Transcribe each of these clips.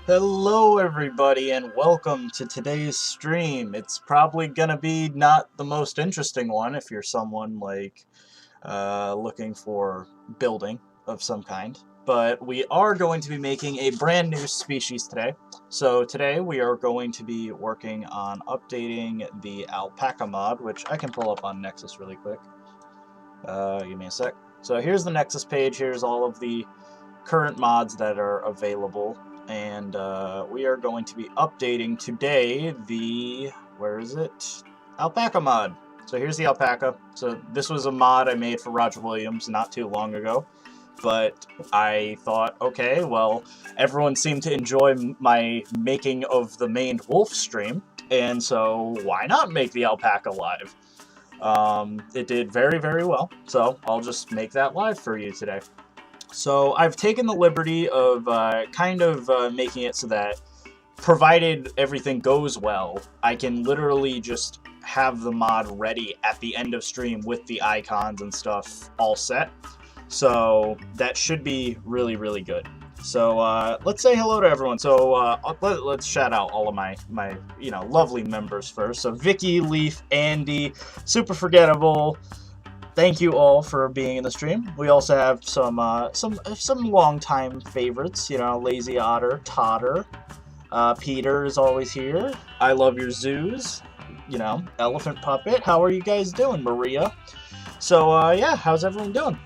Hello everybody and welcome to today's stream. It's probably gonna be not the most interesting one if you're someone like looking for building of some kind, but we are going to be making a brand new species today. So today we are going to be working on updating the Alpaca mod, which I can pull up on Nexus really quick. Give me a sec. So here's the Nexus page. Here's all of the current mods that are available. And we are going to be updating today the, where is it? Alpaca Mod. So here's the Alpaca. So this was a mod I made for Roger Williams not too long ago. But I thought, okay, well, everyone seemed to enjoy my making of the maned wolf stream. And so why not make the Alpaca live? It did very, very well. So I'll just make that live for you today. So I've taken the liberty of making it so that, provided everything goes well, I can literally just have the mod ready at the end of stream with the icons and stuff all set. So that should be really, really good. So let's say hello to everyone. So let's shout out all of my lovely members first. So Vicky, Leaf, Andy, Super Forgettable. Thank you all for being in the stream. We also have some long-time favorites, Lazy Otter, Totter, Peter is always here. I love your zoos, Elephant Puppet. How are you guys doing, Maria? So yeah, how's everyone doing?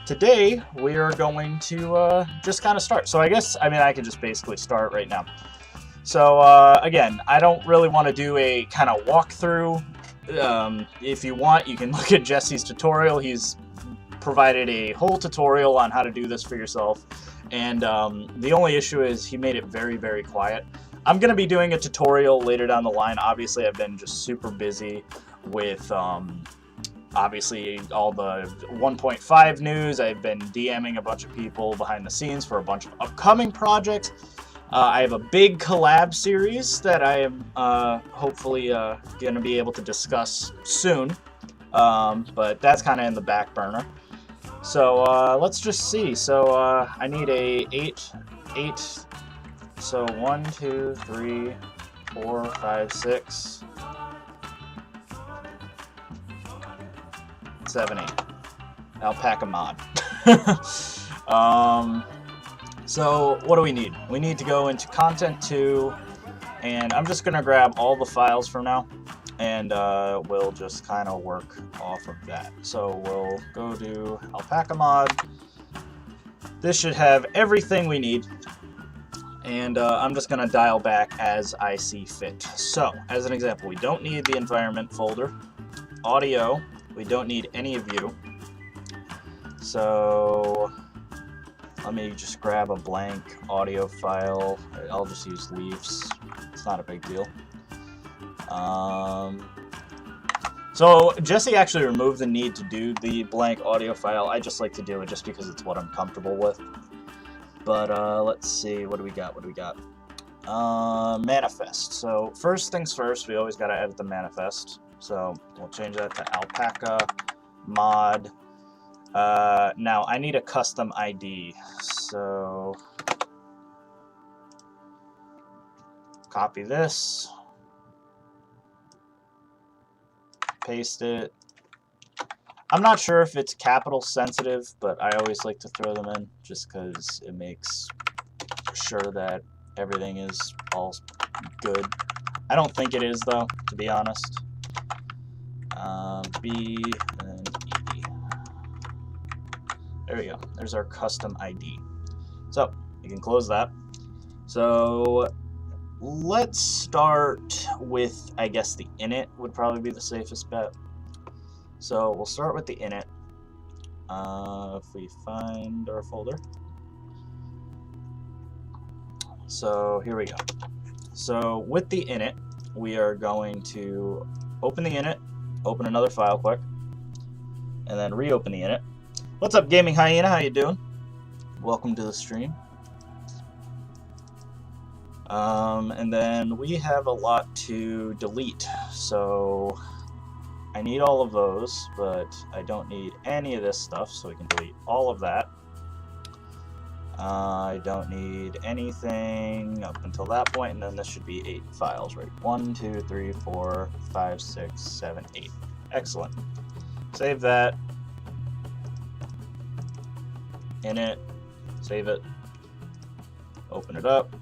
Today we are going to just kind of start. So I can just basically start right now. So again, I don't really want to do a kind of walkthrough. If you want, you can look at Jesse's tutorial. He's provided a whole tutorial on how to do this for yourself. And the only issue is he made it very, very quiet. I'm going to be doing a tutorial later down the line. Obviously, I've been just super busy with, obviously, all the 1.5 news. I've been DMing a bunch of people behind the scenes for a bunch of upcoming projects. I have a big collab series that I am hopefully going to be able to discuss soon, but that's kind of in the back burner. So let's just see. So I need a 8. So 1, 2, 3, 4, 5, 6, 7, 8. Alpaca Mod. So what do we need? We need to go into Content 2, and I'm just going to grab all the files for now, and we'll just kind of work off of that. So we'll go to Alpaca Mod. This should have everything we need, and I'm just going to dial back as I see fit. So, as an example, we don't need the environment folder. Audio, we don't need any of you. So let me just grab a blank audio file. I'll just use Leafs. It's not a big deal. So Jesse actually removed the need to do the blank audio file. I just like to do it just because it's what I'm comfortable with. But let's see. What do we got? Manifest. So first things first, we always got to edit the manifest. So we'll change that to Alpaca Mod. Now I need a custom ID, so copy this, paste it. I'm not sure if it's capital sensitive, but I always like to throw them in just because it makes sure that everything is all good. I don't think it is though, to be honest. B and E. There we go. There's our custom ID. So you can close that. So let's start with, I guess, the init would probably be the safest bet. So we'll start with the init. If we find our folder. So here we go. So with the init, we are going to open the init, open another file quick, and then reopen the init. What's up, Gaming Hyena? How you doing? Welcome to the stream. And then we have a lot to delete, so I need all of those, but I don't need any of this stuff, so we can delete all of that. I don't need anything up until that point, and then this should be 8 files, right? 1, 2, 3, 4, 5, 6, 7, 8. Excellent. Save that. Init. Save it. Open it up.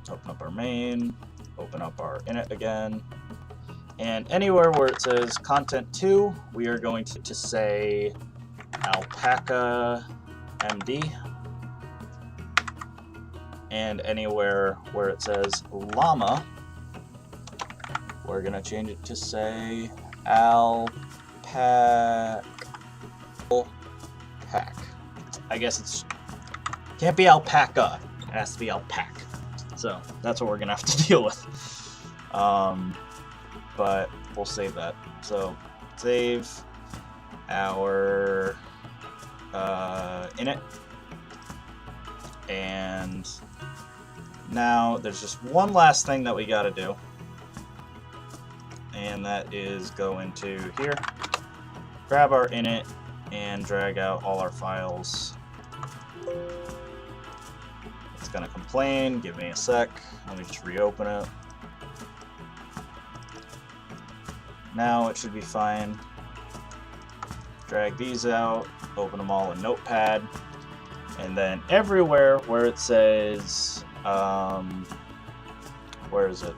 Open up our main. Open up our init again. And anywhere where it says content 2, we are going to say Alpaca MD. And anywhere where it says llama, we're going to change it to say Alpaca. I guess it's can't be alpaca, it has to be alpaca. So that's what we're going to have to deal with. But we'll save that. So save our init. And now there's just one last thing that we got to do. And that is go into here, grab our init, and drag out all our files. It's going to complain. Give me a sec. Let me just reopen it. Now it should be fine. Drag these out, open them all in Notepad, and then everywhere where it says, where is it?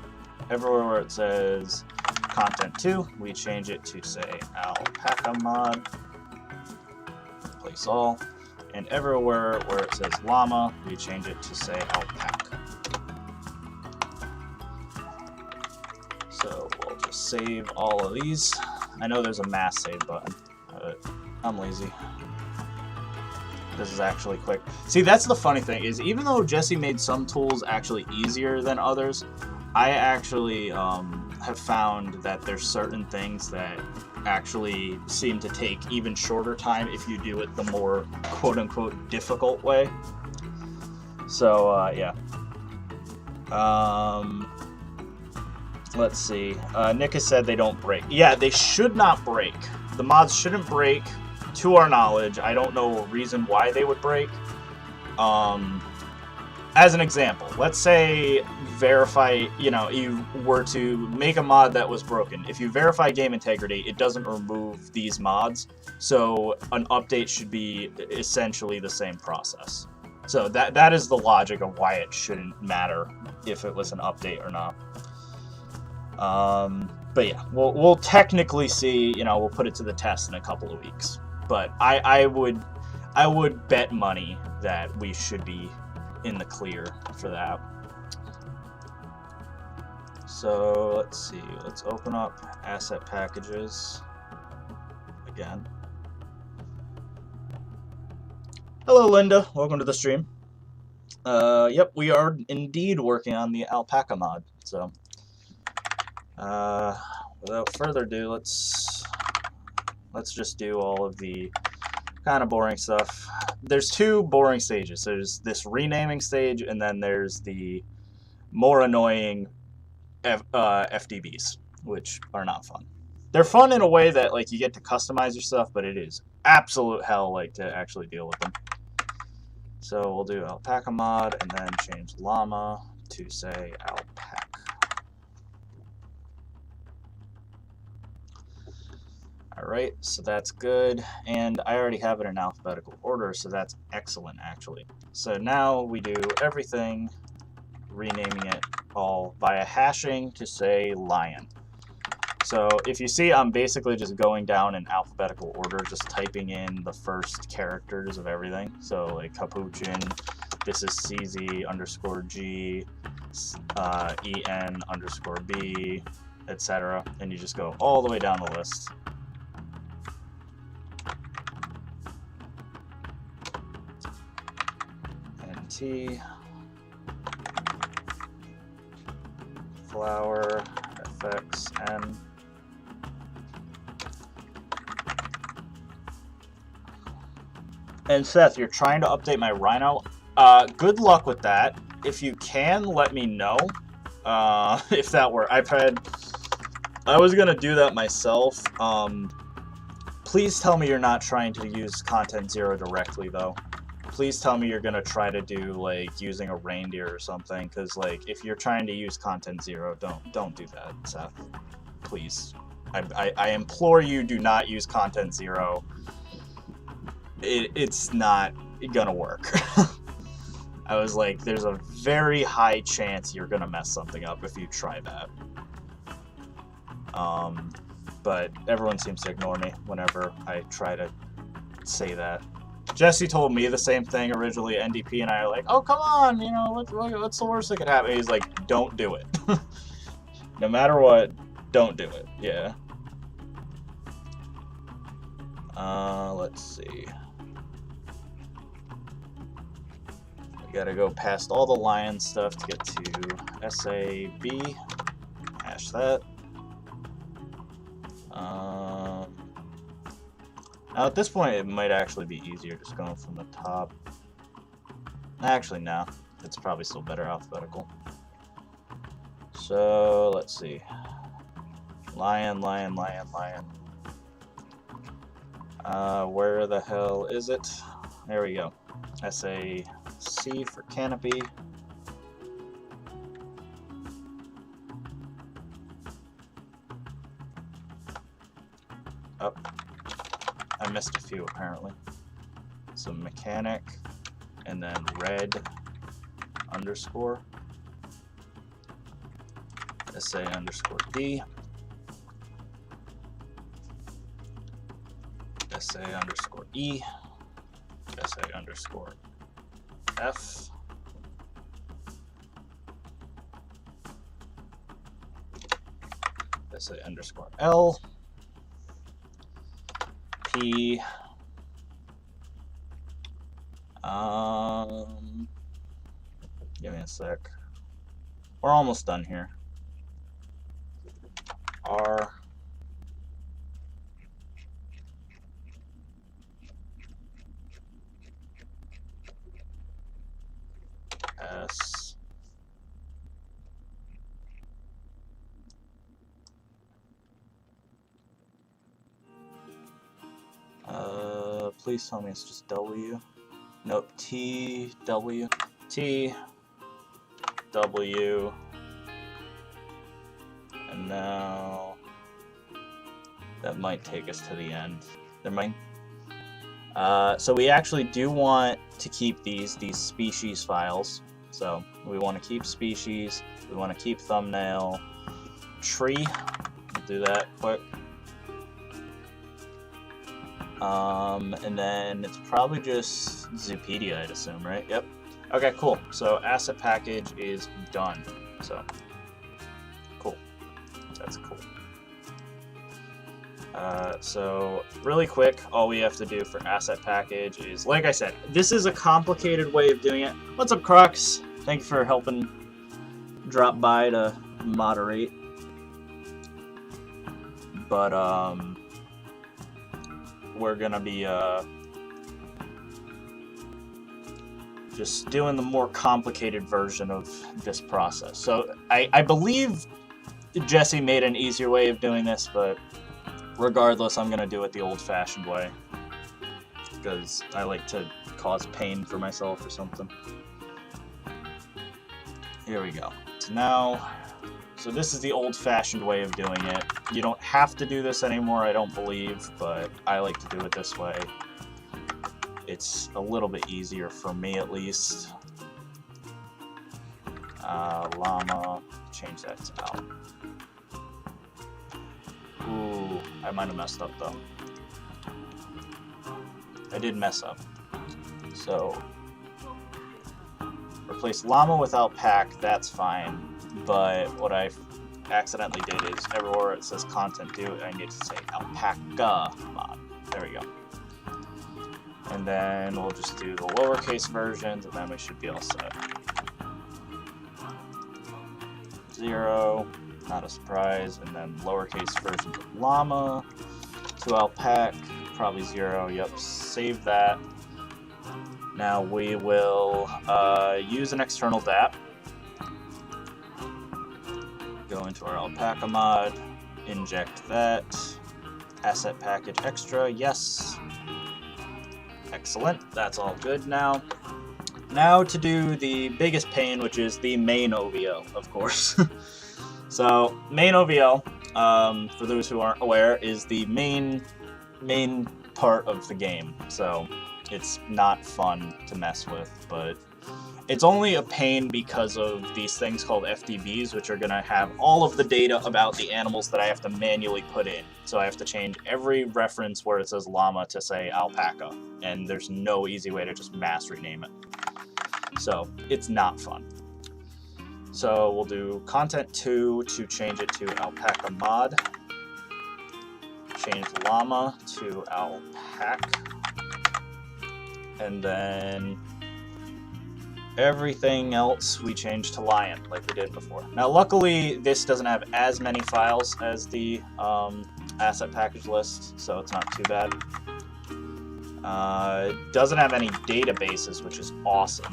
Everywhere where it says content 2, we change it to say Alpaca Mod, replace all, and everywhere where it says llama, we change it to say Alpaca. So we'll just save all of these. I know there's a mass save button, but I'm lazy. This is actually quick. See, that's the funny thing, is even though Jesse made some tools actually easier than others, I actually have found that there's certain things that actually seem to take even shorter time if you do it the more quote-unquote difficult way. So, yeah. Let's see. Nick has said they don't break. Yeah, they should not break. The mods shouldn't break, to our knowledge. I don't know a reason why they would break. As an example, let's say verify, you were to make a mod that was broken. If you verify game integrity, it doesn't remove these mods. So an update should be essentially the same process. So that is the logic of why it shouldn't matter if it was an update or not. But yeah, we'll technically see, we'll put it to the test in a couple of weeks. But I would bet money that we should be in the clear for that. So let's see, let's open up asset packages again. Hello Linda, welcome to the stream. Yep, we are indeed working on the Alpaca mod. So without further ado, let's just do all of the kind of boring stuff. There's two boring stages. There's this renaming stage, and then there's the more annoying FDBs, which are not fun. They're fun in a way that you get to customize your stuff, but it is absolute hell to actually deal with them. So we'll do Alpaca Mod and then change llama to say Alpaca. Alright, so that's good, and I already have it in alphabetical order, so that's excellent actually. So now we do everything, renaming it all via hashing to say lion. So if you see, I'm basically just going down in alphabetical order, just typing in the first characters of everything. So like capuchin, this is CZ_G, EN_B, etc. And you just go all the way down the list. NT, flower, FXN. And Seth, you're trying to update my Rhino. Good luck with that. If you can, let me know. If that were, I was gonna do that myself. Please tell me you're not trying to use Content 0 directly, though. please tell me you're gonna try to do like using a reindeer or something, because like if you're trying to use content 0, don't do that, Seth. Please. I implore you, do not use content 0. It's not gonna work. I was like, there's a very high chance you're gonna mess something up if you try that. But everyone seems to ignore me whenever I try to say that. Jesse told me the same thing originally. NDP and I are like, oh, come on, you know, what's the worst that could happen? He's like, don't do it. No matter what, don't do it. Yeah. Let's see. We gotta go past all the lion stuff to get to SAB. Hash that. Now at this point, it might actually be easier just going from the top. Actually, no. It's probably still better alphabetical. So, let's see. Lion, lion, lion, lion. Where the hell is it? There we go. SAC for canopy. Oh, I missed a few apparently. So mechanic, and then red underscore. SA underscore D. SA underscore E. SA underscore F. SA underscore L. P. Give me a sec. We're almost done here. R. S. Please tell me it's just W. Nope, T, W, T, W, and now that might take us to the end. There might. So we actually do want to keep these species files. So we want to keep species. We want to keep thumbnail, tree. We'll do that quick. And then it's probably just Zoopedia, I'd assume, right? Yep. Okay, cool. So asset package is done. So cool. That's cool. So really quick, all we have to do for asset package is, like I said, this is a complicated way of doing it. What's up, Crux? Thank you for helping drop by to moderate. But we're gonna be just doing the more complicated version of this process. So I believe Jesse made an easier way of doing this, but regardless, I'm gonna do it the old-fashioned way because I like to cause pain for myself or something. Here we go. So this is the old-fashioned way of doing it. You don't have to do this anymore, I don't believe, but I like to do it this way. It's a little bit easier for me, at least. Llama, change that to out. Ooh, I might have messed up, though. I did mess up. So, replace llama with alpaca, that's fine. But what I accidentally did is everywhere it says content do, I need to say Alpaca Mod. There we go. And then we'll just do the lowercase versions, and then we should be all set. 0, not a surprise, and then lowercase versions of llama to alpaca, probably 0. Yep, save that. Now we will use an external DAP. Go into our Alpaca Mod, inject that, asset package extra, yes, Excellent, that's all good now. Now to do the biggest pain, which is the main OVO, of course. So, main OVO, for those who aren't aware, is the main part of the game. So, it's not fun to mess with, but it's only a pain because of these things called FDBs, which are going to have all of the data about the animals that I have to manually put in. So I have to change every reference where it says llama to say alpaca, and there's no easy way to just mass rename it. So it's not fun. So we'll do content 2 to change it to Alpaca Mod. Change llama to alpaca. And then everything else we change to lion, like we did before. Now, luckily, this doesn't have as many files as the asset package list, so it's not too bad. It doesn't have any databases, which is awesome.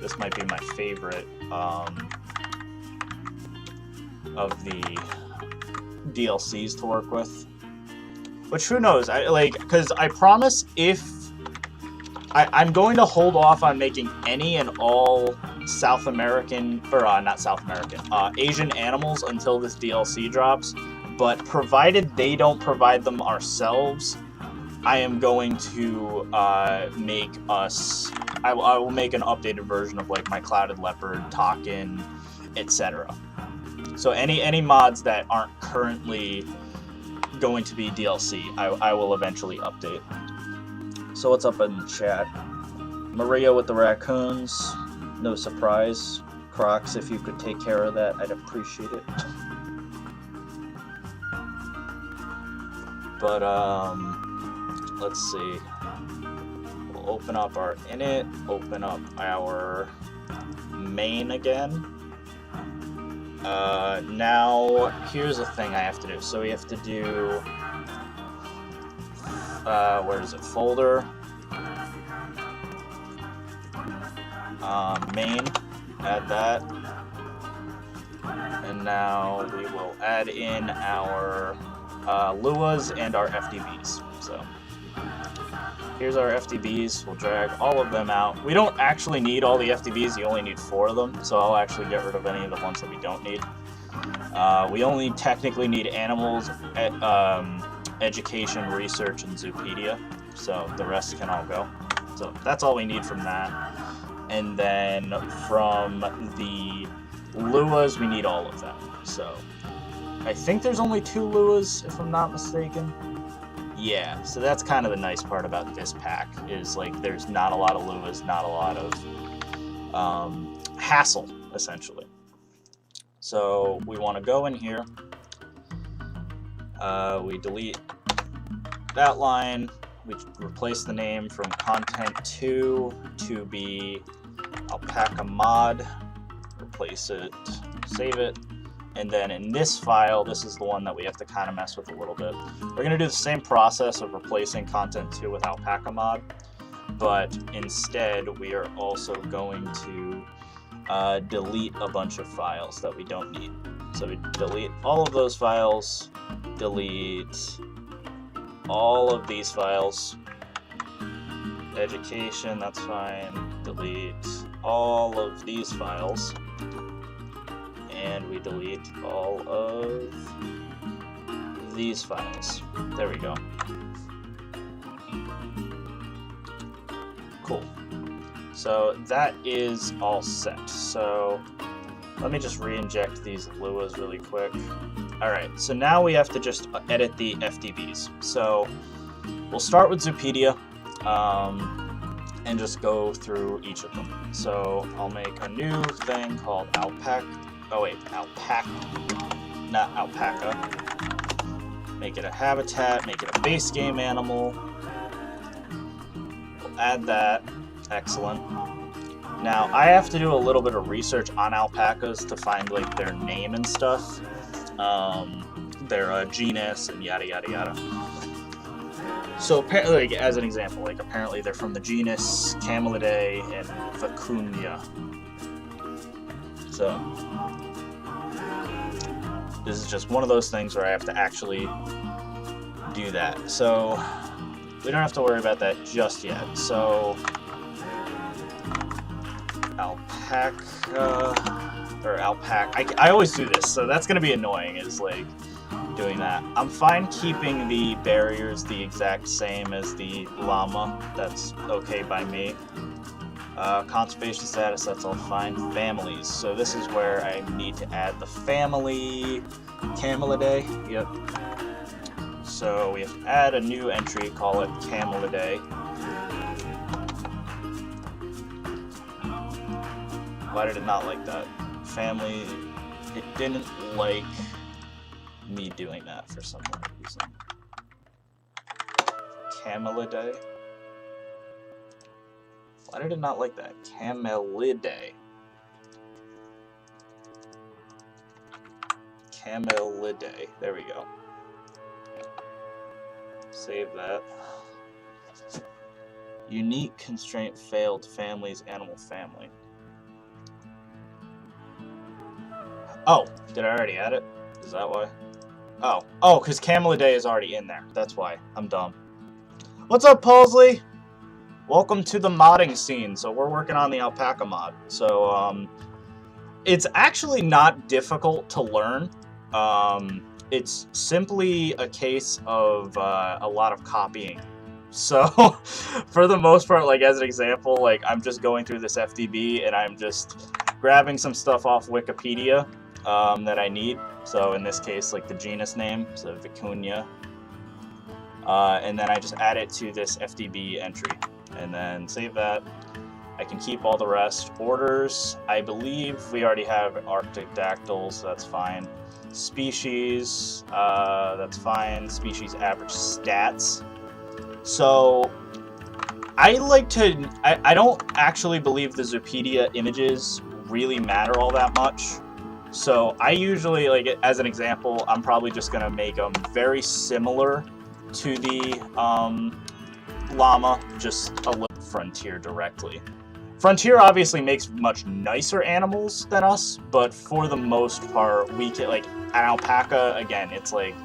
This might be my favorite of the DLCs to work with. Which, who knows? Because I promise if I'm going to hold off on making any and all South American, or not South American, Asian animals until this DLC drops. But provided they don't provide them ourselves, I am going to make us. I will make an updated version of like my clouded leopard, takin, etc. So any mods that aren't currently going to be DLC, I will eventually update. So what's up in the chat? Maria with the raccoons, no surprise. Crocs, if you could take care of that, I'd appreciate it. But let's see. We'll open up our init, open up our main again. Now here's the thing I have to do. So we have to do where is it? Folder, main, add that, and now we will add in our luas and our FDBs. So here's our FDBs. We'll drag all of them out. We don't actually need all the FDBs. You only need 4 of them, so I'll actually get rid of any of the ones that we don't need. We only technically need animals, education, research, and Zoopedia, so the rest can all go. So that's all we need from that. And then from the luas, we need all of them. So I think there's only 2 luas, if I'm not mistaken. Yeah, so that's kind of the nice part about this pack, is like there's not a lot of luas, not a lot of hassle, essentially. So we want to go in here, we delete that line, we replace the name from content 2 to be Alpaca Mod, replace it, save it, and then in this file, this is the one that we have to kind of mess with a little bit. We're going to do the same process of replacing content 2 with Alpaca Mod, but instead we are also going to delete a bunch of files that we don't need. So we delete all of those files, delete all of these files, education, that's fine, delete all of these files, and we delete all of these files. There we go. Cool. So that is all set. So let me just re-inject these luas really quick. Alright, so now we have to just edit the FDBs. So we'll start with Zoopedia and just go through each of them. So I'll make a new thing called Alpaca. Oh wait, Alpaca, not Alpaca. Make it a habitat, make it a base game animal. We'll add that. Excellent. Now, I have to do a little bit of research on alpacas to find, like, their name and stuff. Their genus and yada yada yada. So, apparently, like, as an example, like, apparently they're from the genus Camelidae and Vicuña. So, this is just one of those things where I have to actually do that. So, we don't have to worry about that just yet. So, alpaca, or alpaca. I always do this, so that's going to be annoying, is like doing that. I'm fine keeping the barriers the exact same as the llama. That's okay by me. Conservation status, that's all fine. Families. So this is where I need to add the family. Camelidae. Yep. So we have to add a new entry, call it Camelidae. Why did it not like that? Family, it didn't like me doing that for some reason. Camelidae. Why did it not like that? Camelidae. Camelidae. There we go. Save that. Unique constraint failed families, animal family. Oh, did I already add it? Is that why? Oh, because Camelidae is already in there. That's why. I'm dumb. What's up, Palsley? Welcome to the modding scene. So we're working on the Alpaca Mod. So, it's actually not difficult to learn. It's simply a case of a lot of copying. So, for the most part, like as an example, like I'm just going through this FDB and I'm just grabbing some stuff off Wikipedia that I need. So in this case, like the genus name, so Vicuña, and then I just add it to this FDB entry, and then save that. I can keep all the rest. Orders, I believe we already have Arctic dactyls, so that's fine. Species, that's fine. Species average stats. So I don't actually believe the Zoopedia images really matter all that much. So I usually, like as an example, I'm probably just gonna make them very similar to the llama, just a little Frontier directly. Frontier obviously makes much nicer animals than us, but for the most part, we can, like, an alpaca, again, it's like,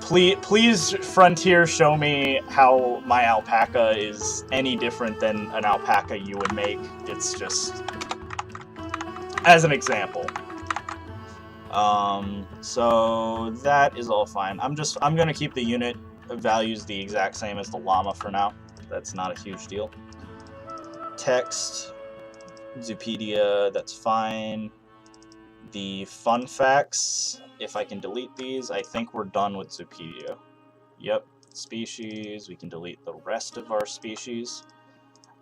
please Frontier, show me how my alpaca is any different than an alpaca you would make. It's just, as an example. So that is all fine. I'm gonna keep the unit values the exact same as the llama for now. That's not a huge deal. Text, Zoopedia, that's fine. The fun facts, if I can delete these, I think we're done with Zoopedia. Yep, species, we can delete the rest of our species.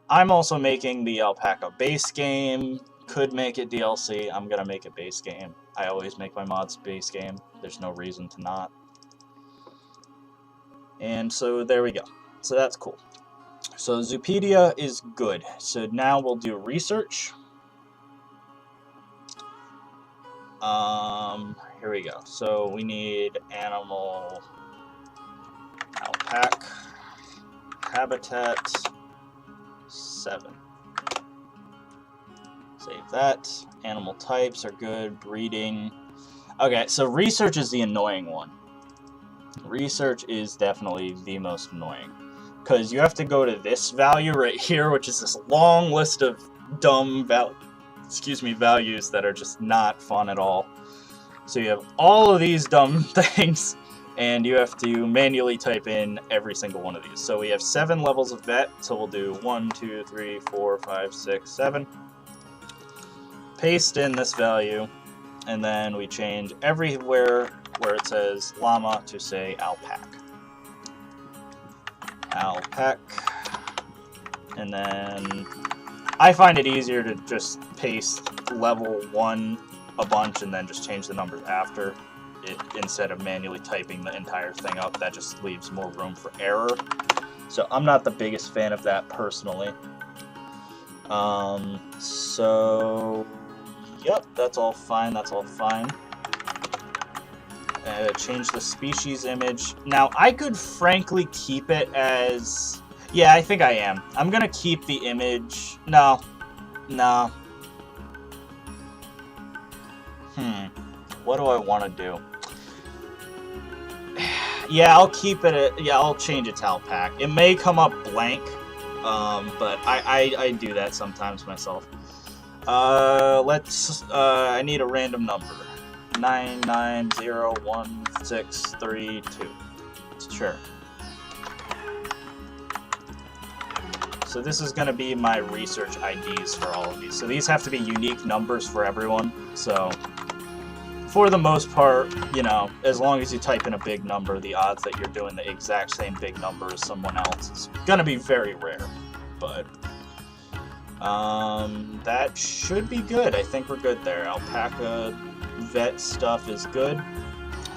I'm also making the alpaca base game, could make it DLC, I'm gonna make a base game. I always make my mods base game, there's no reason to not. And so there we go, so that's cool. So Zoopedia is good. So now we'll do research. Here we go. So we need animal alpaca habitat 7. Save that. Animal types are good. Breeding. Okay, so research is the annoying one. Research is definitely the most annoying. Because you have to go to this value right here, which is this long list of dumb values that are just not fun at all. So you have all of these dumb things, and you have to manually type in every single one of these. So we have 7 levels of vet, so we'll do 1, 2, 3, 4, 5, 6, 7. Paste in this value, and then we change everywhere where it says llama to say alpaca. Alpaca, and then I find it easier to just paste level 1 a bunch and then just change the numbers after it instead of manually typing the entire thing up. That just leaves more room for error. So I'm not the biggest fan of that personally. So yep, that's all fine. That's all fine. Change the species image. Now, I could frankly keep it as... Yeah, I think I am. I'm gonna keep the image... No. What do I want to do? Yeah, I'll keep it at, yeah, I'll change it to Alpaca. It may come up blank, but I do that sometimes myself. I need a random number. 990163 Sure. So this is going to be my research IDs for all of these. So these have to be unique numbers for everyone. So for the most part, you know, as long as you type in a big number, the odds that you're doing the exact same big number as someone else is going to be very rare. But that should be good. I think we're good there. Alpaca vet stuff is good.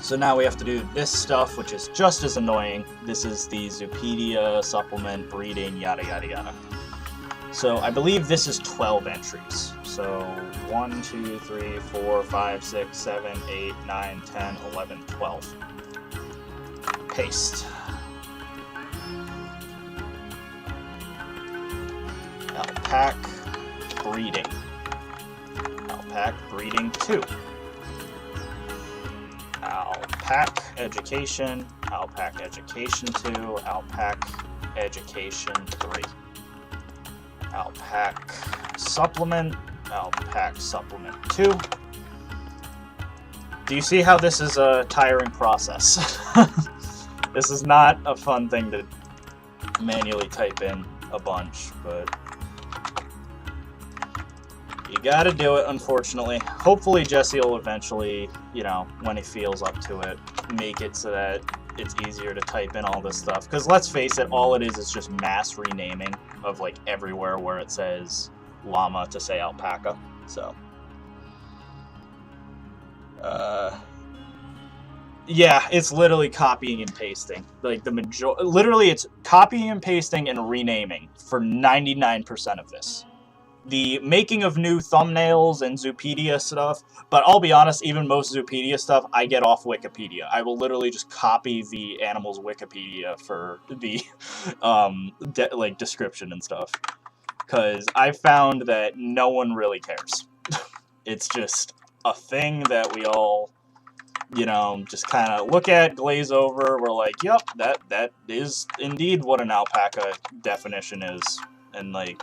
So now we have to do this stuff, which is just as annoying. This is the Zoopedia, supplement, breeding, yada yada yada. So I believe this is 12 entries. So 1, 2, 3, 4, 5, 6, 7, 8, 9, 10, 11, 12. Paste. Alpaca breeding. Alpaca breeding 2. Alpaca education, Alpaca education 2, Alpaca education 3. Alpaca supplement, Alpaca supplement 2. Do you see how this is a tiring process? This is not a fun thing to manually type in a bunch, but you gotta do it, unfortunately. Hopefully Jesse will eventually, you know, when he feels up to it, make it so that it's easier to type in all this stuff. Because let's face it, all it is just mass renaming of, like, everywhere where it says llama to say alpaca. So, yeah, it's literally copying and pasting. Like, literally it's copying and pasting and renaming for 99% of this. The making of new thumbnails and Zoopedia stuff, but I'll be honest, even most Zoopedia stuff, I get off Wikipedia. I will literally just copy the animal's Wikipedia for the, like, description and stuff. Because I found that no one really cares. It's just a thing that we all, you know, just kind of look at, glaze over. We're like, yep, that is indeed what an alpaca definition is. And, like,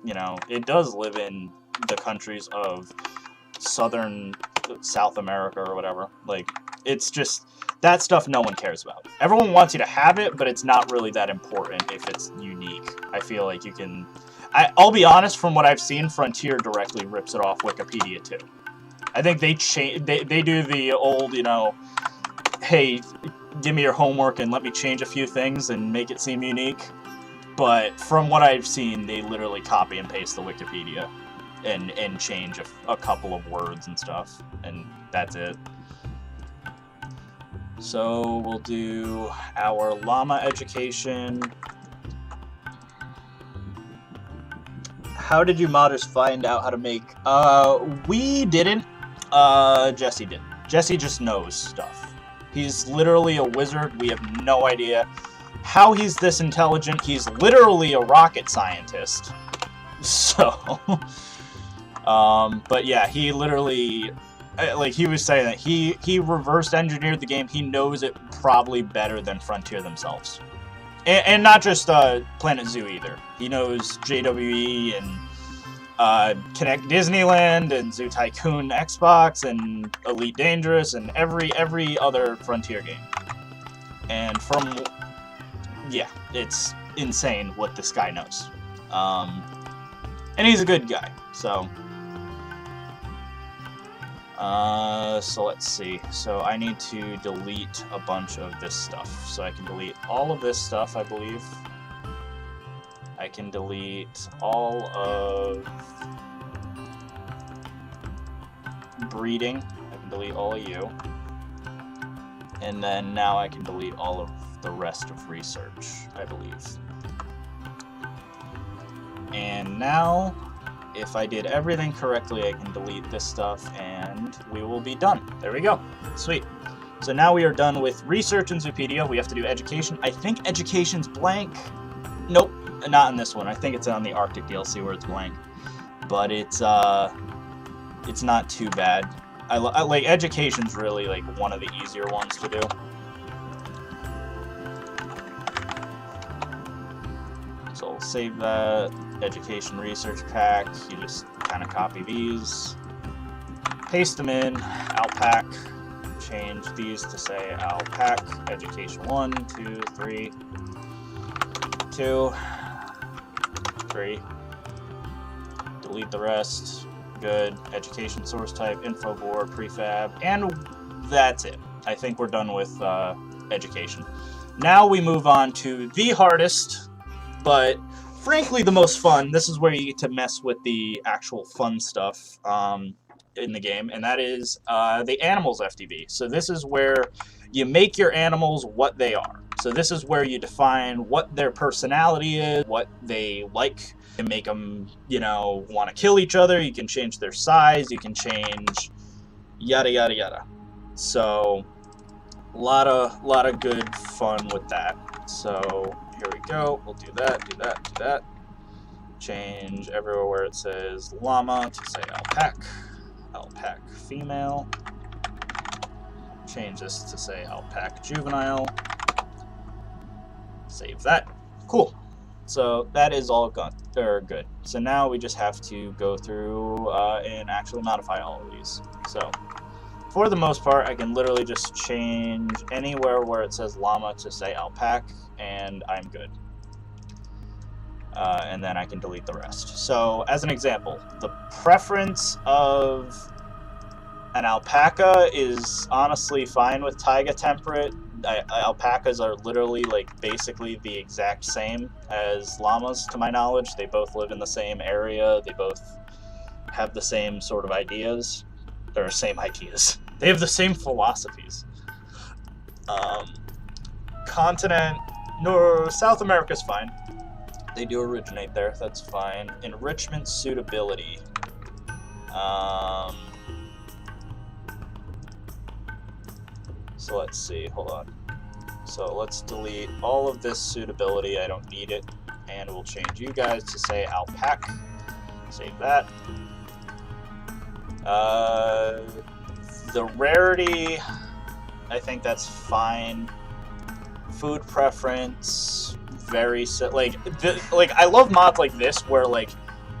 you know, it does live in the countries of southern South America or whatever. Like, it's just, that stuff no one cares about. Everyone wants you to have it, but it's not really that important if it's unique. I feel like you can... I'll be honest, from what I've seen, Frontier directly rips it off Wikipedia too. I think they do the old, you know, hey, give me your homework and let me change a few things and make it seem unique. But from what I've seen, they literally copy and paste the Wikipedia and change a couple of words and stuff, and that's it. So we'll do our llama education. How did you modders find out how to make? We didn't. Jesse did. Jesse just knows stuff. He's literally a wizard. We have no idea how he's this intelligent. He's literally a rocket scientist. So, but yeah, he literally, like he was saying that he reverse engineered the game. He knows it probably better than Frontier themselves. And not just Planet Zoo either. He knows JWE and Connect Disneyland and Zoo Tycoon Xbox and Elite Dangerous and every other Frontier game. And from... yeah, it's insane what this guy knows. And he's a good guy, so... so let's see. So I need to delete a bunch of this stuff. So I can delete all of this stuff, I believe. I can delete all of... breeding. I can delete all of you. And then now I can delete all of the rest of research, I believe. And now, if I did everything correctly, I can delete this stuff and we will be done. There we go. Sweet. So now we are done with research in Zoopedia. We have to do education. I think education's blank. Nope, not in this one. I think it's on the Arctic DLC where it's blank. But it's not too bad. I like education's really like one of the easier ones to do. So we'll save that. Education research pack. You just kind of copy these, paste them in. Alpaca. Change these to say Alpaca. Education 1, 2, 3, 2, 3. Delete the rest. Good. Education source type, info board, prefab, and that's it. I think we're done with education. Now we move on to the hardest, but frankly the most fun. This is where you get to mess with the actual fun stuff in the game, and that is the animals FTV. So this is where you make your animals what they are. So this is where you define what their personality is, what they like. You can make them, you know, want to kill each other. You can change their size. You can change yada yada yada. So a lot of good fun with that. So here we go. We'll do that, do that, do that. Change everywhere where it says llama to say alpaca. Alpaca female. Change this to say alpaca juvenile. Save that. Cool. So that is all good. So now we just have to go through and actually modify all of these. So for the most part, I can literally just change anywhere where it says llama to say alpaca, and I'm good. And then I can delete the rest. So as an example, the preference of an alpaca is honestly fine with taiga temperate. Alpacas are literally like basically the exact same as llamas to my knowledge. They both live in the same area. They both have the same sort of ideas. Or same ideas. They have the same philosophies. Continent, no, South America's fine. They do originate there, that's fine. Enrichment suitability. So let's see, hold on. So let's delete all of this suitability, I don't need it. And we'll change you guys to say alpaca. Save that. The rarity, I think that's fine. Food preference, very like I love mods like this where like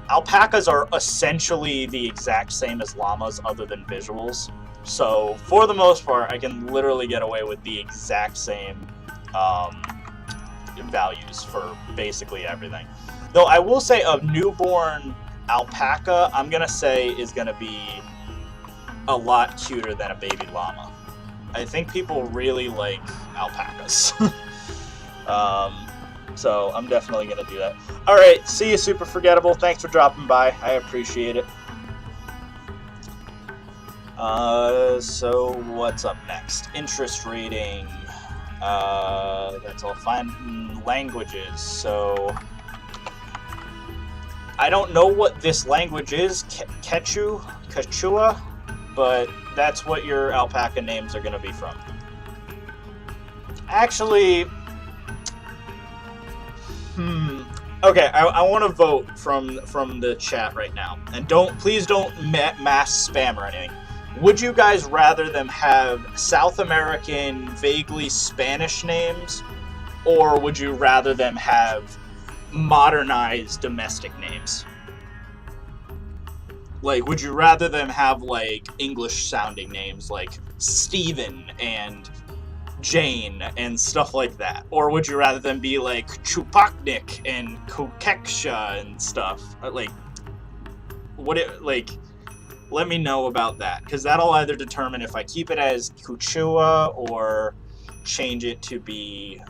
alpacas are essentially the exact same as llamas other than visuals. So for the most part, I can literally get away with the exact same values for basically everything. Though I will say a newborn alpaca, I'm gonna say, is gonna be a lot cuter than a baby llama. I think people really like alpacas. So I'm definitely gonna do that. Alright, see you, Super Forgettable. Thanks for dropping by. I appreciate it. So what's up next? Interest rating. That's all fine. Languages. So I don't know what this language is, Quechua, but that's what your alpaca names are going to be from. Actually, okay, I want to vote from the chat right now, and please don't mass spam or anything. Would you guys rather them have South American, vaguely Spanish names, or would you rather them have modernized domestic names? Like, would you rather them have, like, English-sounding names, like Stephen and Jane and stuff like that? Or would you rather them be, like, Chupaknik and Kokeksha and stuff? Like, let me know about that, because that'll either determine if I keep it as Quechua or change it to be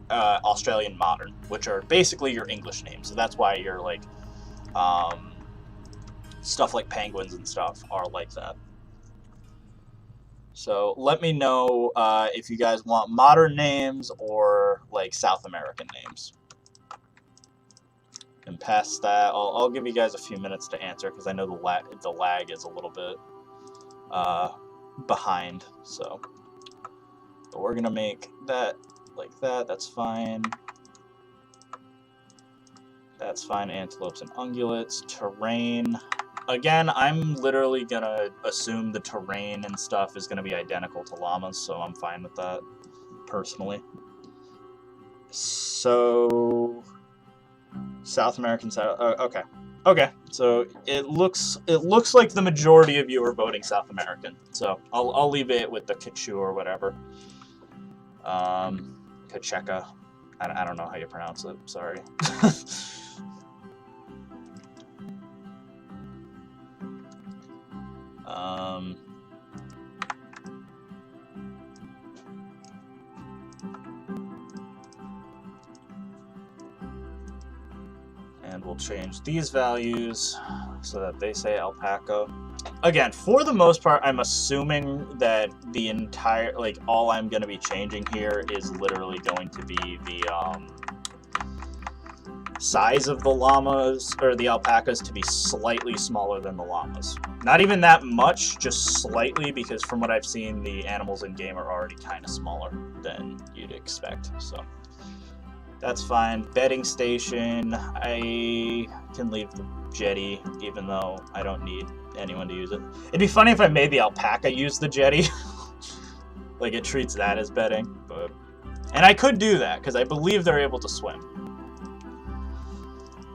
Australian Modern, which are basically your English names. So that's why you're like stuff like penguins and stuff are like that. So let me know if you guys want modern names or like South American names. And past that, I'll give you guys a few minutes to answer because I know the lag is a little bit behind. So, but we're gonna make that like that. That's fine. That's fine. Antelopes and ungulates. Terrain. Again, I'm literally gonna assume the terrain and stuff is gonna be identical to llamas, so I'm fine with that personally. So South American South. Okay. Okay. So it looks like the majority of you are voting South American. So I'll leave it with the Quechua or whatever. Cacheca. I don't know how you pronounce it. Sorry. And we'll change these values so that they say alpaca. Again, for the most part, I'm assuming that the entire, like, all I'm going to be changing here is literally going to be the size of the llamas, or the alpacas, to be slightly smaller than the llamas. Not even that much, just slightly, because from what I've seen, the animals in game are already kind of smaller than you'd expect, so that's fine. Bedding station, I can leave the jetty, even though I don't need anyone to use it. It'd be funny if I made the alpaca use the jetty. Like, it treats that as bedding, but... And I could do that, because I believe they're able to swim.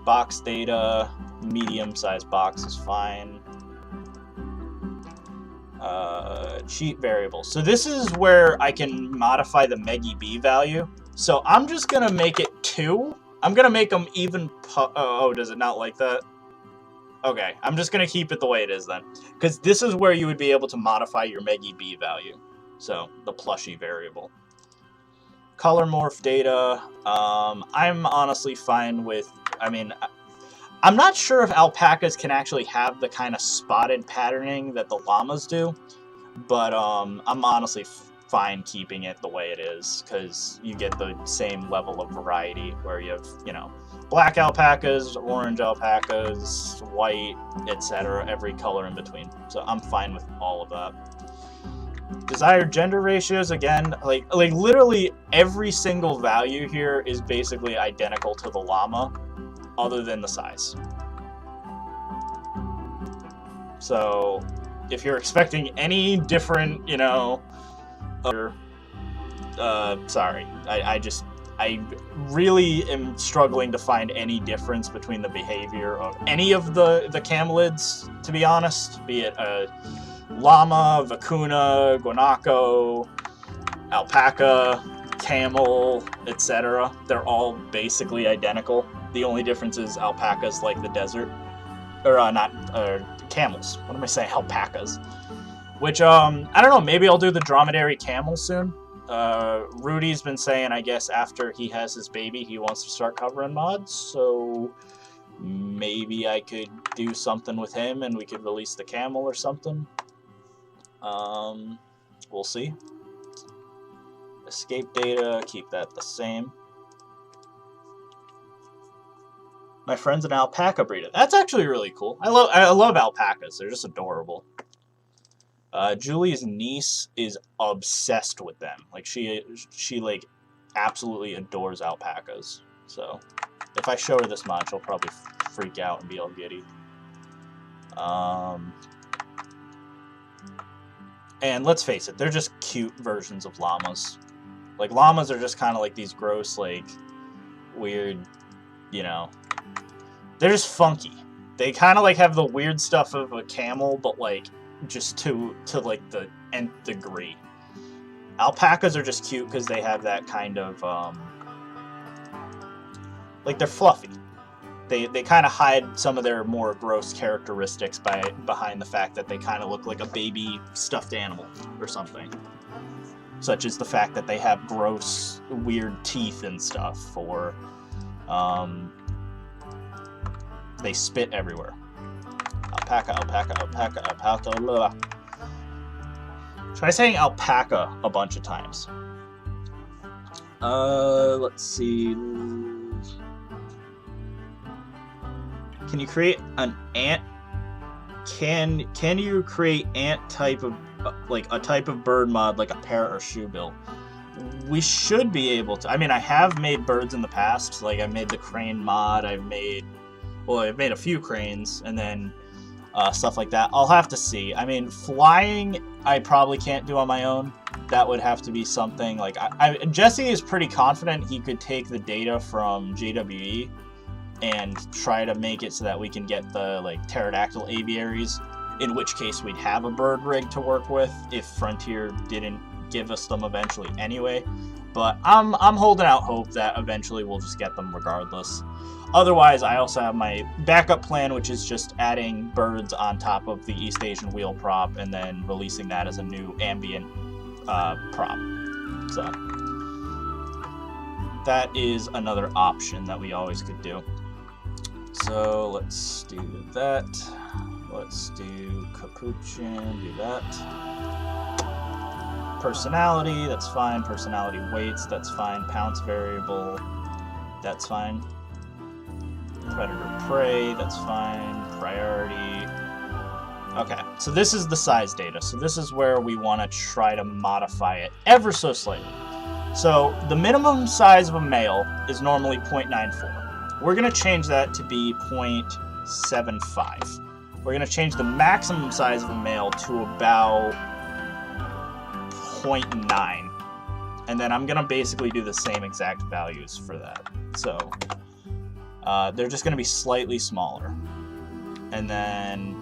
Box data, medium-sized box is fine. Cheat variables. So this is where I can modify the Megi-B value. So I'm just going to make it 2. I'm going to make them even... Oh, does it not like that? Okay, I'm just going to keep it the way it is then. Because this is where you would be able to modify your Megi-B value. So, the plushie variable. Color morph data. I'm honestly fine with... I mean, I'm not sure if alpacas can actually have the kind of spotted patterning that the llamas do. But I'm honestly fine keeping it the way it is, because you get the same level of variety where you have, you know, black alpacas, orange alpacas, white, etc., every color in between. So I'm fine with all of that. Desired gender ratios, again, like literally every single value here is basically identical to the llama, other than the size. So if you're expecting any different, you know, sorry, I really am struggling to find any difference between the behavior of any of the camelids, to be honest, be it a llama, vacuna, guanaco, alpaca, camel, etc. They're all basically identical. The only difference is alpacas like the desert, or camels. What am I saying? Alpacas. Which, I don't know, maybe I'll do the Dromedary Camel soon. Rudy's been saying, I guess, after he has his baby, he wants to start covering mods, so maybe I could do something with him and we could release the camel or something. We'll see. Escape data, keep that the same. My friend's an alpaca breeder. That's actually really cool. I love alpacas. They're just adorable. Julie's niece is obsessed with them. Like, she like absolutely adores alpacas. So if I show her this mod, she'll probably freak out and be all giddy. And let's face it, they're just cute versions of llamas. Like, llamas are just kind of like these gross, like, weird, you know, they're just funky. They kind of like have the weird stuff of a camel, but like just to like the nth degree. Alpacas are just cute because they have that kind of like, they're fluffy. They kind of hide some of their more gross characteristics behind the fact that they kind of look like a baby stuffed animal or something. Such as the fact that they have gross, weird teeth and stuff, or they spit everywhere. Alpaca, alpaca, alpaca, alpaca, blah. Try saying alpaca a bunch of times. Let's see. Can you create an ant? Can you create ant type of, like, a type of bird mod, like a parrot or shoebill? We should be able to. I mean, I have made birds in the past. Like, I made the crane mod. I've made a few cranes, and then stuff like that. I'll have to see. I mean, flying, I probably can't do on my own. That would have to be something like Jesse is pretty confident he could take the data from JWE and try to make it so that we can get the like pterodactyl aviaries, in which case we'd have a bird rig to work with if Frontier didn't give us them eventually anyway. But I'm holding out hope that eventually we'll just get them regardless. Otherwise, I also have my backup plan, which is just adding birds on top of the East Asian wheel prop and then releasing that as a new ambient prop. So that is another option that we always could do. So let's do that. Let's do capuchin, do that. Personality, that's fine. Personality weights, that's fine. Pounce variable, that's fine. Predator prey, that's fine. Priority. Okay, so this is the size data. So this is where we want to try to modify it ever so slightly. So the minimum size of a male is normally 0.94. We're going to change that to be 0.75. We're going to change the maximum size of a male to about 0.9. And then I'm going to basically do the same exact values for that. So they're just going to be slightly smaller. And then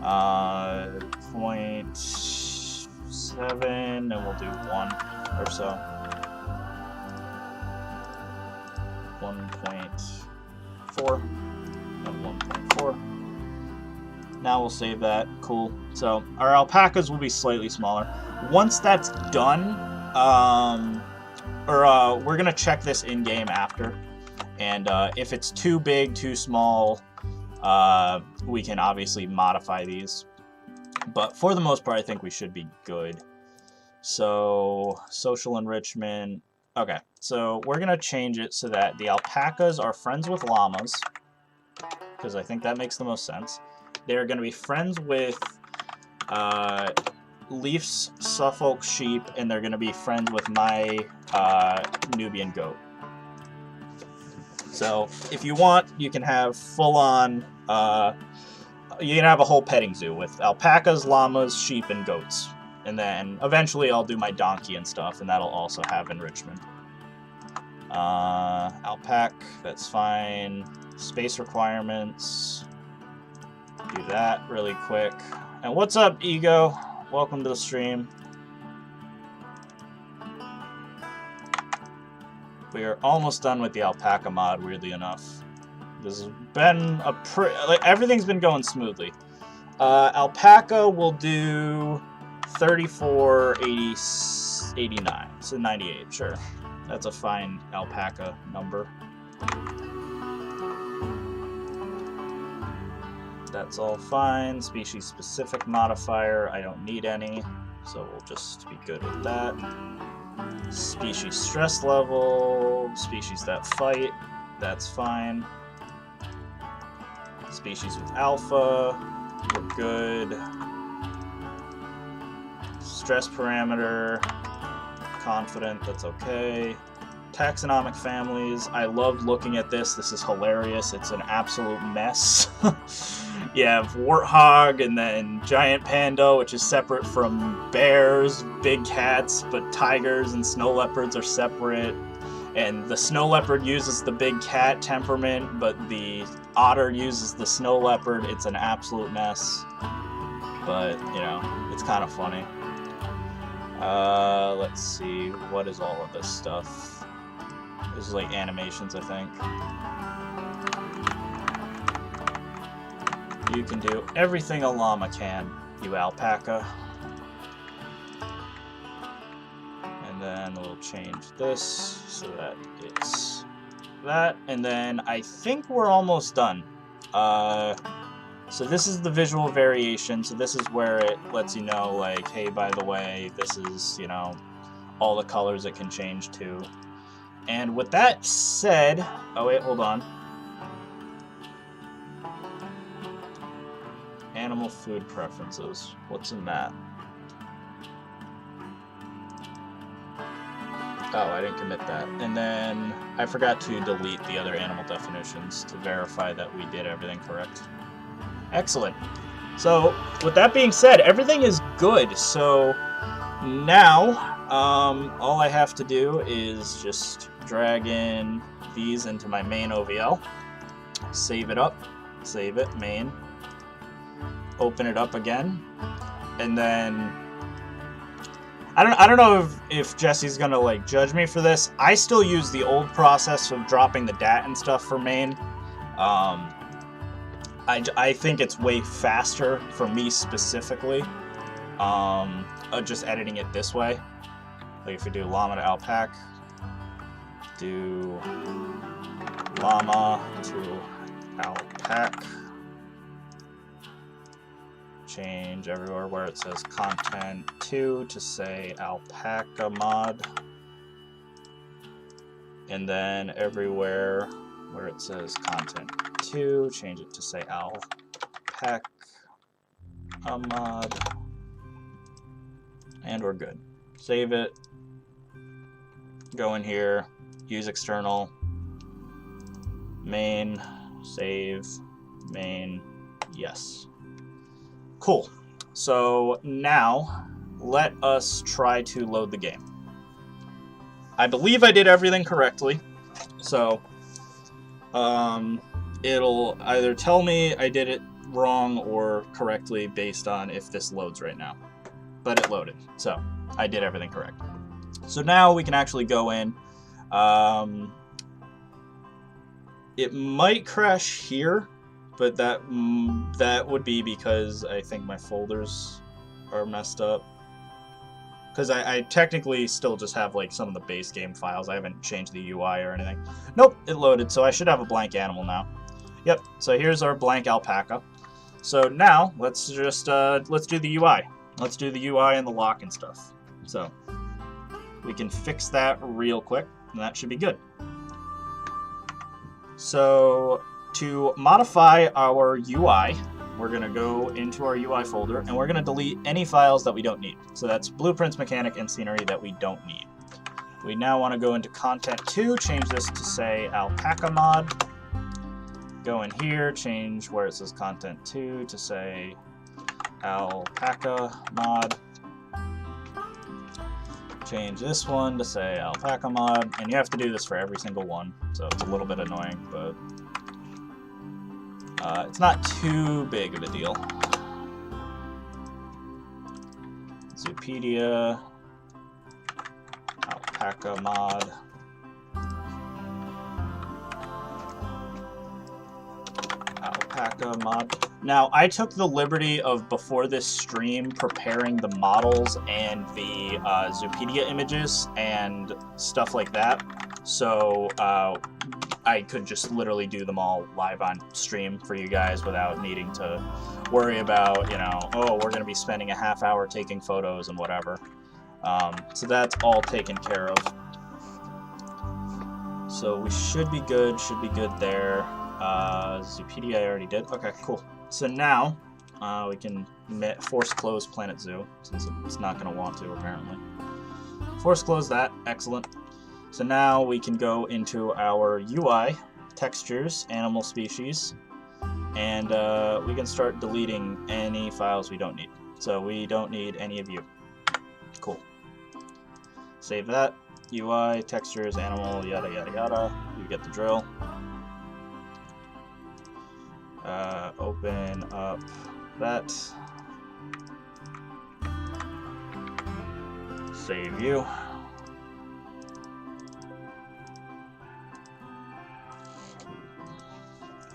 0.7, and we'll do 1 or so. 1.4 and 1.4. Now we'll save that. Cool. So our alpacas will be slightly smaller. Once that's done, we're going to check this in-game after. And if it's too big, too small, we can obviously modify these. But for the most part, I think we should be good. So, social enrichment. Okay, so we're going to change it so that the alpacas are friends with llamas, because I think that makes the most sense. They're going to be friends with Leaf's Suffolk sheep, and they're going to be friends with my Nubian goat. So, if you want, you can have full-on, you can have a whole petting zoo with alpacas, llamas, sheep, and goats. And then, eventually, I'll do my donkey and stuff, and that'll also have enrichment. Alpaca, that's fine. Space requirements. Do that really quick. And what's up, Ego? Welcome to the stream. We are almost done with the Alpaca mod, weirdly enough. This has been a everything's been going smoothly. Alpaca will do 34, 80, 89, so 98, sure. That's a fine alpaca number. That's all fine. Species-specific modifier, I don't need any, so we'll just be good with that. Species stress level, species that fight, that's fine. Species with alpha, we're good. Stress parameter, confident, that's okay. Taxonomic families, I love looking at this. This is hilarious. It's an absolute mess. You have warthog and then giant panda, which is separate from bears, big cats, but tigers and snow leopards are separate. And the snow leopard uses the big cat temperament, but the otter uses the snow leopard. It's an absolute mess. But, you know, it's kind of funny. Let's see, what is all of this stuff? This is like animations, I think. You can do everything a llama can, you alpaca. And then we'll change this so that it's that. And then I think we're almost done. So this is the visual variation. So this is where it lets you know, like, hey, by the way, this is, you know, all the colors it can change to. And with that said, oh wait, hold on. Animal food preferences. What's in that? Oh, I didn't commit that. And then I forgot to delete the other animal definitions to verify that we did everything correct. Excellent. So with that being said, everything is good. So now all I have to do is just drag in these into my main OVL, save it up, save it, main, open it up again, and then I don't know if Jesse's gonna like judge me for this. I still use the old process of dropping the DAT and stuff for main. I think it's way faster for me specifically. Just editing it this way. Like if we do llama to alpaca, do llama to alpaca, change everywhere where it says content 2 to say Alpaca Mod, and then everywhere where it says content 2, change it to say Alpaca Mod, and we're good. Save it, go in here, use external, main, save, main, yes. Cool. So now let us try to load the game. I believe I did everything correctly. So it'll either tell me I did it wrong or correctly based on if this loads right now. But it loaded, so I did everything correct. So now we can actually go in. It might crash here, but that would be because I think my folders are messed up. Because I technically still just have like some of the base game files. I haven't changed the UI or anything. Nope, it loaded, so I should have a blank animal now. Yep, so here's our blank alpaca. So now let's just let's do the UI. Let's do the UI and the lock and stuff. So we can fix that real quick, and that should be good. So to modify our UI, we're going to go into our UI folder, and we're going to delete any files that we don't need. So that's blueprints, mechanic, and scenery that we don't need. We now want to go into content 2, change this to say Alpaca Mod. Go in here, change where it says content 2 to say Alpaca Mod. Change this one to say Alpaca Mod, and you have to do this for every single one, so it's a little bit annoying, but it's not too big of a deal. Zoopedia, Alpaca Mod, Alpaca Mod. Now, I took the liberty of, before this stream, preparing the models and the Zoopedia images and stuff like that, so I could just literally do them all live on stream for you guys without needing to worry about, you know, oh, we're going to be spending a half hour taking photos and whatever. So that's all taken care of. So we should be good there. Zoopedia I already did. Okay, cool. So now we can force close Planet Zoo, since it's not going to want to apparently. Force close that. Excellent. So now we can go into our UI, textures, animal species, and we can start deleting any files we don't need. So we don't need any of you. Cool. Save that. UI, textures, animal, yada yada yada. You get the drill. Open up that. Save you.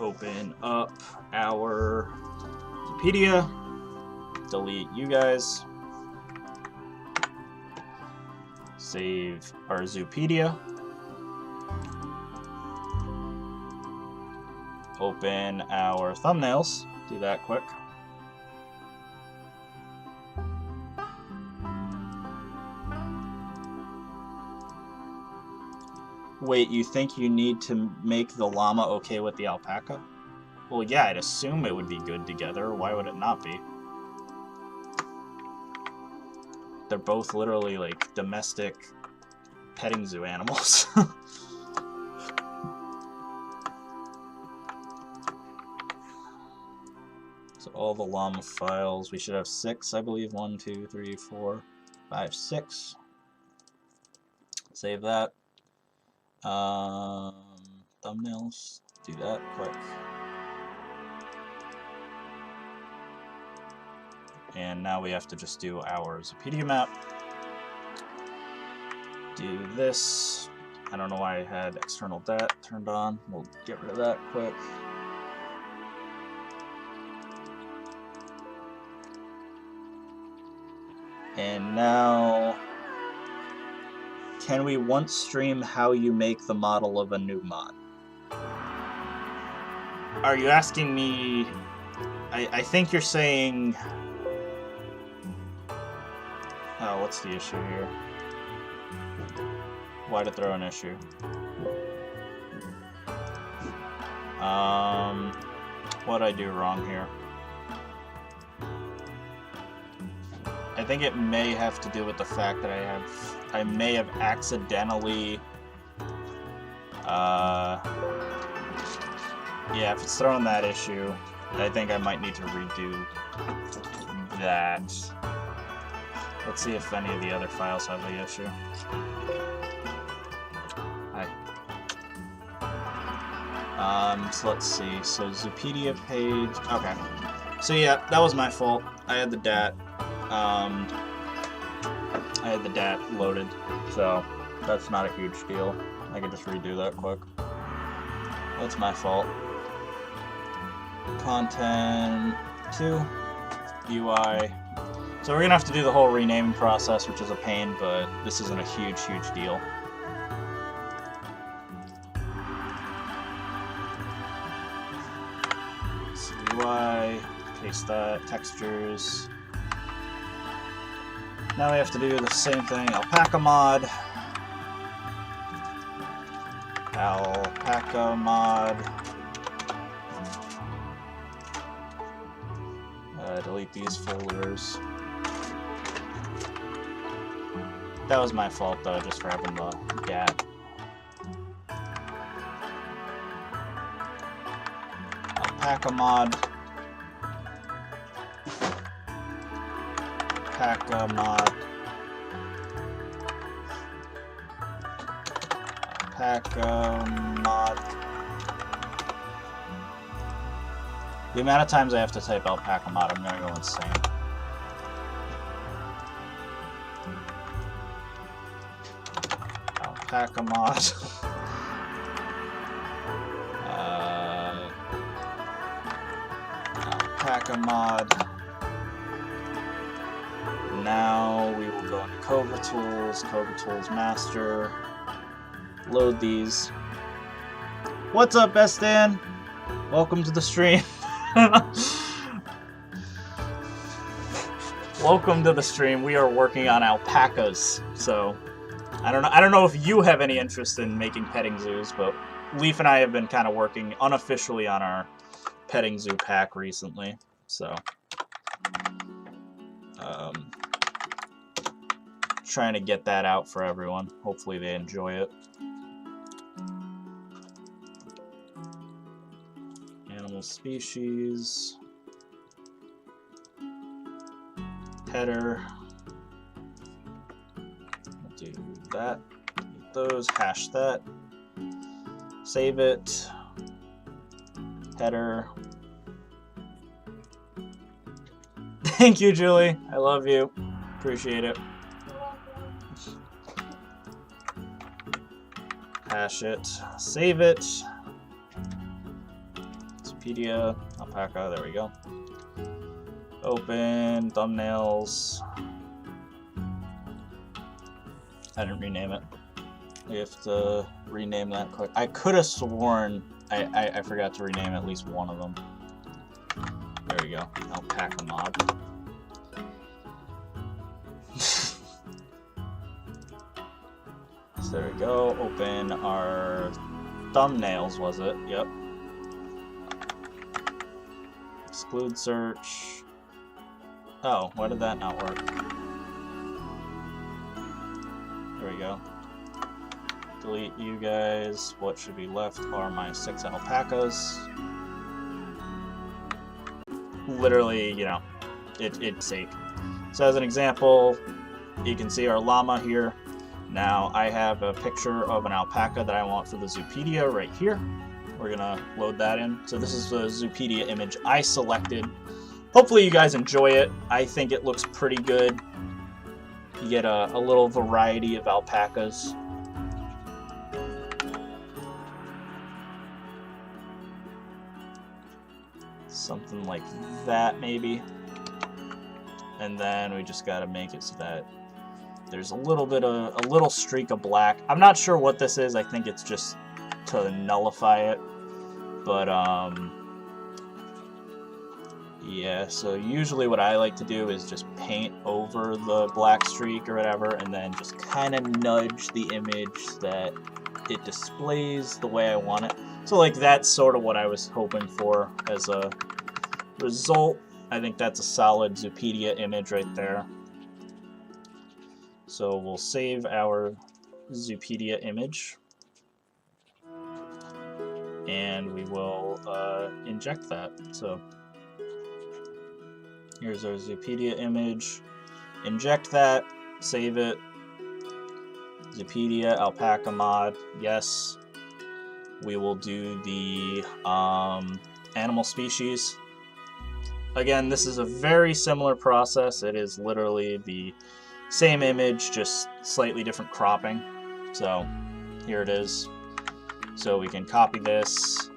Open up our Zoopedia. Delete you guys. Save our Zoopedia. Open our thumbnails. Do that quick. Wait, you think you need to make the llama okay with the alpaca? Well, yeah, I'd assume it would be good together. Why would it not be? They're both literally like domestic petting zoo animals. So all the llama files, we should have 6, I believe. 1, 2, 3, 4, 5, 6. Save that. Thumbnails, do that quick. And now we have to just do our Zupedia map. Do this. I don't know why I had external dat turned on. We'll get rid of that quick. And now, can we once stream how you make the model of a new mod? Are you asking me? I think you're saying... Oh, what's the issue here? Why'd it throw an issue? What'd I do wrong here? I think it may have to do with the fact that I may have accidentally, yeah, if it's throwing that issue, I think I might need to redo that. Let's see if any of the other files have the issue. Hi. So let's see, so Zupedia page, okay. So yeah, that was my fault. I had the dat. I had the dat loaded, so that's not a huge deal. I can just redo that quick. That's my fault. Content 2, UI. So we're gonna have to do the whole renaming process, which is a pain, but this isn't a huge deal. So UI, paste that, textures. Now we have to do the same thing, Alpaca Mod. Alpaca Mod. Delete these folders. That was my fault though, just for having the gap. Alpaca Mod. Alpaca Mod. Alpaca Mod. The amount of times I have to type Alpaca Mod, I'm gonna go insane. Alpaca Mod. Alpaca Mod. Now we will go into Cobra Tools Master. Load these. What's up, Bestan? Welcome to the stream. Welcome to the stream. We are working on alpacas, so I don't know if you have any interest in making petting zoos, but Leaf and I have been kind of working unofficially on our petting zoo pack recently, so trying to get that out for everyone. Hopefully they enjoy it. Animal species, header, we'll do that, get those, hash that, save it, header. Thank you, Julie, I love you, appreciate it. Hash it, save it. Wikipedia, Alpaca, there we go. Open, thumbnails. I didn't rename it. We have to rename that quick. I could have sworn I forgot to rename at least one of them. There we go, Alpaca Mod. So there we go, open our thumbnails, was it? Yep. Exclude search. Oh, why did that not work? There we go. Delete you guys. What should be left are my 6 alpacas. literally, you know, it's sake. So as an example, you can see our llama here. Now I have a picture of an alpaca that I want for the Zoopedia right here. We're gonna load that in. So this is the Zoopedia image I selected. Hopefully you guys enjoy it. I think it looks pretty good. You get a little variety of alpacas. Something like that maybe. And then we just gotta make it so that there's a little streak of black. I'm not sure what this is. I think it's just to nullify it. But yeah, so usually what I like to do is just paint over the black streak or whatever, and then just kind of nudge the image so that it displays the way I want it. So like that's sort of what I was hoping for as a result. I think that's a solid Zoopedia image right there. So we'll save our Zoopedia image, and we will inject that. So here's our Zoopedia image. Inject that, save it. Zoopedia, Alpaca Mod, yes. We will do the animal species. Again, this is a very similar process. It is literally the same image, just slightly different cropping. So here it is. So we can copy this.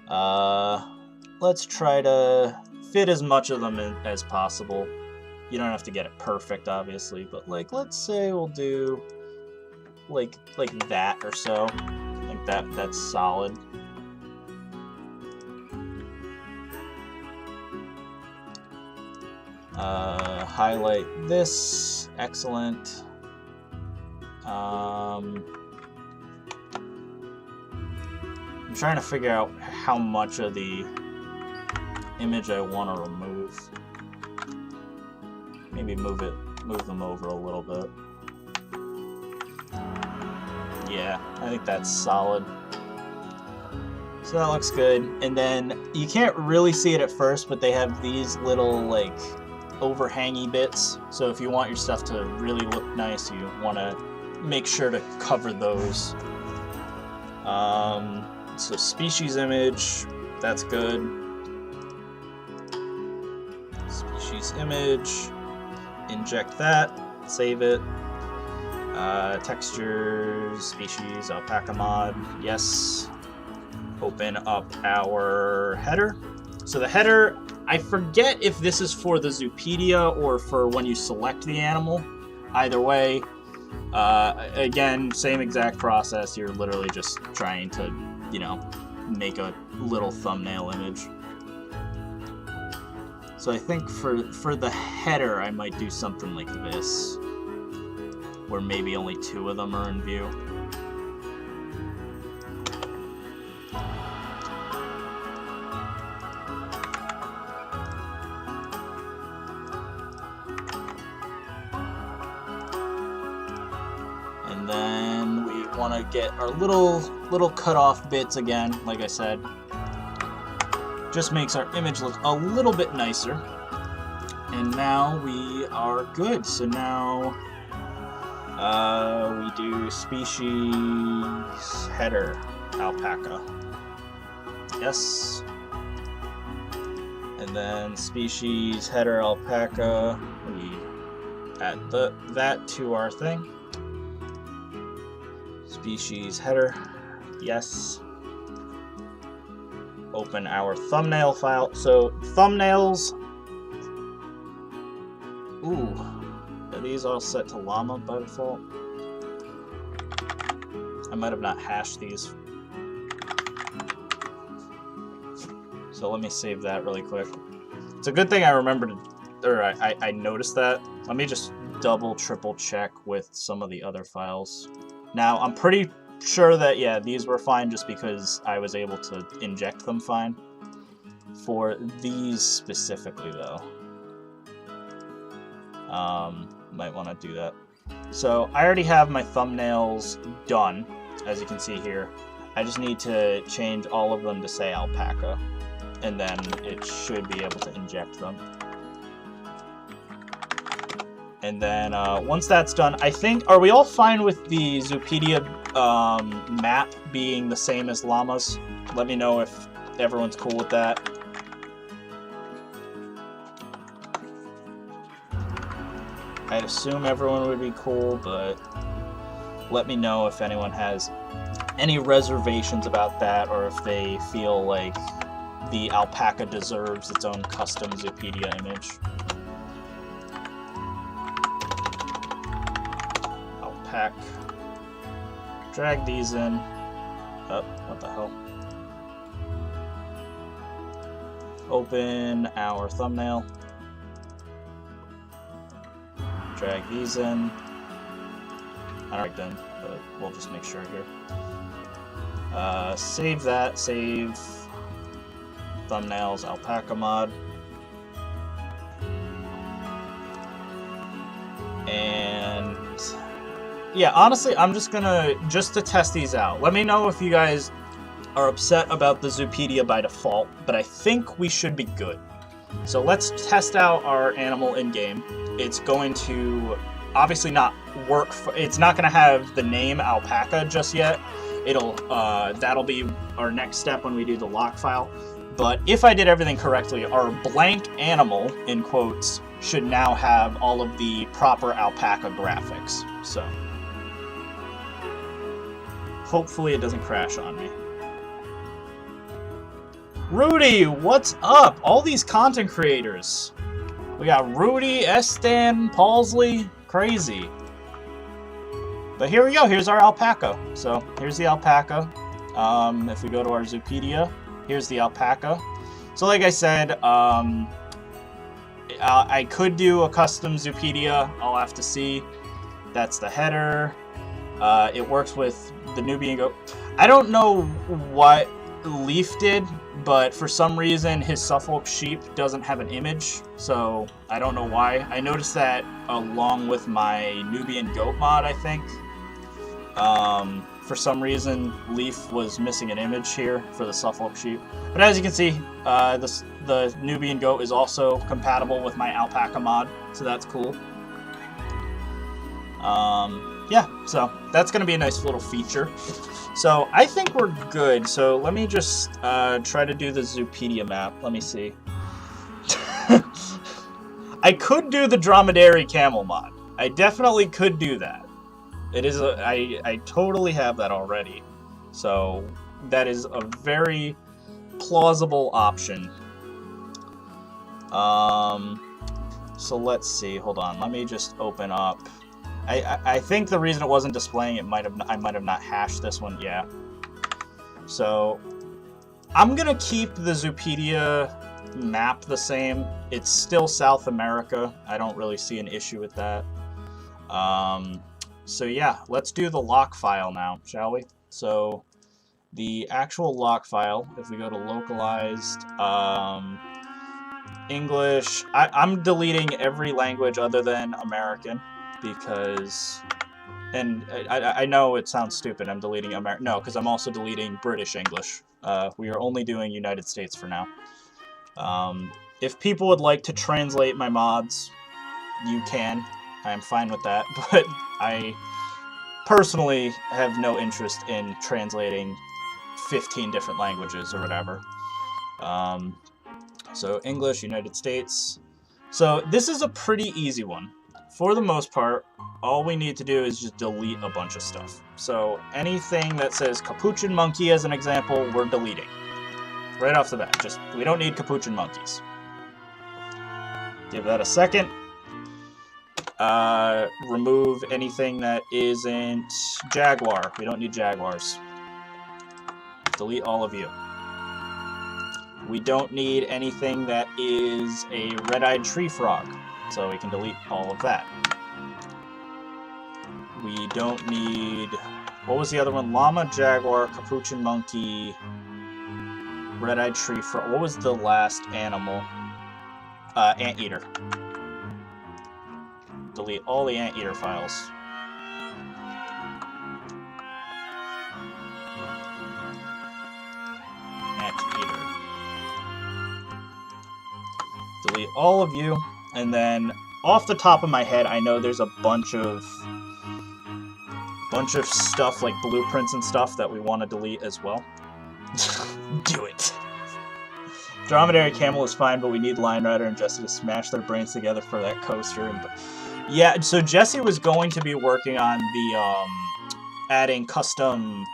Let's try to fit as much of them in as possible. You don't have to get it perfect, obviously, but like let's say we'll do like that or so. I think that's solid. Highlight this. Excellent. I'm trying to figure out how much of the image I want to remove. Maybe move them over a little bit. Yeah, I think that's solid. So that looks good. And then you can't really see it at first, but they have these little like overhangy bits. So if you want your stuff to really look nice, you want to make sure to cover those. So species image, that's good. Species image, inject that, save it. Textures, species, Alpaca Mod, yes. Open up our header. So the header, I forget if this is for the Zoopedia or for when you select the animal. Either way, again, same exact process. You're literally just trying to, you know, make a little thumbnail image. So I think for the header, I might do something like this, where maybe only 2 of them are in view. And then we want to get our little cut off bits again, like I said. Just makes our image look a little bit nicer. And now we are good. So now we do species header alpaca. Yes. And then species header alpaca. We add that to our thing. Species header. Yes. Open our thumbnail file. So thumbnails. Ooh. Are these all set to llama by default? I might have not hashed these. So let me save that really quick. It's a good thing I remembered, or I noticed that. Let me just double, triple check with some of the other files. Now, I'm pretty sure that, yeah, these were fine just because I was able to inject them fine. For these specifically, though, might want to do that. So I already have my thumbnails done, as you can see here. I just need to change all of them to say alpaca. and then it should be able to inject them. And then once that's done, I think, are we all fine with the Zoopedia map being the same as llamas? Let me know if everyone's cool with that. I'd assume everyone would be cool, but let me know if anyone has any reservations about that, or if they feel like the alpaca deserves its own custom Zoopedia image. Alpaca. Drag these in. Oh, what the hell? Open our thumbnail. Drag these in. I don't like them, but we'll just make sure here. Save that. Save thumbnails, Alpaca Mod. And yeah, honestly, I'm just gonna, just to test these out. Let me know if you guys are upset about the Zoopedia by default, but I think we should be good. So let's test out our animal in-game. It's going to obviously not work, it's not going to have the name alpaca just yet. It'll, that'll be our next step when we do the lock file. But if I did everything correctly, our blank animal, in quotes, should now have all of the proper alpaca graphics. So hopefully it doesn't crash on me. Rudy, what's up? All these content creators. We got Rudy, Estan, Paulsley, crazy. But here we go, here's our alpaca. So here's the alpaca. If we go to our Zoopedia, here's the alpaca. So like I said, I could do a custom Zoopedia, I'll have to see. That's the header. It works with the Nubian goat. I don't know what Leaf did, but for some reason his Suffolk sheep doesn't have an image, so I don't know why. I noticed that along with my Nubian goat mod, I think. For some reason Leaf was missing an image here for the Suffolk sheep. But as you can see, the Nubian goat is also compatible with my Alpaca mod, so that's cool. Yeah, so that's going to be a nice little feature. So I think we're good. So let me just try to do the Zoopedia map. Let me see. I could do the Dromedary Camel mod. I definitely could do that. It is I totally have that already. So that is a very plausible option. So let's see. Hold on. Let me just open up. I think the reason it wasn't displaying, I might have not hashed this one. Yeah. So I'm gonna keep the Zoopedia map the same. It's still South America. I don't really see an issue with that. So yeah, let's do the lock file now, shall we? So the actual lock file, if we go to localized, English, I'm deleting every language other than American. Because, and I know it sounds stupid, I'm deleting American, no, because I'm also deleting British English. We are only doing United States for now. If people would like to translate my mods, you can. I am fine with that, but I personally have no interest in translating 15 different languages or whatever. So English, United States. So this is a pretty easy one. For the most part, all we need to do is just delete a bunch of stuff. So anything that says capuchin monkey as an example, we're deleting. Right off the bat, just, we don't need capuchin monkeys. Give that a second. Remove anything that isn't jaguar. We don't need jaguars. Delete all of you. We don't need anything that is a red-eyed tree frog. So we can delete all of that. We don't need... What was the other one? Llama, jaguar, capuchin monkey, red-eyed tree frog. What was the last animal? Anteater. Delete all the anteater files. Anteater. delete all of you, and then off the top of my head, I know there's a bunch of stuff like blueprints and stuff that we want to delete as well. Do it. Dromedary Camel is fine, but we need Lion Rider and Jesse to smash their brains together for that coaster. Yeah, so Jesse was going to be working on the adding custom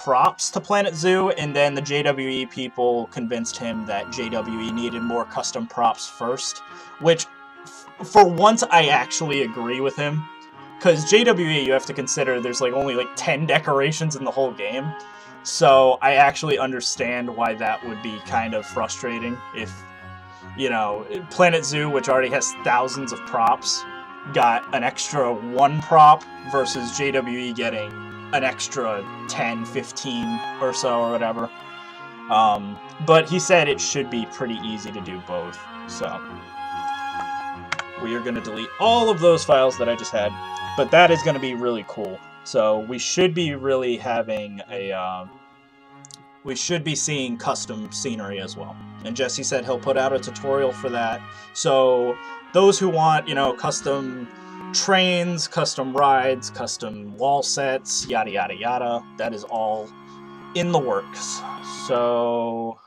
props to Planet Zoo, and then the JWE people convinced him that JWE needed more custom props first, which for once I actually agree with him, because JWE, you have to consider there's like only like 10 decorations in the whole game, so I actually understand why that would be kind of frustrating if, you know, Planet Zoo, which already has thousands of props, got an extra 1 prop versus JWE getting an extra 10, 15 or so or whatever. But he said it should be pretty easy to do both. So we are going to delete all of those files that I just had, but that is going to be really cool. So we should be really having a, we should be seeing custom scenery as well. And Jesse said he'll put out a tutorial for that. So those who want, you know, custom trains, custom rides, custom wall sets, yada yada yada, that is all in the works. So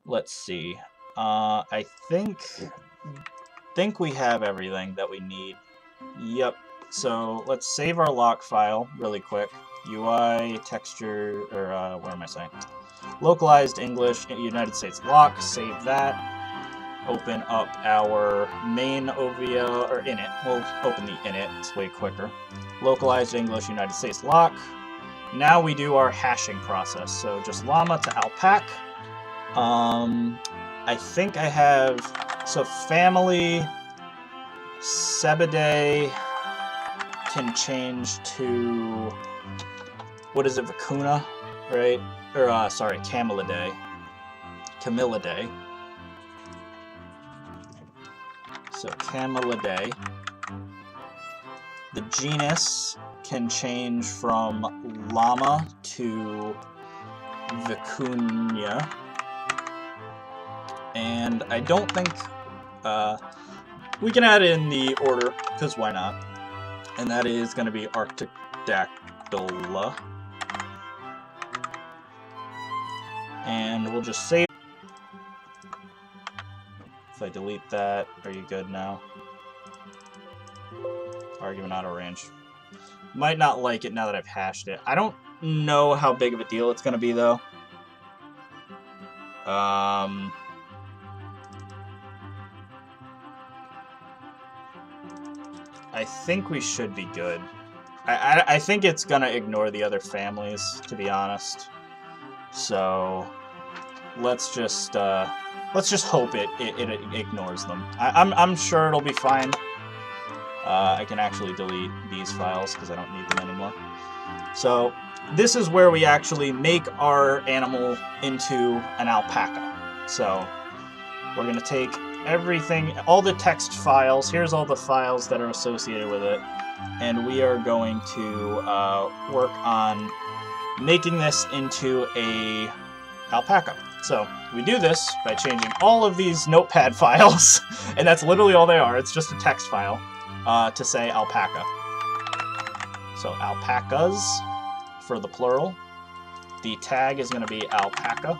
let's see. I think we have everything that we need. Yep. So let's save our lock file really quick. UI, texture, or what am I saying? Localized English, United States lock, save that. Open up our main OVA, or init. We'll open the init, it's way quicker. Localized English, United States lock. Now we do our hashing process. So just llama to alpaca. I think I have, so family, Sebidae can change to, what is it, Vicuna, right? Or, sorry, Camelidae. Camelidae. So Camelidae. The genus can change from llama to Vicuña. And I don't think we can add in the order, because why not? And that is going to be Arctodactyla. And we'll just save. If I delete that, are you good now? Argument auto range. Might not like it now that I've hashed it. I don't know how big of a deal it's going to be, though. I think we should be good. I think it's gonna ignore the other families, to be honest. So let's just hope it ignores them. I'm sure it'll be fine. I can actually delete these files because I don't need them anymore. So this is where we actually make our animal into an alpaca. So we're gonna take everything, all the text files, here's all the files that are associated with it, and we are going to work on making this into a alpaca. So we do this by changing all of these notepad files, and that's literally all they are, it's just a text file, to say alpaca. So alpacas for the plural. The tag is going to be alpaca.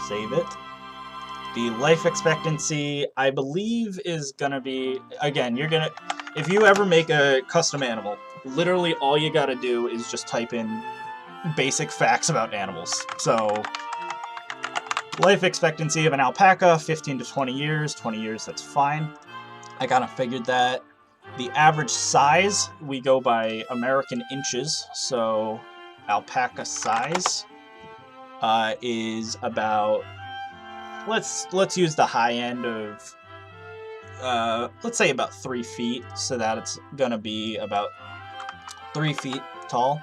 Save it. The life expectancy, I believe, is gonna be, again, you're gonna, if you ever make a custom animal, literally all you gotta do is just type in basic facts about animals. So, life expectancy of an alpaca, 15 to 20 years. 20 years, that's fine. I kind of figured that. The average size, we go by American inches, so alpaca size is about, let's use the high end of, let's say about 3 feet, so that it's gonna be about 3 feet tall.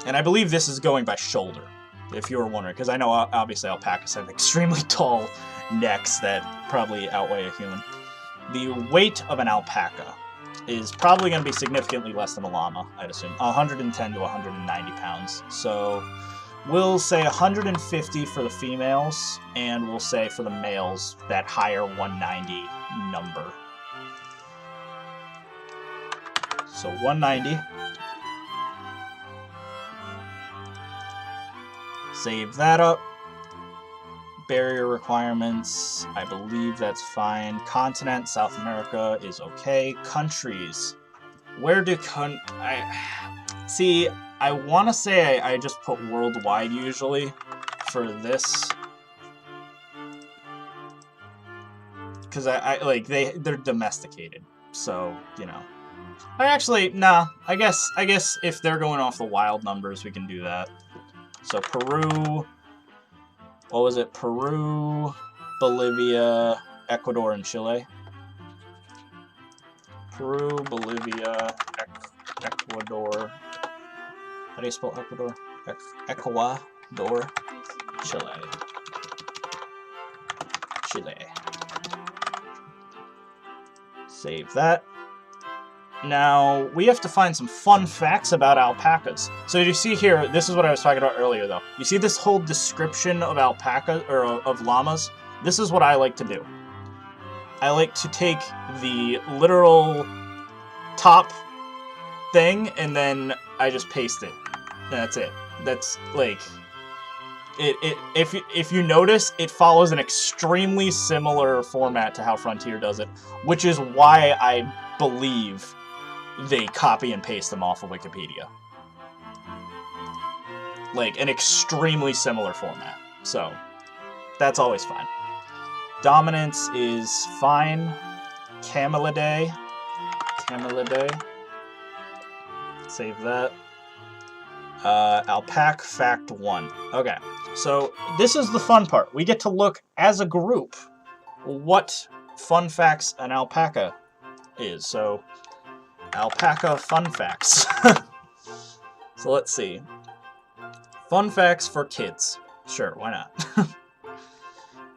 And I believe this is going by shoulder, if you were wondering, because I know obviously alpacas have extremely tall necks that probably outweigh a human. The weight of an alpaca is probably going to be significantly less than a llama, I'd assume. 110 to 190 pounds. So we'll say 150 for the females, and we'll say for the males that higher 190 number. So 190. Save that up. Barrier requirements, I believe that's fine. Continent, South America is okay. Countries. Where do see, I want to say I just put worldwide usually for this. Because I like, they're domesticated. So, you know. Nah, I guess if they're going off the wild numbers, we can do that. So Peru, what was it? Peru, Bolivia, Ecuador, and Chile. Peru, Bolivia, Ecuador. How do you spell Ecuador? Ecuador, Chile. Chile. Save that. Now, we have to find some fun facts about alpacas. So you see here, this is what I was talking about earlier, though. You see this whole description of alpaca, or of llamas? This is what I like to do. I like to take the literal top thing, and then I just paste it. And that's it. That's, like... If you notice, it follows an extremely similar format to how Frontier does it, which is why I believe they copy and paste them off of Wikipedia. Like, an extremely similar format. So, that's always fine. Dominance is fine. Camelidae. Camelidae. Save that. Alpaca Fact 1. Okay, so this is the fun part. We get to look, as a group, what fun facts an alpaca is. So, alpaca fun facts. So let's see. Fun facts for kids. Sure, why not?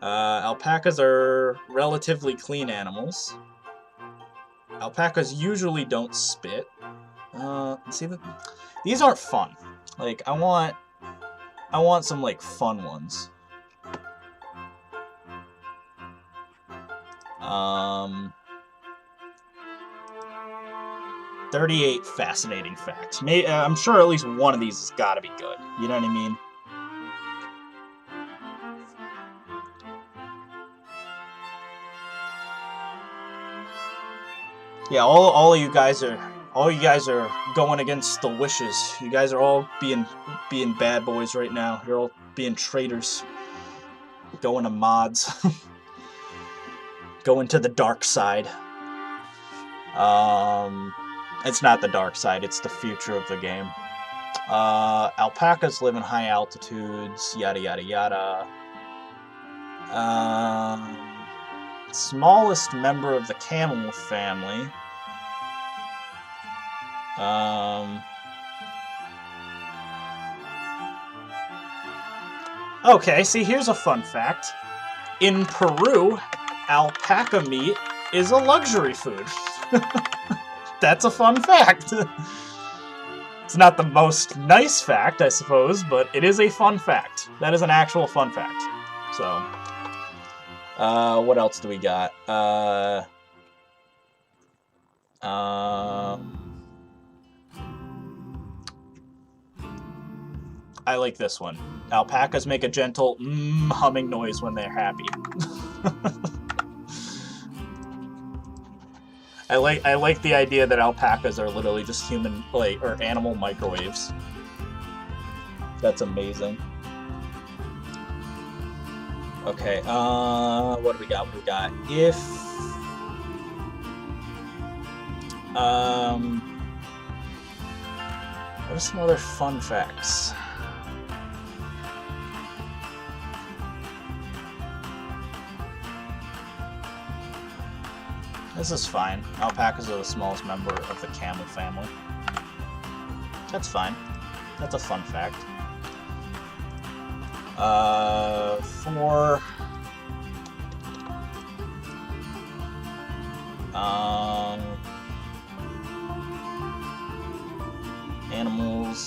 Alpacas are relatively clean animals. Alpacas usually don't spit. See, these aren't fun. Like, I want some, like, fun ones. 38 fascinating facts. I'm sure at least one of these has got to be good. You know what I mean? Yeah, all of you guys are going against the wishes. You guys are all being bad boys right now. You're all being traitors. Going to mods. Going to the dark side. It's not the dark side, it's the future of the game. Alpacas live in high altitudes, yada yada yada. Smallest member of the camel family. Okay, see, here's a fun fact. In Peru, alpaca meat is a luxury food. That's a fun fact. It's not the most nice fact, I suppose, but it is a fun fact. That is an actual fun fact. So, what else do we got? I like this one. Alpacas make a gentle humming noise when they're happy. I like the idea that alpacas are literally just human, like, or animal microwaves. That's amazing. Okay, what do we got? We got if what are some other fun facts? This is fine. Alpacas are the smallest member of the camel family. That's fine. That's a fun fact.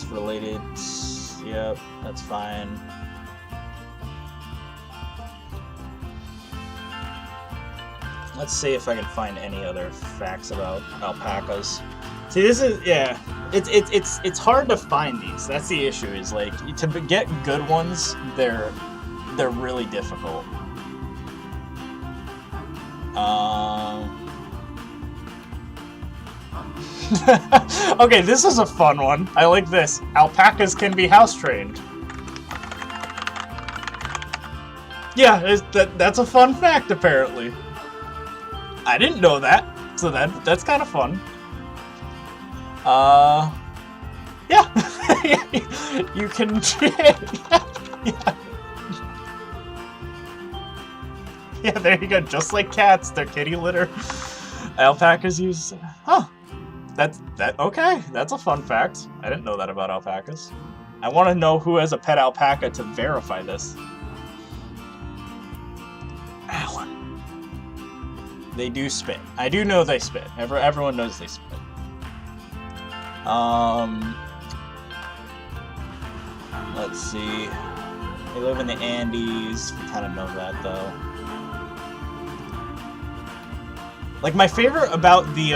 it's related. Yep, that's fine. Let's see if I can find any other facts about alpacas. See, this is, yeah, it's hard to find these. That's the issue. Is like to get good ones, they're really difficult. Okay, this is a fun one. I like this. Alpacas can be house trained. Yeah, that's a fun fact apparently. I didn't know that, so that's kind of fun. Yeah, you can. Yeah. Yeah, there you go. Just like cats, they're kitty litter. Alpacas use. Huh. Okay. That's a fun fact. I didn't know that about alpacas. I want to know who has a pet alpaca to verify this. Ow. They do spit. I do know they spit. Everyone knows they spit. Let's see. They live in the Andes. We kind of know that though. Like my favorite about the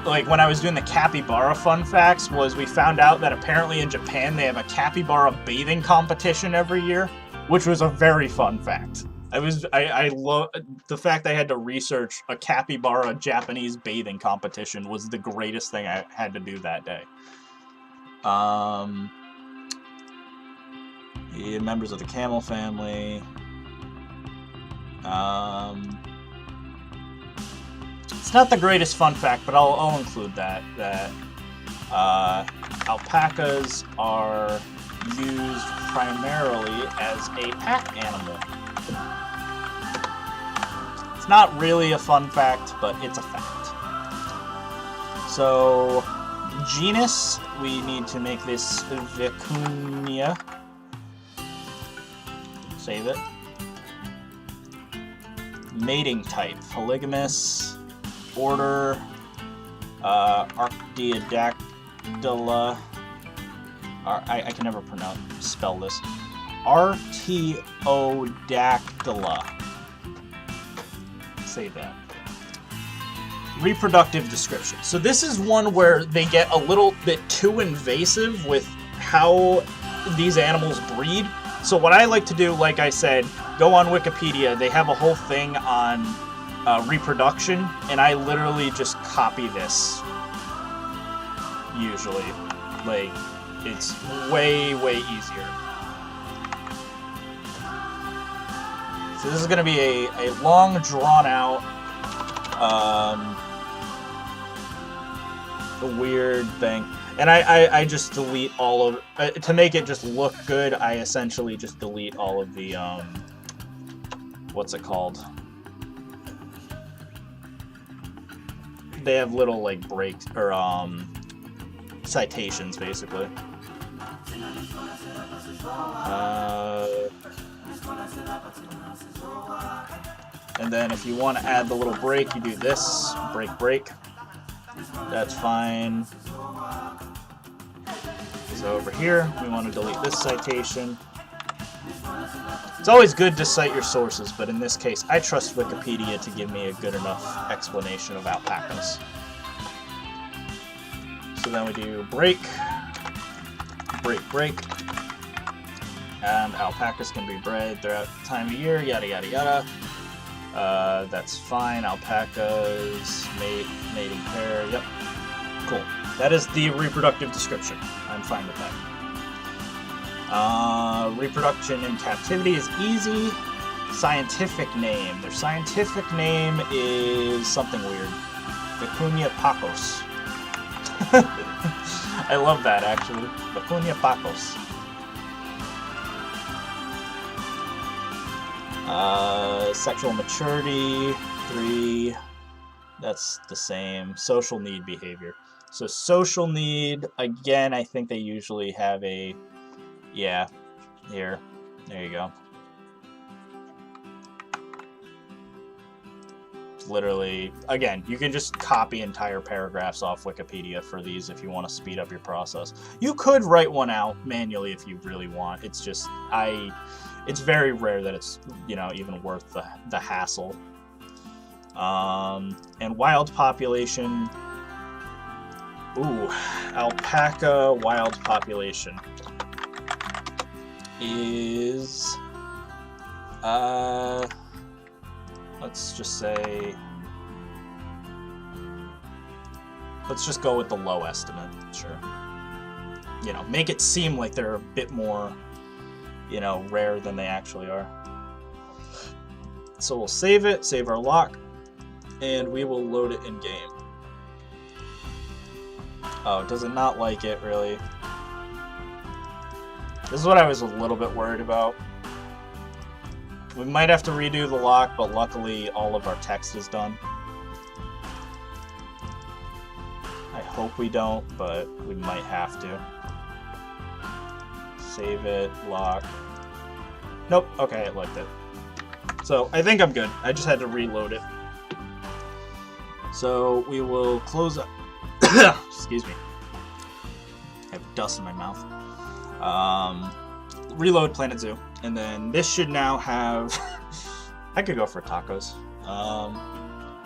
like when I was doing the capybara fun facts was we found out that apparently in Japan they have a capybara bathing competition every year, which was a very fun fact. I love the fact I had to research a capybara Japanese bathing competition was the greatest thing I had to do that day. Yeah, members of the camel family. It's not the greatest fun fact, but I'll include that alpacas are used primarily as a pack animal. It's not really a fun fact, but it's a fact. So, genus, we need to make this Vicuña. Save it. Mating type, polygamous. Order, Artiodactyla. I can never spell this. Artiodactyla. Say that. Reproductive description. So this is one where they get a little bit too invasive with how these animals breed. So what I like to do, like I said, go on Wikipedia. They have a whole thing on reproduction, and I literally just copy this. Usually. Like, it's way, way easier. So this is going to be a long, drawn-out, weird thing. And I just delete all of... to make it just look good, I essentially just delete all of the, what's it called? They have little, like, breaks, or, citations, basically. And then if you want to add the little break, you do this, break. That's fine. So over here, we want to delete this citation. It's always good to cite your sources, but in this case, I trust Wikipedia to give me a good enough explanation of alpacas. So then we do break. And alpacas can be bred throughout the time of year, yada yada yada. That's fine. Alpacas, mating pair, yep. Cool. That is the reproductive description. I'm fine with that. Reproduction in captivity is easy. Scientific name. Their scientific name is something weird. Vicuña pacos. I love that, actually. Vicuña pacos. Sexual maturity, 3. That's the same. Social need behavior. So social need, again, I think they usually have a... Yeah, here. There you go. literally, again, you can just copy entire paragraphs off Wikipedia for these if you want to speed up your process. You could write one out manually if you really want. It's just, it's very rare that it's, you know, even worth the hassle. And wild population. Ooh, alpaca wild population is, let's just say, let's just go with the low estimate, sure. You know, make it seem like they're a bit more, you know, rare than they actually are. So we'll save it, save our lock, and we will load it in game. Oh, does it not like it, really? This is what I was a little bit worried about. We might have to redo the lock, but luckily all of our text is done. I hope we don't, but we might have to. Save it, lock. Nope, okay, it liked it. So I think I'm good. I just had to reload it. So we will close up. Excuse me. I have dust in my mouth. Reload Planet Zoo. And then this should now have... I could go for tacos.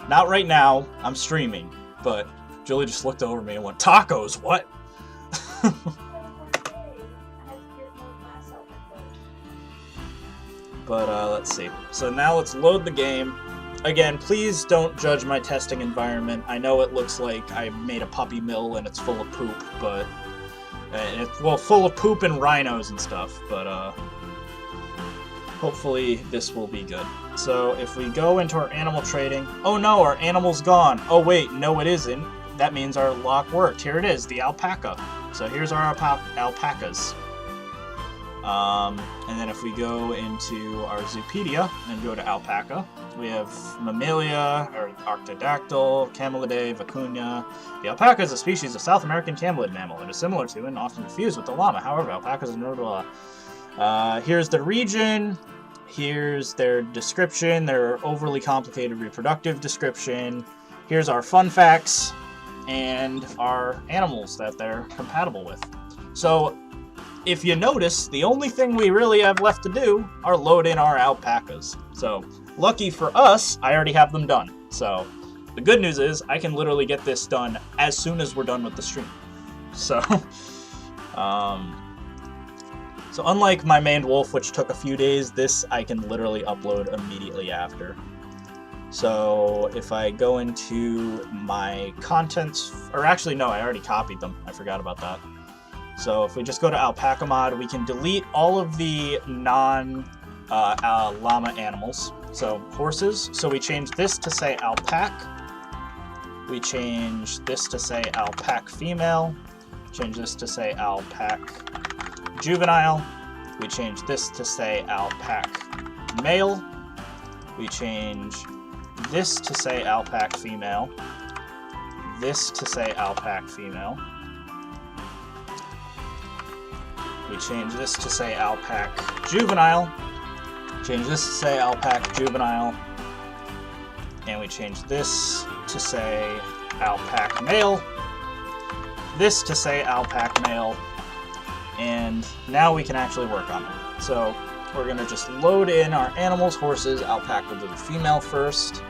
Not right now. I'm streaming. But Julie just looked over me and went, tacos? What? But let's see. So now let's load the game. Again, please don't judge my testing environment. I know it looks like I made a puppy mill and it's full of poop, but... it's, well, full of poop and rhinos and stuff, but hopefully this will be good. So if we go into our animal trading... Oh no, our animal's gone. Oh wait, no it isn't. That means our lock worked. Here it is, the alpaca. So here's our alpacas. And then if we go into our Zoopedia and go to alpaca, we have Mammalia, or Arctodactyl, Camelidae, Vicuña. The alpaca is a species of South American camelid mammal. It is similar to and often fused with the llama. However, alpacas are notable. Here's the region. Here's their description, their overly complicated reproductive description. Here's our fun facts and our animals that they're compatible with. So, if you notice, the only thing we really have left to do are load in our alpacas. So, lucky for us, I already have them done. So, the good news is, I can literally get this done as soon as we're done with the stream. So, so unlike my maned wolf, which took a few days, this I can literally upload immediately after. So, if I go into my contents, or actually no, I already copied them. I forgot about that. So if we just go to Alpaca Mod, we can delete all of the non-llama animals. So horses, so we change this to say alpac. We change this to say alpac female. Change this to say alpac juvenile. We change this to say alpac male. We change this to say alpac female. This to say alpac female. We change this to say alpac juvenile. Change this to say alpac juvenile. And we change this to say alpac male. This to say alpac male. And now we can actually work on it. So we're going to just load in our animals, horses, alpaca will do the female first.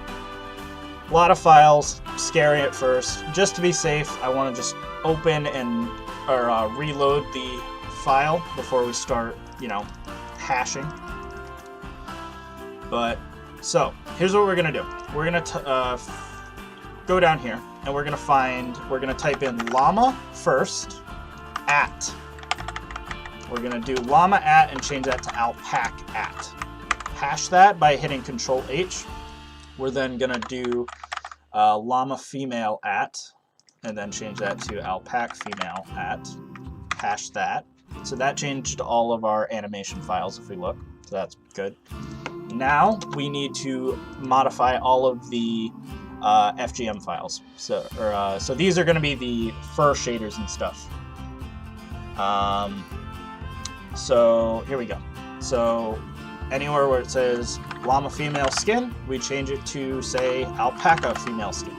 A lot of files, scary at first. Just to be safe, I want to just open and reload the file before we start, you know, hashing. But so here's what we're gonna do. We're gonna go down here and we're gonna type in llama first at. We're gonna do llama at and change that to alpac at. Hash that by hitting Control H. We're then gonna do llama female at, and then change that to alpac female at. Hash that. So that changed all of our animation files if we look. So that's good. Now we need to modify all of the FGM files. So these are going to be the fur shaders and stuff. So here we go. So Anywhere where it says llama female skin, we change it to say alpaca female skin.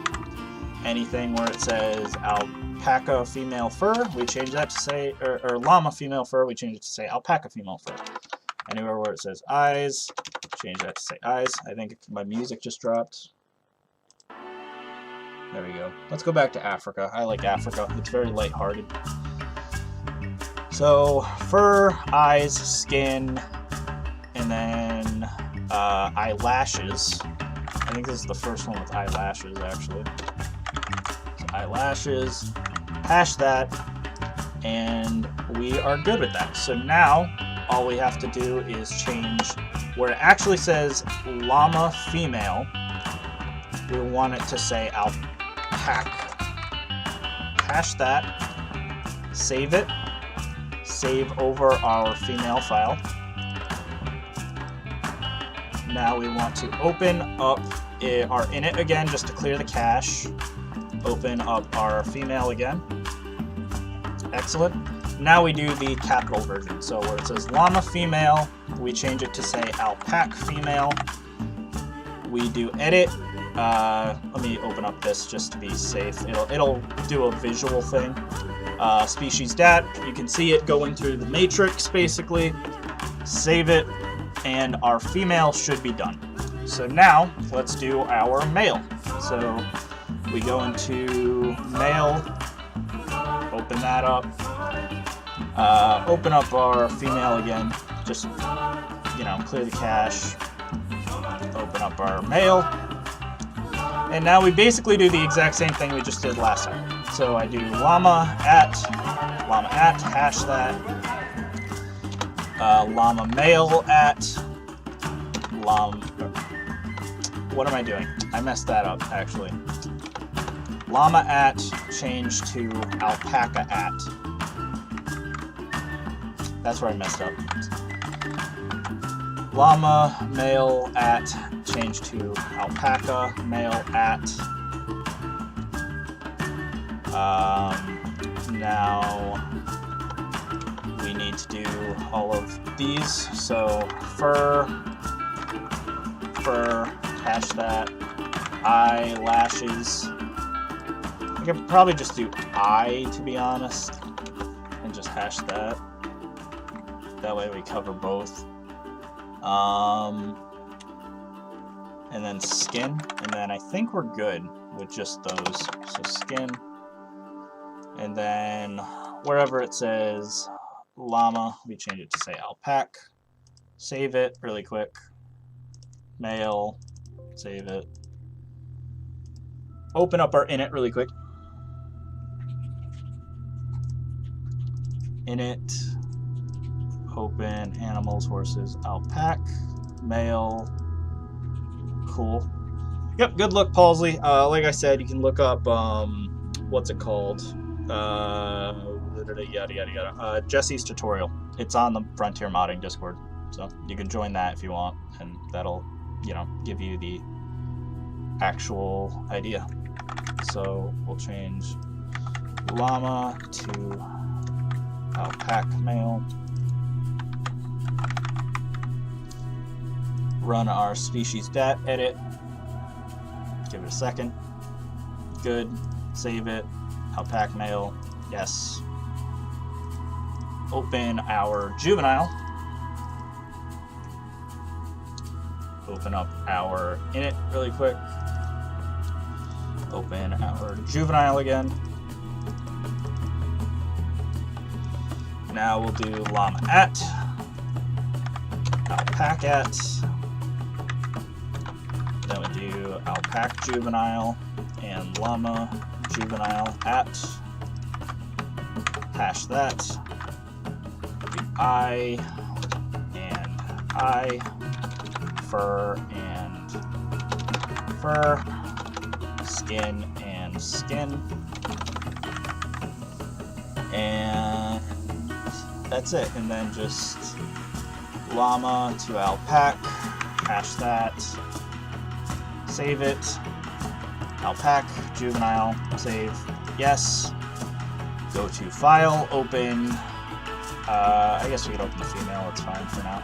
Anything where it says alpaca female fur, we change that to say, or llama female fur, we change it to say alpaca female fur. Anywhere where it says eyes, change that to say eyes. I think my music just dropped. There we go. Let's go back to Africa. I like Africa. It's very lighthearted. So, fur, eyes, skin, and then eyelashes. I think this is the first one with eyelashes, actually. So, eyelashes, hash that, and we are good with that. So now, all we have to do is change where it actually says llama female. We want it to say alpaca. Hash that, save it, save over our female file. Now we want to open up our init again just to clear the cache. Open up our female again. Excellent. Now we do the capital version. So where it says llama female, we change it to say alpaca female. We do edit. Let me open up this just to be safe. It'll do a visual thing. Species dat, you can see it going through the matrix basically. Save it, and our female should be done. So now let's do our male. So we go into male, open that up, open up our female again, just, you know, clear the cache, open up our male. And now we basically do the exact same thing we just did last time. So I do llama at, hash that, llama male at, what am I doing? I messed that up, actually. Llama at, change to alpaca at. That's where I messed up. Llama male at, change to alpaca male at. Now we need to do all of these. So fur, hash that, eyelashes. I could probably just do eye, to be honest, and just hash that. That way we cover both. And then skin, and then I think we're good with just those. So skin, and then wherever it says llama, we change it to say alpaca. Save it really quick. Male, save it. Open up our init really quick. Init, open animals, horses, alpaca, male. Cool. Yep, good luck, Palsley. Like I said, you can look up, what's it called? Yada, yada, yada. Jesse's tutorial. It's on the Frontier Modding Discord. So you can join that if you want, and that'll, you know, give you the actual idea. So we'll change llama to alpaca male. Run our species dat edit. Give it a second. Good. Save it. Alpaca male. Yes. Open our juvenile. Open up our init really quick. Open our juvenile again. Now we'll do llama at, alpaca at. Then we do alpaca juvenile and llama juvenile at. Hash that. Do eye and eye. Fur and fur. Skin and skin. And that's it. And then just llama to alpaca. Hash that. Save it. Alpaca, juvenile, save, yes. Go to file, open, I guess we could open the female, it's fine for now.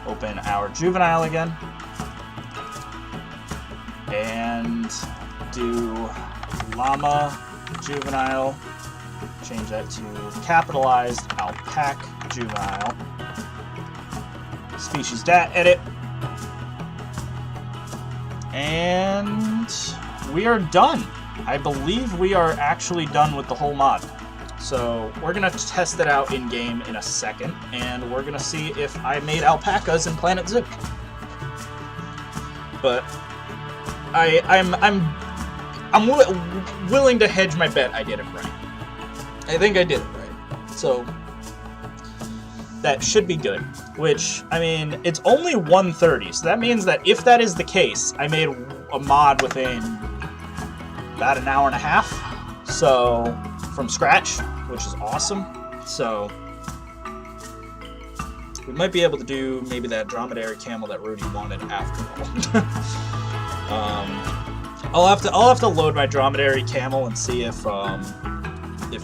open our juvenile again, and do llama juvenile, change that to capitalized alpaca juvenile, species dat edit, and we are done. I believe we are actually done with the whole mod. So we're gonna test it out in game in a second, and we're gonna see if I made alpacas in Planet Zoo. But I'm willing to hedge my bet I did it right. I think I did it right. So that should be good. Which, I mean, it's only 1:30, so that means that if that is the case, I made a mod within about an hour and a half. So from scratch, which is awesome. So we might be able to do maybe that Dromedary Camel that Rudy wanted after all. I'll have to load my Dromedary Camel and see if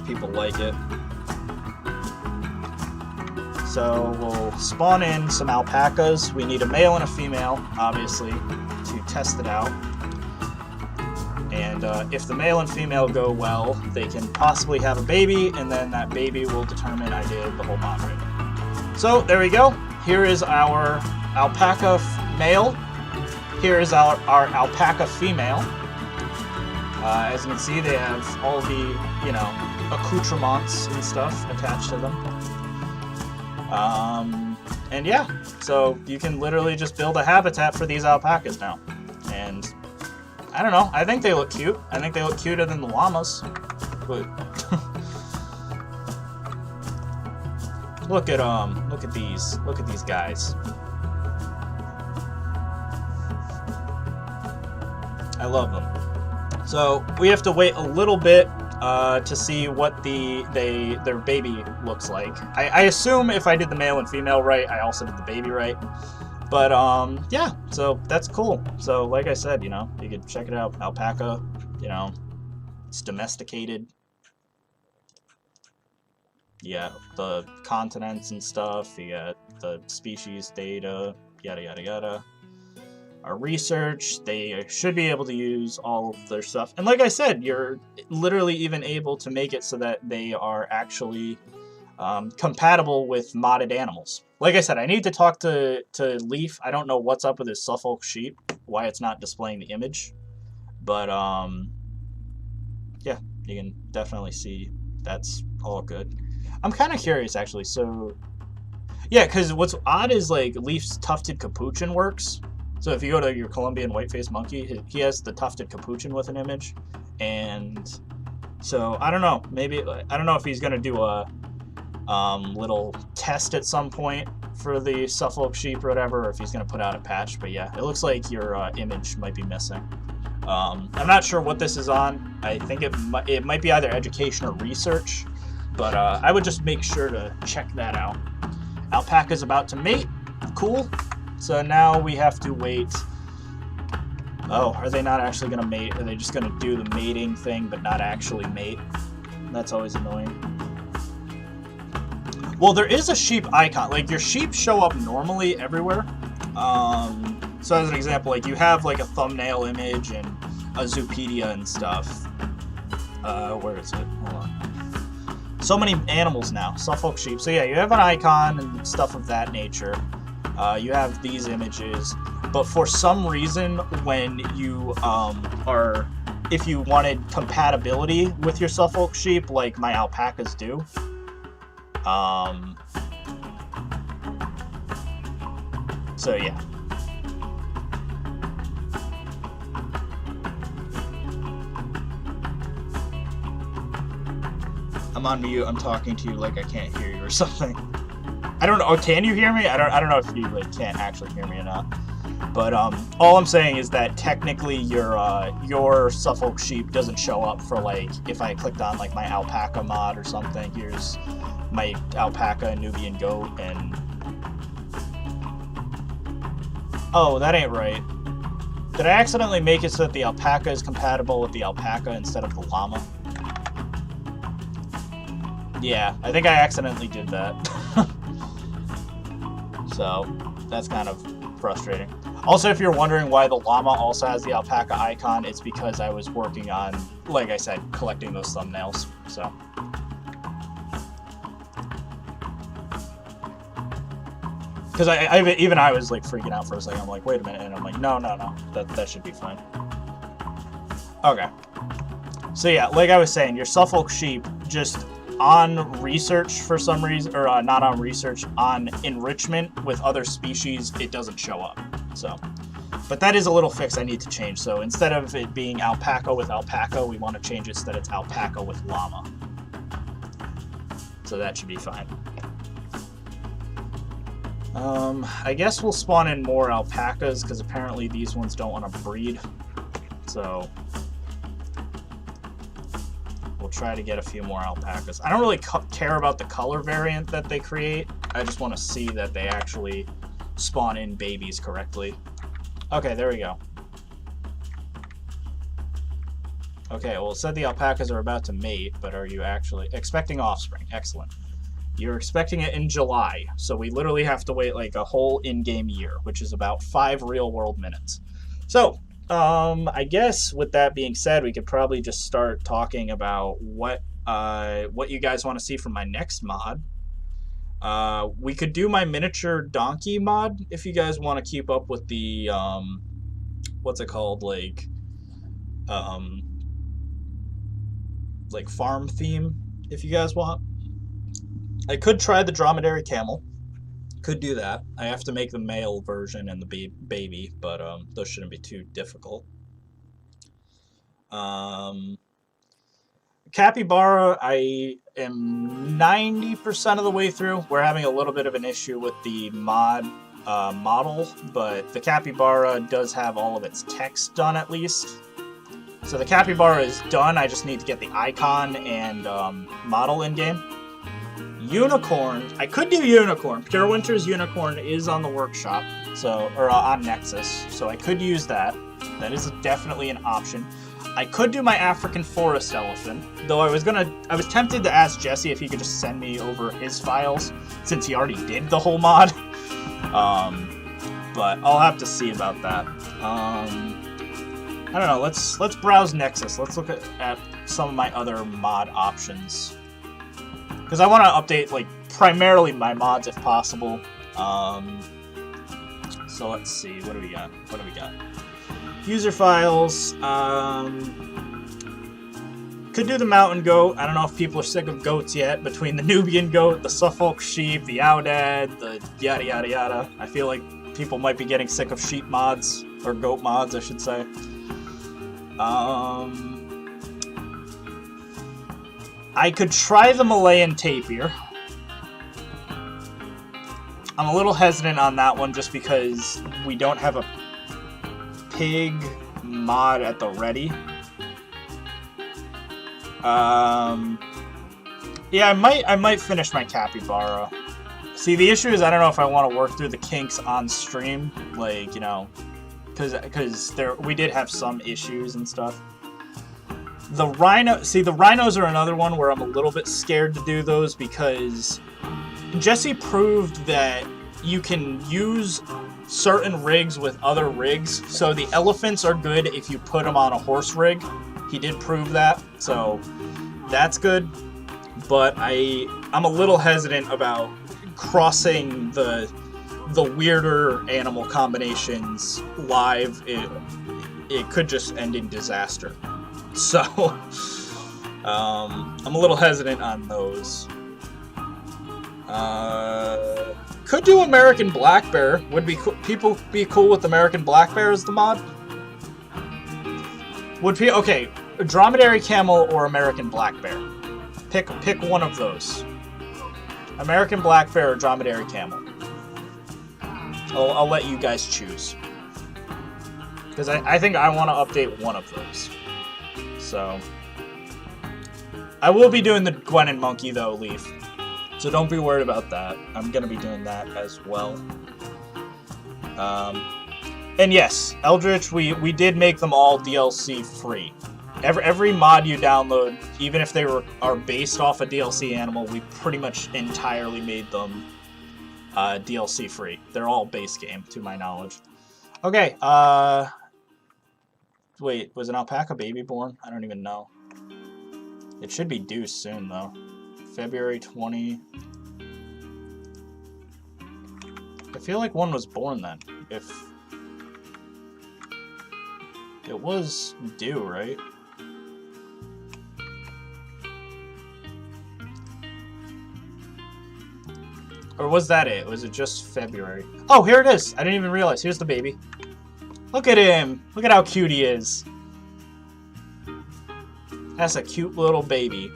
people like it. So we'll spawn in some alpacas. We need a male and a female, obviously, to test it out. And if the male and female go well, they can possibly have a baby, and then that baby will determine I did the whole mod right. So there we go. Here is our alpaca male. Here is our alpaca female. As you can see, they have all the, you know, accoutrements and stuff attached to them. And yeah, so you can literally just build a habitat for these alpacas now. And I don't know, I think they look cute. I think they look cuter than the llamas. But look at these guys. I love them. So we have to wait a little bit to see what their baby looks like. I assume if I did the male and female right, I also did the baby right. But yeah, so that's cool. So like I said, you know, you could check it out. Alpaca, you know, it's domesticated. Yeah, the continents and stuff. You got the species data, yada yada yada. Our research, they should be able to use all of their stuff. And like I said, you're literally even able to make it so that they are actually compatible with modded animals. Like I said, I need to talk to Leaf. I don't know what's up with his Suffolk sheep, why it's not displaying the image. But yeah, you can definitely see that's all good. I'm kind of curious, actually. So yeah, because what's odd is like Leaf's tufted capuchin works. So if you go to your Colombian white-faced monkey, he has the tufted capuchin with an image. And so I don't know, maybe, I don't know if he's going to do a little test at some point for the Suffolk sheep or whatever, or if he's going to put out a patch. But yeah, it looks like your image might be missing. I'm not sure what this is on. I think it might be either education or research, but I would just make sure to check that out. Alpaca's about to mate. Cool. So now we have to wait. Oh, are they not actually going to mate? Are they just going to do the mating thing but not actually mate? That's always annoying. Well, there is a sheep icon. Like, your sheep show up normally everywhere. So as an example, like, you have like a thumbnail image and a Zoopedia and stuff. Where is it? Hold on. So many animals now. Suffolk sheep. So yeah, you have an icon and stuff of that nature. You have these images, but for some reason, when you if you wanted compatibility with your Suffolk sheep, like my alpacas do, so yeah. I'm on mute, I'm talking to you like I can't hear you or something. I don't know. Oh, can you hear me? I don't know if you like can't actually hear me or not. But all I'm saying is that technically your Suffolk sheep doesn't show up for like if I clicked on like my Alpaca mod or something. Here's my alpaca and Nubian goat and oh, that ain't right. Did I accidentally make it so that the alpaca is compatible with the alpaca instead of the llama? Yeah, I think I accidentally did that. So that's kind of frustrating. Also, if you're wondering why the llama also has the alpaca icon, it's because I was working on, like I said, collecting those thumbnails. So. Because even I was like freaking out for a second. I'm like, wait a minute, and I'm like, no, that should be fine. Okay. So yeah, like I was saying, your Suffolk sheep, just on research for some reason, or not on research, on enrichment with other species, it doesn't show up. So, but that is a little fix I need to change. So instead of it being alpaca with alpaca, we want to change it so that it's alpaca with llama. So that should be fine. I guess we'll spawn in more alpacas, because apparently these ones don't want to breed. So we'll try to get a few more alpacas. I don't really care about the color variant that they create. I just want to see that they actually spawn in babies correctly. Okay, there we go. Okay, well, it said the alpacas are about to mate, but are you actually expecting offspring? Excellent. You're expecting it in July, so we literally have to wait like a whole in-game year, which is about 5 real-world minutes. So, I guess with that being said, we could probably just start talking about what you guys want to see from my next mod. We could do my miniature donkey mod if you guys want to keep up with the what's it called, like farm theme, if you guys want. I could try the Dromedary Camel. Could do that. I have to make the male version and the baby, but those shouldn't be too difficult. Capybara, I am 90% of the way through. We're having a little bit of an issue with the model, but the capybara does have all of its text done at least. So the capybara is done. I just need to get the icon and model in-game. Unicorn, I could do unicorn. Pure Winter's unicorn is on the workshop, so on Nexus, so I could use that. That is definitely an option. I could do my African forest elephant, though I was tempted to ask Jesse if he could just send me over his files, since he already did the whole mod. But I'll have to see about that. I don't know. Let's browse Nexus. Let's look at some of my other mod options. Because I want to update, like, primarily my mods if possible. So let's see, what do we got? User files. Could do the mountain goat. I don't know if people are sick of goats yet. Between the Nubian goat, the Suffolk sheep, the Aoudad, the yada yada yada. I feel like people might be getting sick of sheep mods, or goat mods, I should say. I could try the Malayan tapir. I'm a little hesitant on that one just because we don't have a pig mod at the ready. Yeah, I might finish my capybara. See, the issue is I don't know if I want to work through the kinks on stream, like, you know, because we did have some issues and stuff. The rhinos are another one where I'm a little bit scared to do those because Jesse proved that you can use certain rigs with other rigs. So the elephants are good if you put them on a horse rig. He did prove that, so that's good. But I'm a little hesitant about crossing the weirder animal combinations live. It could just end in disaster. So, I'm a little hesitant on those. Could do American black bear. Would people be cool with American black bear as the mod? Okay, Dromedary Camel or American black bear. Pick one of those. American black bear or Dromedary Camel. I'll let you guys choose. Because I think I want to update one of those. So, I will be doing the Gwen and Monkey though, Leaf. So don't be worried about that. I'm gonna be doing that as well. And yes, Eldritch, we did make them all DLC free. Every mod you download, even if they are based off a DLC animal, we pretty much entirely made them DLC free. They're all base game, to my knowledge. Okay, wait, was an alpaca baby born? I don't even know. It should be due soon, though. February 20. I feel like one was born then. If it was due, right? Or was that it? Was it just February? Oh, here it is. I didn't even realize. Here's the baby. Look at him. Look at how cute he is. That's a cute little baby.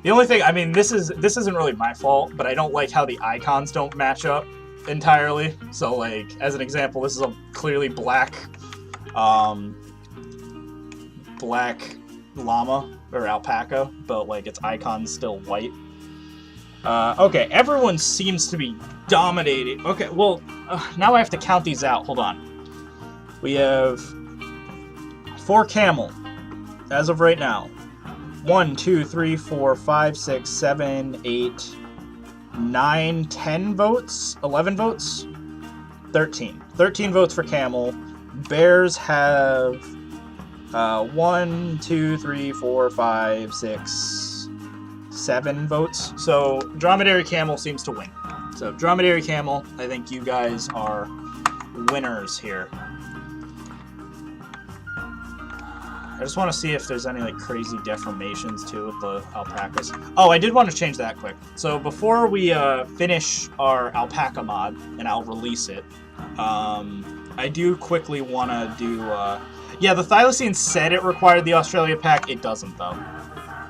The only thing, I mean, this isn't really my fault, but I don't like how the icons don't match up entirely. So, like, as an example, this is a clearly black llama or alpaca, but like its icon's still white. Okay, everyone seems to be dominating. Okay, well, now I have to count these out. Hold on. We have 4 camel as of right now. 1, 2, 3, 4, 5, 6, 7, 8, 9, 10 votes, 11 votes, 13. 13 votes for camel. Bears have 1, 2, 3, 4, 5, 6, 7 votes. So Dromedary Camel seems to win. So Dromedary Camel, I think you guys are winners here. I just want to see if there's any like crazy deformations too with the alpacas. Oh, I did want to change that quick. So before we finish our Alpaca mod, and I'll release it, I do quickly want to do... yeah, the Thylacine said it required the Australia pack. It doesn't, though.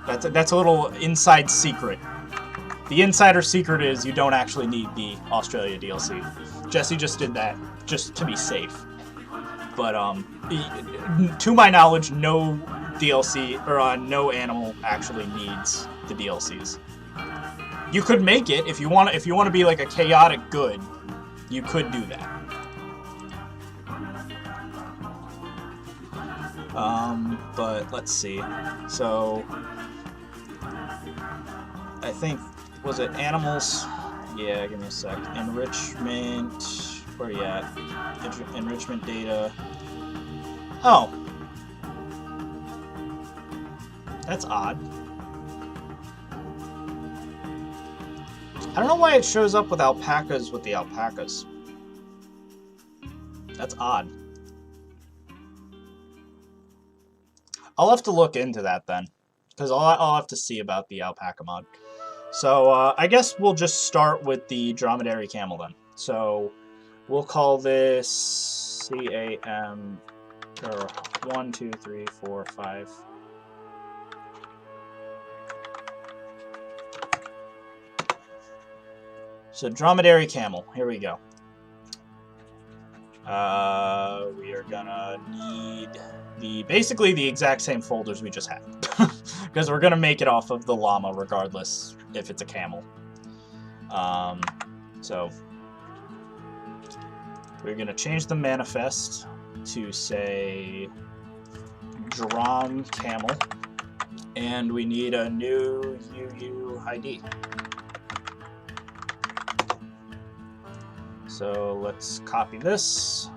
That's a little inside secret. The insider secret is you don't actually need the Australia DLC. Jesse just did that just to be safe. But to my knowledge, no DLC or no animal actually needs the DLCs. You could make it if you want. If you want to be like a chaotic good, you could do that. But let's see. So I think, was it animals? Yeah, give me a sec. Enrichment. Where are you at? Enrichment data. Oh. That's odd. I don't know why it shows up with alpacas with the alpacas. That's odd. I'll have to look into that then, because I'll have to see about the Alpaca mod. So I guess we'll just start with the Dromedary Camel then. So we'll call this CAM, or 1, 2, 3, 4, 5. So Dromedary Camel, here we go. We are gonna need basically the exact same folders we just had. Because we're gonna make it off of the llama regardless if it's a camel. So we're gonna change the manifest to say Drom Camel, and we need a new UUID. So let's copy this,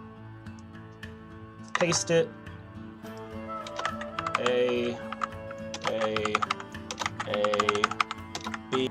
paste it, A, B.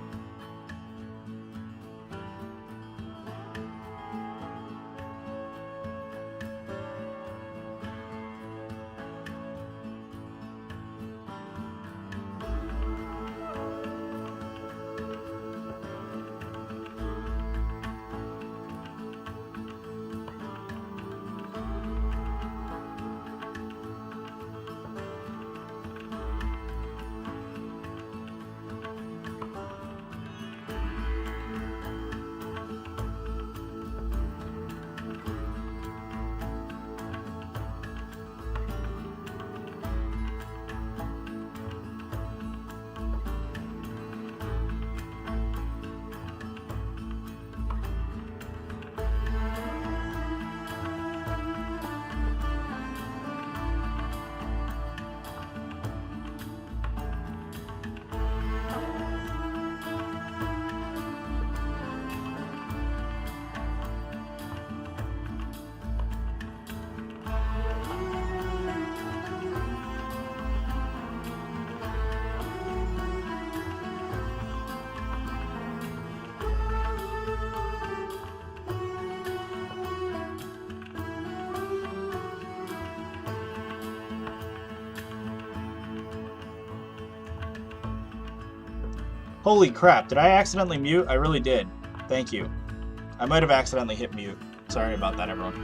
Holy crap, did I accidentally mute? I really did. Thank you. I might have accidentally hit mute. Sorry about that, everyone.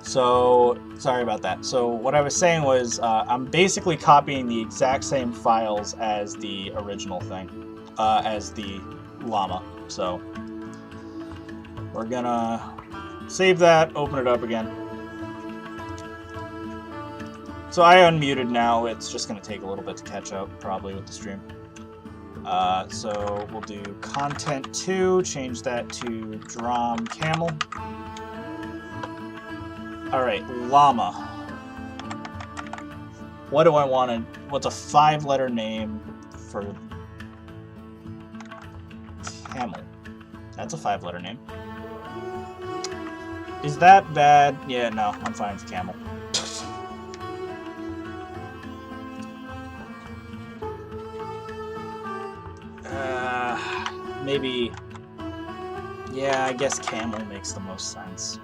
So, sorry about that. So what I was saying was, I'm basically copying the exact same files as the original thing, as the llama. So, we're gonna save that, open it up again. So I unmuted now, it's just gonna take a little bit to catch up, probably, with the stream. So we'll do content 2, change that to Dromedary Camel. Alright, llama. What do I want to... What's a 5-letter name for... Camel? That's a 5-letter name. Is that bad? Yeah, no, I'm fine with camel. Maybe... Yeah, I guess camel makes the most sense.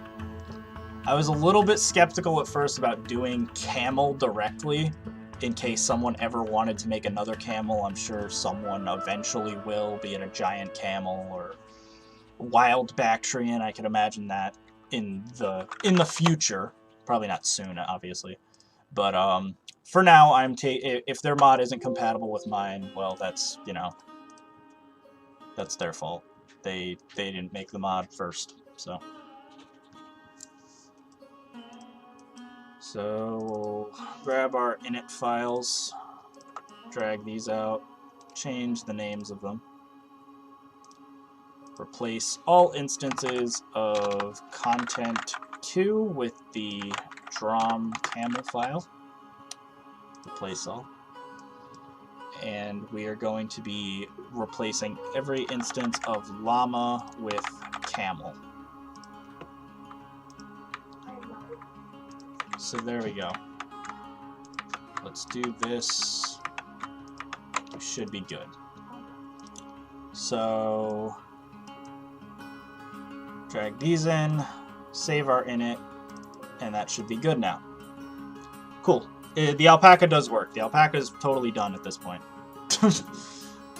I was a little bit skeptical at first about doing camel directly, in case someone ever wanted to make another camel. I'm sure someone eventually will, be it a giant camel or wild Bactrian. I could imagine that in the future. Probably not soon, obviously. But for now, if their mod isn't compatible with mine, well, that's, you know, that's their fault. They didn't make the mod first, so. So we'll grab our init files, drag these out, change the names of them, replace all instances of content2 with the Dromedary Camel file, replace all, and we are going to be replacing every instance of llama with camel. So there we go. Let's do this. We should be good. So drag these in, save our init, and that should be good now. Cool. The alpaca does work. The alpaca is totally done at this point.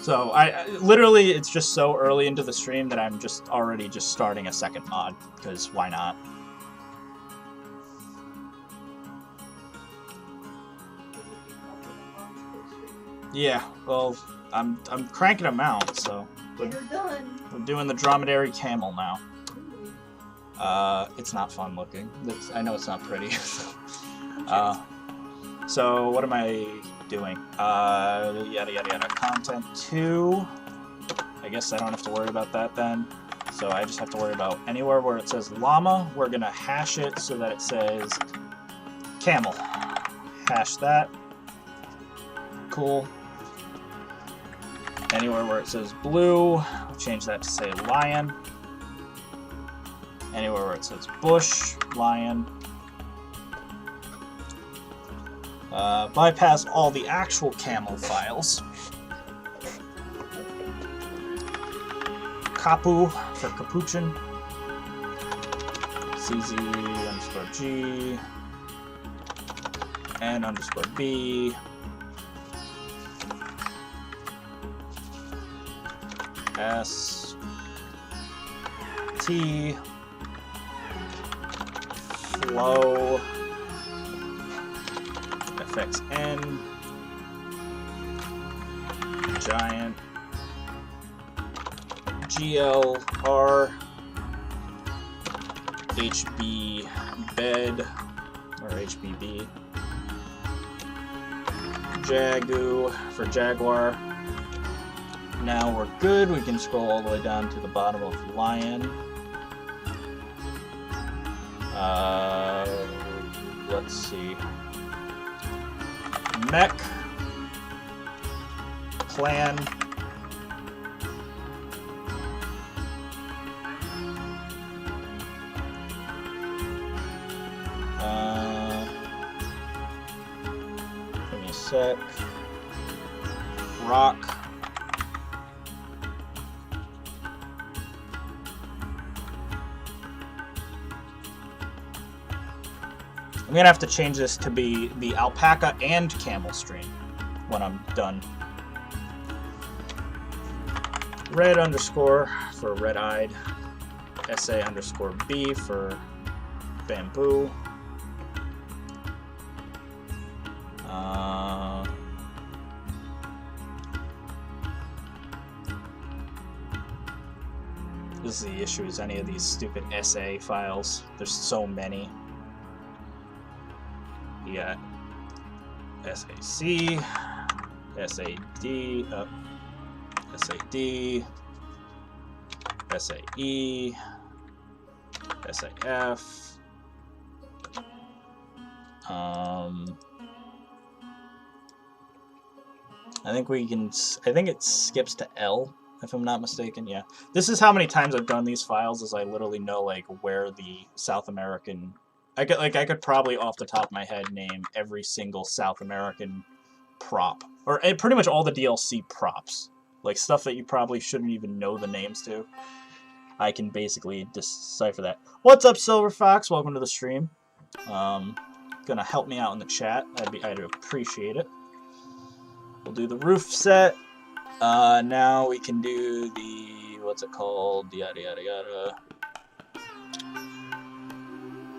So I literally, it's just so early into the stream that I'm just already starting a second mod, because why not? Yeah, well, I'm cranking them out, so we're doing the Dromedary Camel now. It's not fun looking. I know it's not pretty. So what am I doing? Yada yada yada. Content 2. I guess I don't have to worry about that then. So I just have to worry about anywhere where it says llama, we're gonna hash it so that it says camel. Hash that. Cool. Anywhere where it says blue, we'll change that to say lion. Anywhere where it says bush, lion. Bypass all the actual camel files. Capu for capuchin. CZ underscore G. N underscore B. S T flow FXN giant GLR HB bed or HBB Jagu for Jaguar. Now we're good. We can scroll all the way down to the bottom of lion. Let's see. Mech. Plan. Give me a sec. Rock. I'm gonna have to change this to be the alpaca and camel stream when I'm done. Red underscore for red-eyed. SA underscore B for bamboo. This is the issue, is any of these stupid SA files. There's so many. You got SAC, SAD, SAD, SAE, SAF. I think it skips to L, if I'm not mistaken. Yeah. This is how many times I've done these files, is I literally know like where the South American, I could probably off the top of my head name every single South American prop, or pretty much all the DLC props, like stuff that you probably shouldn't even know the names to. I can basically decipher that. What's up, Silver Fox? Welcome to the stream. Gonna help me out in the chat. I'd appreciate it. We'll do the roof set. Now we can do the, what's it called? Yada yada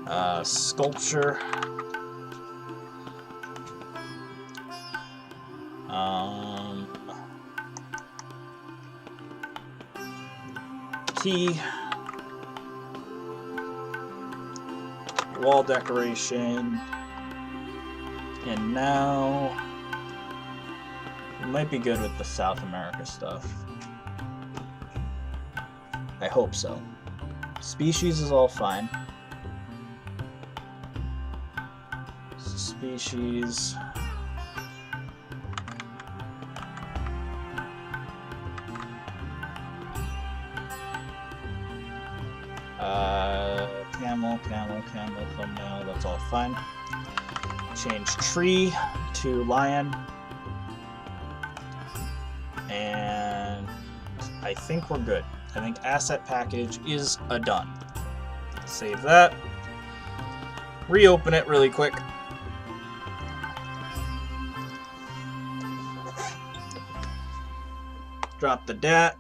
yada. Sculpture. T. Wall decoration. And now we might be good with the South America stuff. I hope so. Species is all fine. Species. Camel, thumbnail, that's all fine. Change tree to lion. And I think we're good. I think asset package is a done. Save that. Reopen it really quick. Drop the DAT.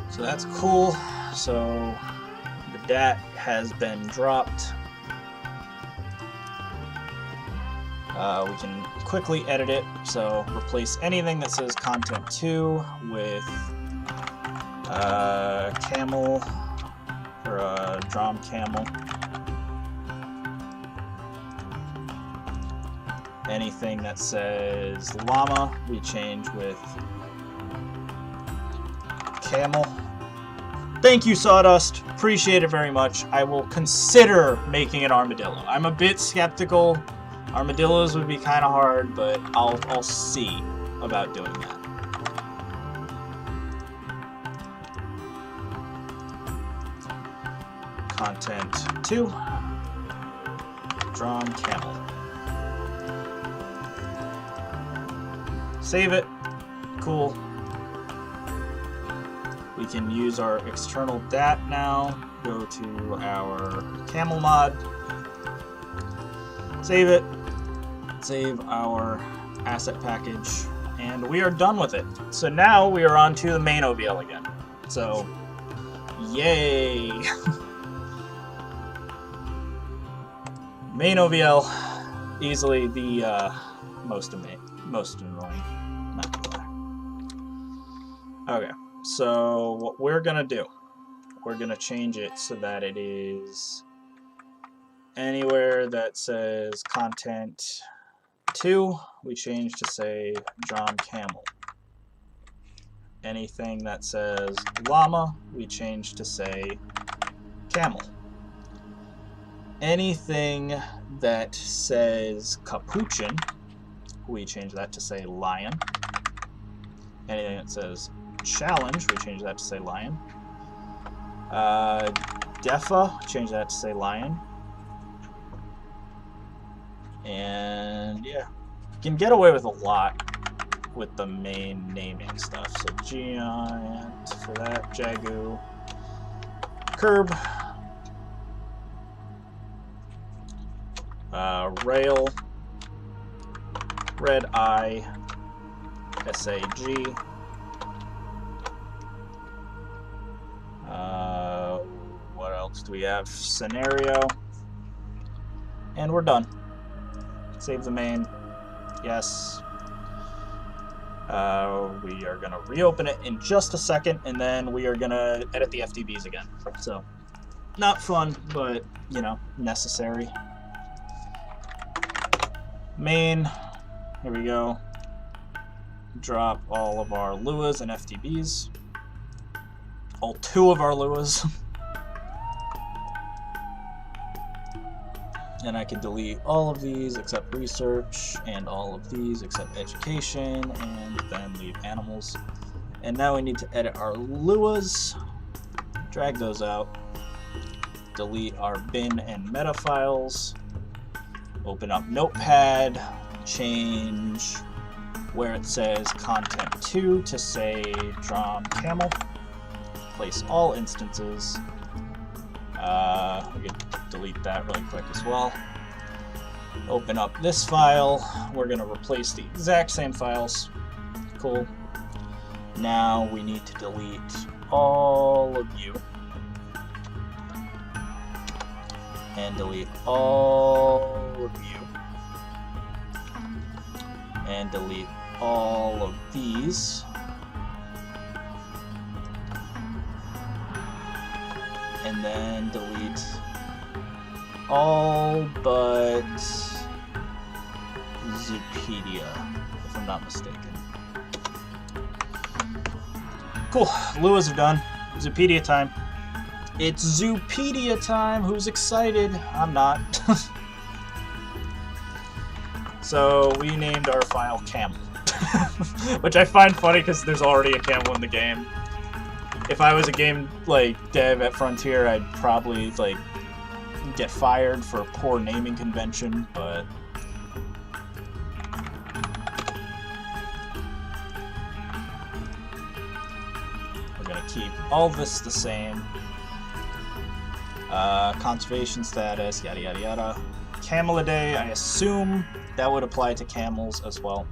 So that's cool. So the DAT has been dropped. We can quickly edit it. So replace anything that says content 2 with camel or a Drom Camel. Anything that says llama, we change with camel. Thank you, Sawdust. Appreciate it very much. I will consider making an armadillo. I'm a bit skeptical. Armadillos would be kind of hard, but I'll see about doing that. Content 2. Drom Camel. Save it. Cool. We can use our external DAT now. Go to our Camel mod. Save it. Save our asset package. And we are done with it. So now we are on to the main OVL again. So, yay! Main OVL, easily the most annoying. Not gonna lie. Okay. So what we're gonna do, we're gonna change it so that it is anywhere that says content 2, we change to say Drom Camel. Anything that says llama, we change to say camel. Anything that says capuchin, we change that to say lion. Anything that says challenge, we change that to say lion. Defa, change that to say lion. And yeah, you can get away with a lot. with the main naming stuff. So giant for that, jagu, curb, rail, red eye, sag, what else do we have? Scenario, and we're done. Save the main. Yes. We are going to reopen it in just a second, and then we are going to edit the FTBs again. So, not fun, but, you know, necessary. Main. Here we go. Drop all of our luas and FTBs. All 2 of our luas. And I can delete all of these except research, and all of these except education, and then leave animals. And now we need to edit our luas, drag those out, delete our bin and meta files, open up Notepad, change where it says content 2 to say Drom Camel, place all instances. We can delete that really quick as well. Open up this file. We're going to replace the exact same files. Cool. Now we need to delete all of you. And delete all of you. And delete all of these. And then delete all but Zoopedia, if I'm not mistaken. Cool, Luas are done. Zoopedia time. It's Zoopedia time. Who's excited? I'm not. So we named our file Camel, which I find funny because there's already a camel in the game. If I was a game like dev at Frontier, I'd probably like get fired for poor naming convention, but we're gonna keep all this the same. Conservation status, yada yada yada. Camelidae, I assume that would apply to camels as well,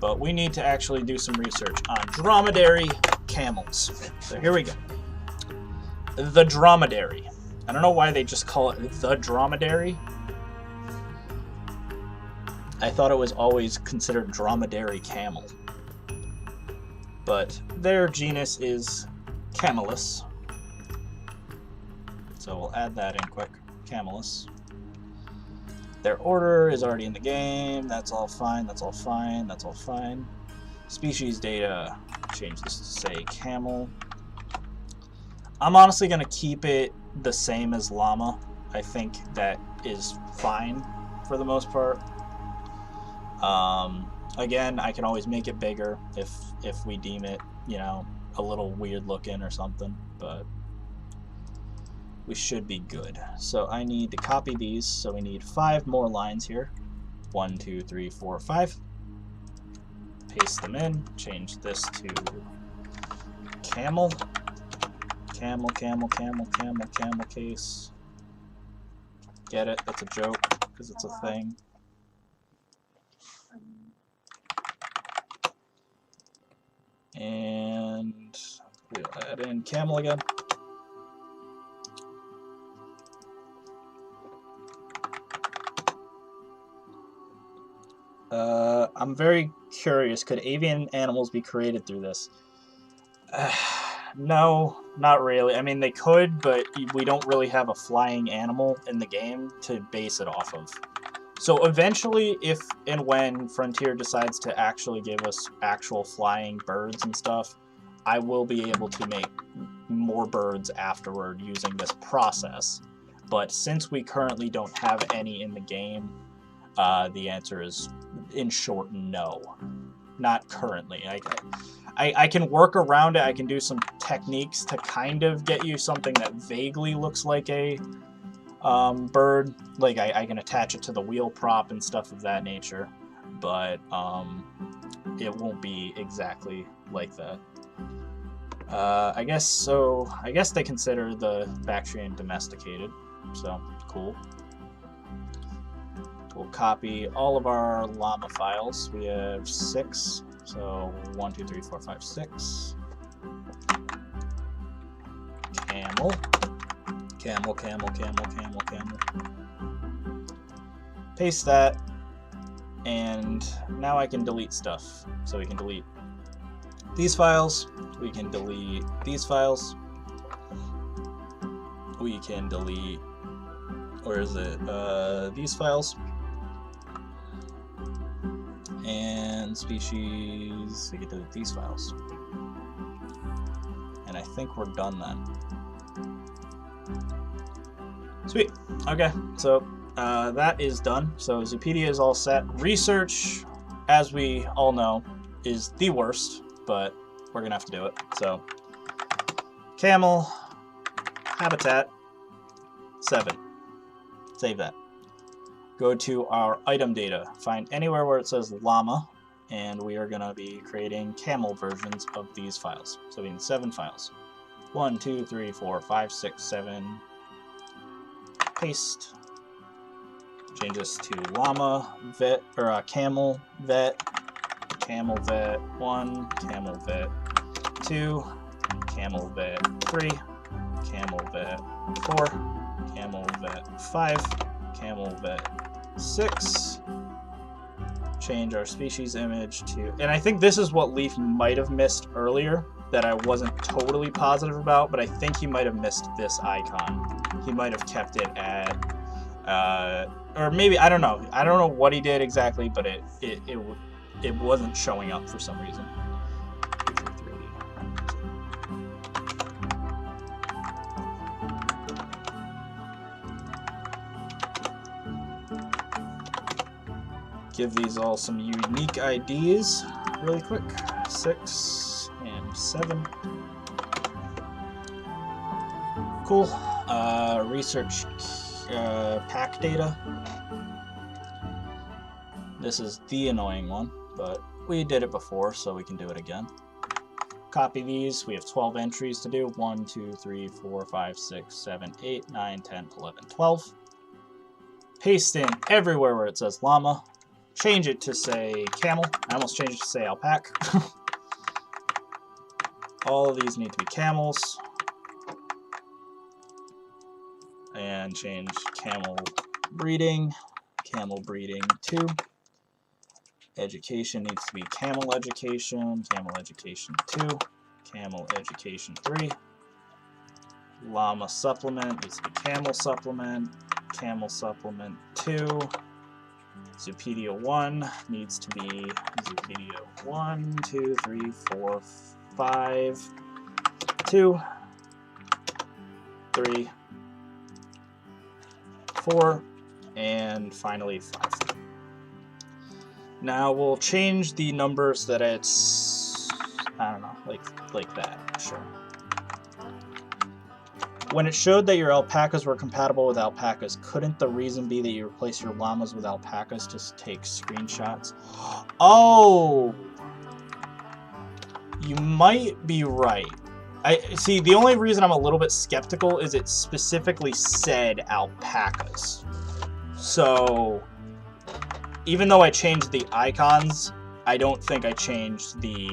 but we need to actually do some research on dromedary camels. So here we go. The dromedary. I don't know why they just call it the dromedary. I thought it was always considered dromedary camel. But their genus is Camelus. So we'll add that in quick. Camelus. Their order is already in the game. That's all fine. That's all fine. That's all fine. Species data. Change this to say camel. I'm honestly going to keep it the same as llama. I think that is fine for the most part. Again, I can always make it bigger if we deem it, you know, a little weird looking or something, but we should be good. So I need to copy these, so we need 5 more lines here. 1, 2, 3, 4, 5. Paste them in, change this to camel. Camel, camel, camel, camel, camel case. Get it? That's a joke, because it's a thing. And we'll add in camel again. I'm very curious, could avian animals be created through this? No, not really. I mean, they could, but we don't really have a flying animal in the game to base it off of. So eventually, if and when Frontier decides to actually give us actual flying birds and stuff, I will be able to make more birds afterward using this process. But since we currently don't have any in the game, the answer is, in short, no. Not currently. I can work around it. I can do some techniques to kind of get you something that vaguely looks like a bird. Like I can attach it to the wheel prop and stuff of that nature. But it won't be exactly like that. I guess so. I guess they consider the Bactrian domesticated, so cool. We'll copy all of our llama files. We have 6, so 1, 2, 3, 4, 5, 6. Camel, camel, camel, camel, camel, camel. Paste that, and now I can delete stuff. So we can delete these files, we can delete these files, we can delete, where is it, these files, and species, we can delete these files. And I think we're done then. Sweet. Okay, so that is done. So Zoopedia is all set. Research, as we all know, is the worst, but we're gonna have to do it. So camel, habitat, 7. Save that. Go to our item data. Find anywhere where it says llama, and we are gonna be creating camel versions of these files. So we need 7 files. 1, 2, 3, 4, 5, 6, 7. Paste. Change this to llama vet, or camel vet 1, camel vet 2, camel vet 3, camel vet 4, camel vet 5, camel vet 6. Change our species image to, and I think this is what Leaf might have missed earlier that I wasn't totally positive about, but I think he might have missed this icon. He might have kept it at, or maybe, I don't know. I don't know what he did exactly, but it wasn't showing up for some reason. Give these all some unique IDs really quick. 6 and 7. Cool. Research pack data. This is the annoying one, but we did it before, so we can do it again. Copy these. We have 12 entries to do. 1, 2, 3, 4, 5, 6, 7, 8, 9, 10, 11, 12. Paste in everywhere where it says llama. Change it to say camel. I almost changed it to say alpaca. All of these need to be camels. And change camel breeding 2. Education needs to be camel education 2, camel education 3. Llama supplement needs to be camel supplement 2. Zoopedia 1 needs to be Zoopedia 1, 2, 3, 4, 5, 2, 3, 4, and finally 5. Now we'll change the numbers that it's, I don't know, like that, sure. When it showed that your alpacas were compatible with alpacas, couldn't the reason be that you replace your llamas with alpacas to take screenshots? Oh! You might be right. I see, the only reason I'm a little bit skeptical is it specifically said alpacas. So, even though I changed the icons, I don't think I changed the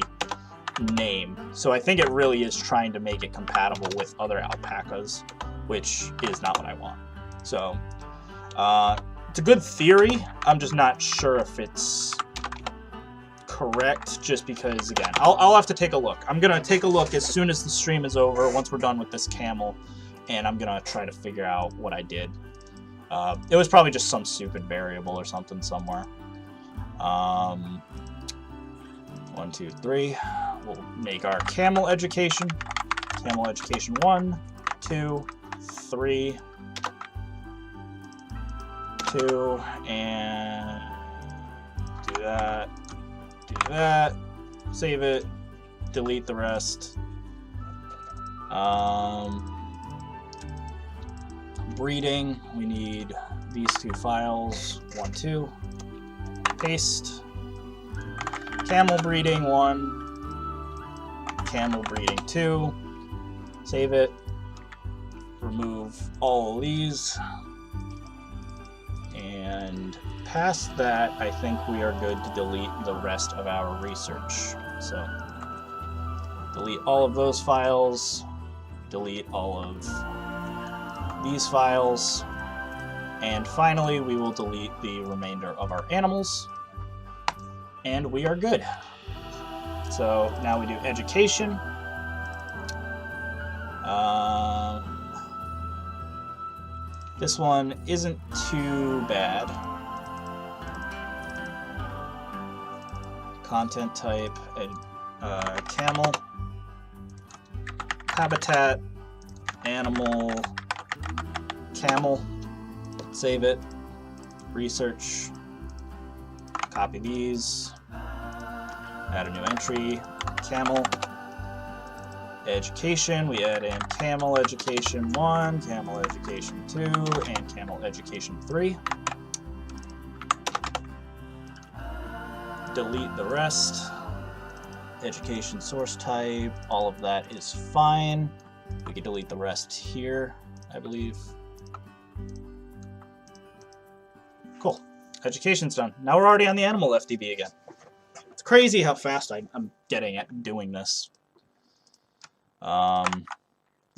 name. So I think it really is trying to make it compatible with other alpacas, which is not what I want. So, it's a good theory. I'm just not sure if it's correct, just because, again, I'll have to take a look. I'm gonna take a look as soon as the stream is over, once we're done with this camel, and I'm gonna try to figure out what I did. It was probably just some stupid variable or something somewhere. 1, 2, 3. We'll make our camel education 1, 2, 3, 2, and do that, save it, delete the rest. Breeding, we need these 2 files, 1, 2, paste. camel breeding 1, camel breeding 2, save it, remove all of these, and past that, I think we are good to delete the rest of our research. So, delete all of those files, delete all of these files, and finally we will delete the remainder of our animals, and we are good. So now we do education. This one isn't too bad. Content type, camel, habitat, animal, camel, save it, research, copy these, add a new entry, camel, education, we add in camel education 1, camel education 2, and camel education 3. Delete the rest. Education source type, all of that is fine. We can delete the rest here, I believe. Cool. Education's done. Now we're already on the animal FDB again. It's crazy how fast I'm getting at doing this.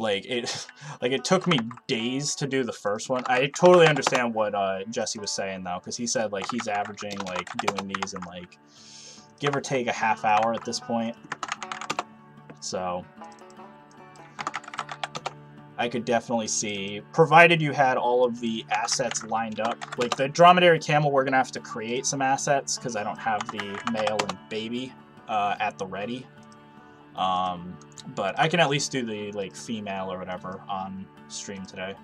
Like it took me days to do the first one. I totally understand what Jesse was saying though, because he said like he's averaging like doing these in like give or take a half hour at this point. So I could definitely see, provided you had all of the assets lined up. Like the Dromedary Camel, we're gonna have to create some assets because I don't have the male and baby at the ready. But I can at least do the like female or whatever on stream today.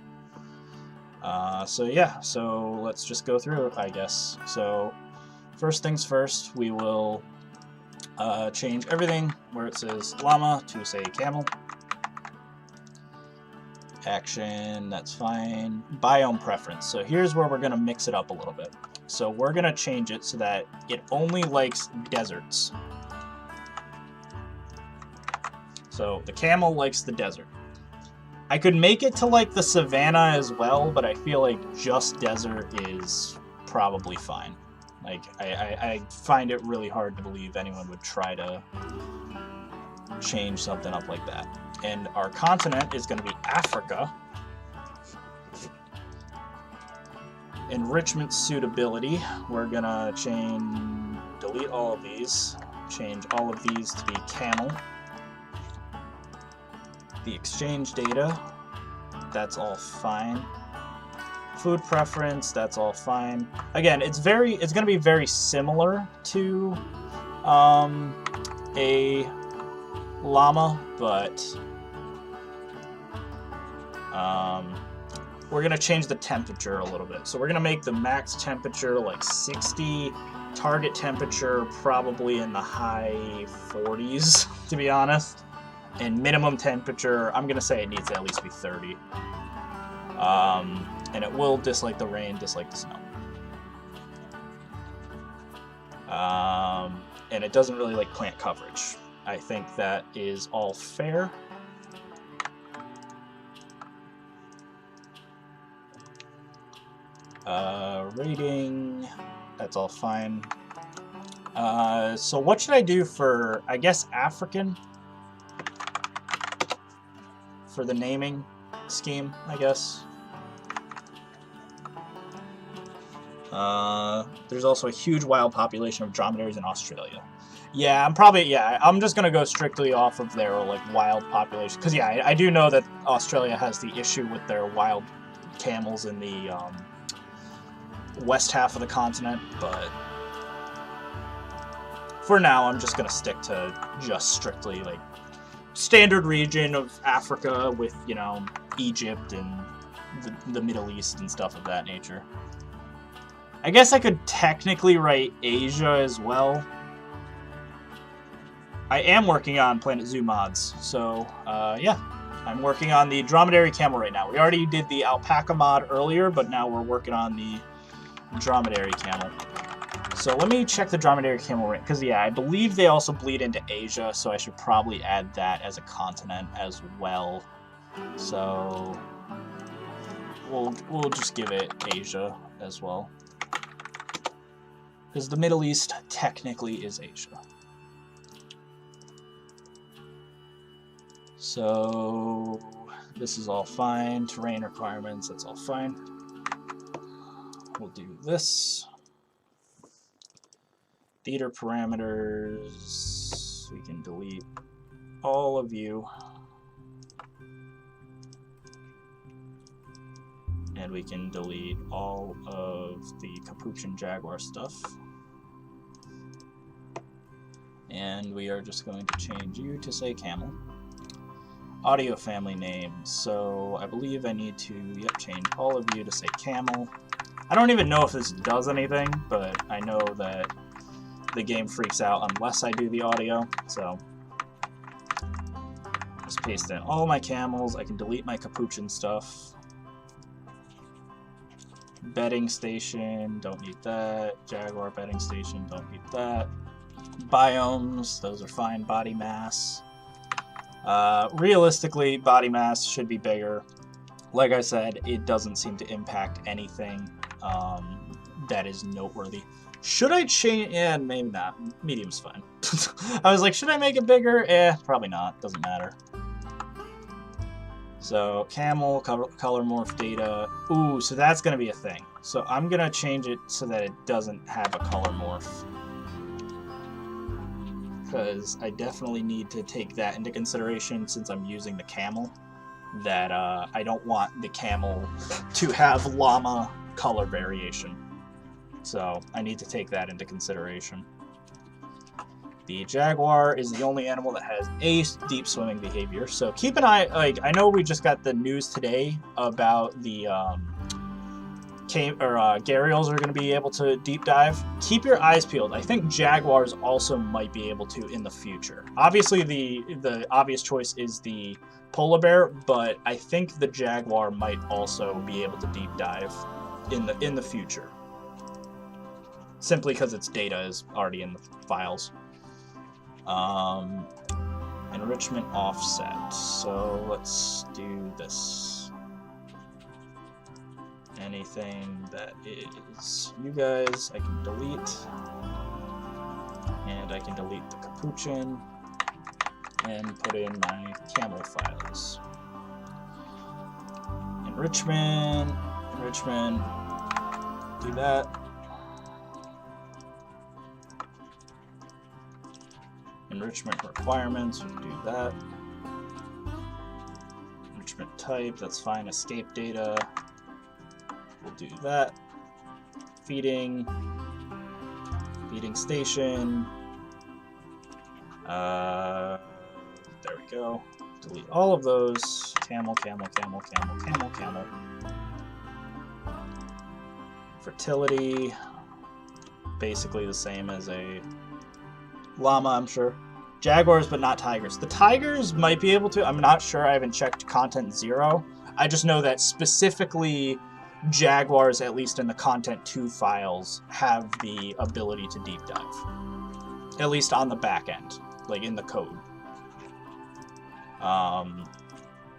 So yeah, so let's just go through it, I guess. So first things first, we will change everything where it says llama to say camel. Action, that's fine. Biome preference. So here's where we're gonna mix it up a little bit. So we're gonna change it so that it only likes deserts. So the camel likes the desert. I could make it to like the savanna as well, but I feel like just desert is probably fine. Like I find it really hard to believe anyone would try to change something up like that. And our continent is going to be Africa. Enrichment suitability, we're going to delete all of these, change all of these to be camel. The exchange data, that's all fine. Food preference, that's all fine. Again, it's going to be very similar to a llama, but we're going to change the temperature a little bit. So we're going to make the max temperature like 60, target temperature probably in the high 40s, to be honest. And minimum temperature, I'm going to say it needs to at least be 30. And it will dislike the rain, dislike the snow. And it doesn't really like plant coverage. I think that is all fair. Rating, that's all fine. So what should I do for, I guess, African? For the naming scheme, I guess. There's also a huge wild population of dromedaries in Australia. Yeah, I'm just gonna go strictly off of their like wild population, because yeah, I do know that Australia has the issue with their wild camels in the west half of the continent, but for now I'm just gonna stick to just strictly like standard region of Africa with, you know, Egypt and the Middle East and stuff of that nature. I guess I could technically write Asia as well. I am working on Planet Zoo mods, so yeah, I'm working on the Dromedary Camel right now. We already did the Alpaca Mod earlier, but now we're working on the Dromedary Camel. So let me check the Dromedary Camel ring, because yeah, I believe they also bleed into Asia, so I should probably add that as a continent as well. So we'll just give it Asia as well, because the Middle East technically is Asia. So this is all fine. Terrain requirements, that's all fine. We'll do this. Theater parameters, we can delete all of you. And we can delete all of the Capuchin Jaguar stuff. And we are just going to change you to say Camel. Audio family names, so I believe I need to, change all of you to say Camel. I don't even know if this does anything, but I know that the game freaks out unless I do the audio, so just paste in all my camels. I can delete my Capuchin stuff. Bedding station, don't need that. Jaguar bedding station, don't need that. Biomes, those are fine. Body mass. Realistically, body mass should be bigger. Like I said, it doesn't seem to impact anything that is noteworthy. Should I change? Yeah, maybe not. Medium's fine. I was like, should I make it bigger? Probably not. Doesn't matter. So, camel, color morph data. Ooh, so that's going to be a thing. So I'm going to change it so that it doesn't have a color morph. Because I definitely need to take that into consideration since I'm using the camel. That I don't want the camel to have llama color variation. So I need to take that into consideration. The jaguar is the only animal that has a deep swimming behavior. So keep an eye, like, I know we just got the news today about the gharials are going to be able to deep dive. Keep your eyes peeled. I think jaguars also might be able to in the future. Obviously, the obvious choice is the polar bear, but I think the jaguar might also be able to deep dive in the future. Simply because its data is already in the files. Enrichment offset. So let's do this. Anything that is you guys, I can delete. And I can delete the Capuchin and put in my camel files. Enrichment, do that. Enrichment requirements, we'll do that. Enrichment type, that's fine. Escape data, we'll do that. Feeding station. There we go. Delete all of those. Camel. Fertility, basically the same as a llama, I'm sure. Jaguars, but not tigers. The tigers might be able to. I'm not sure. I haven't checked content 0. I just know that specifically jaguars, at least in the content 2 files, have the ability to deep dive. At least on the back end, like in the code.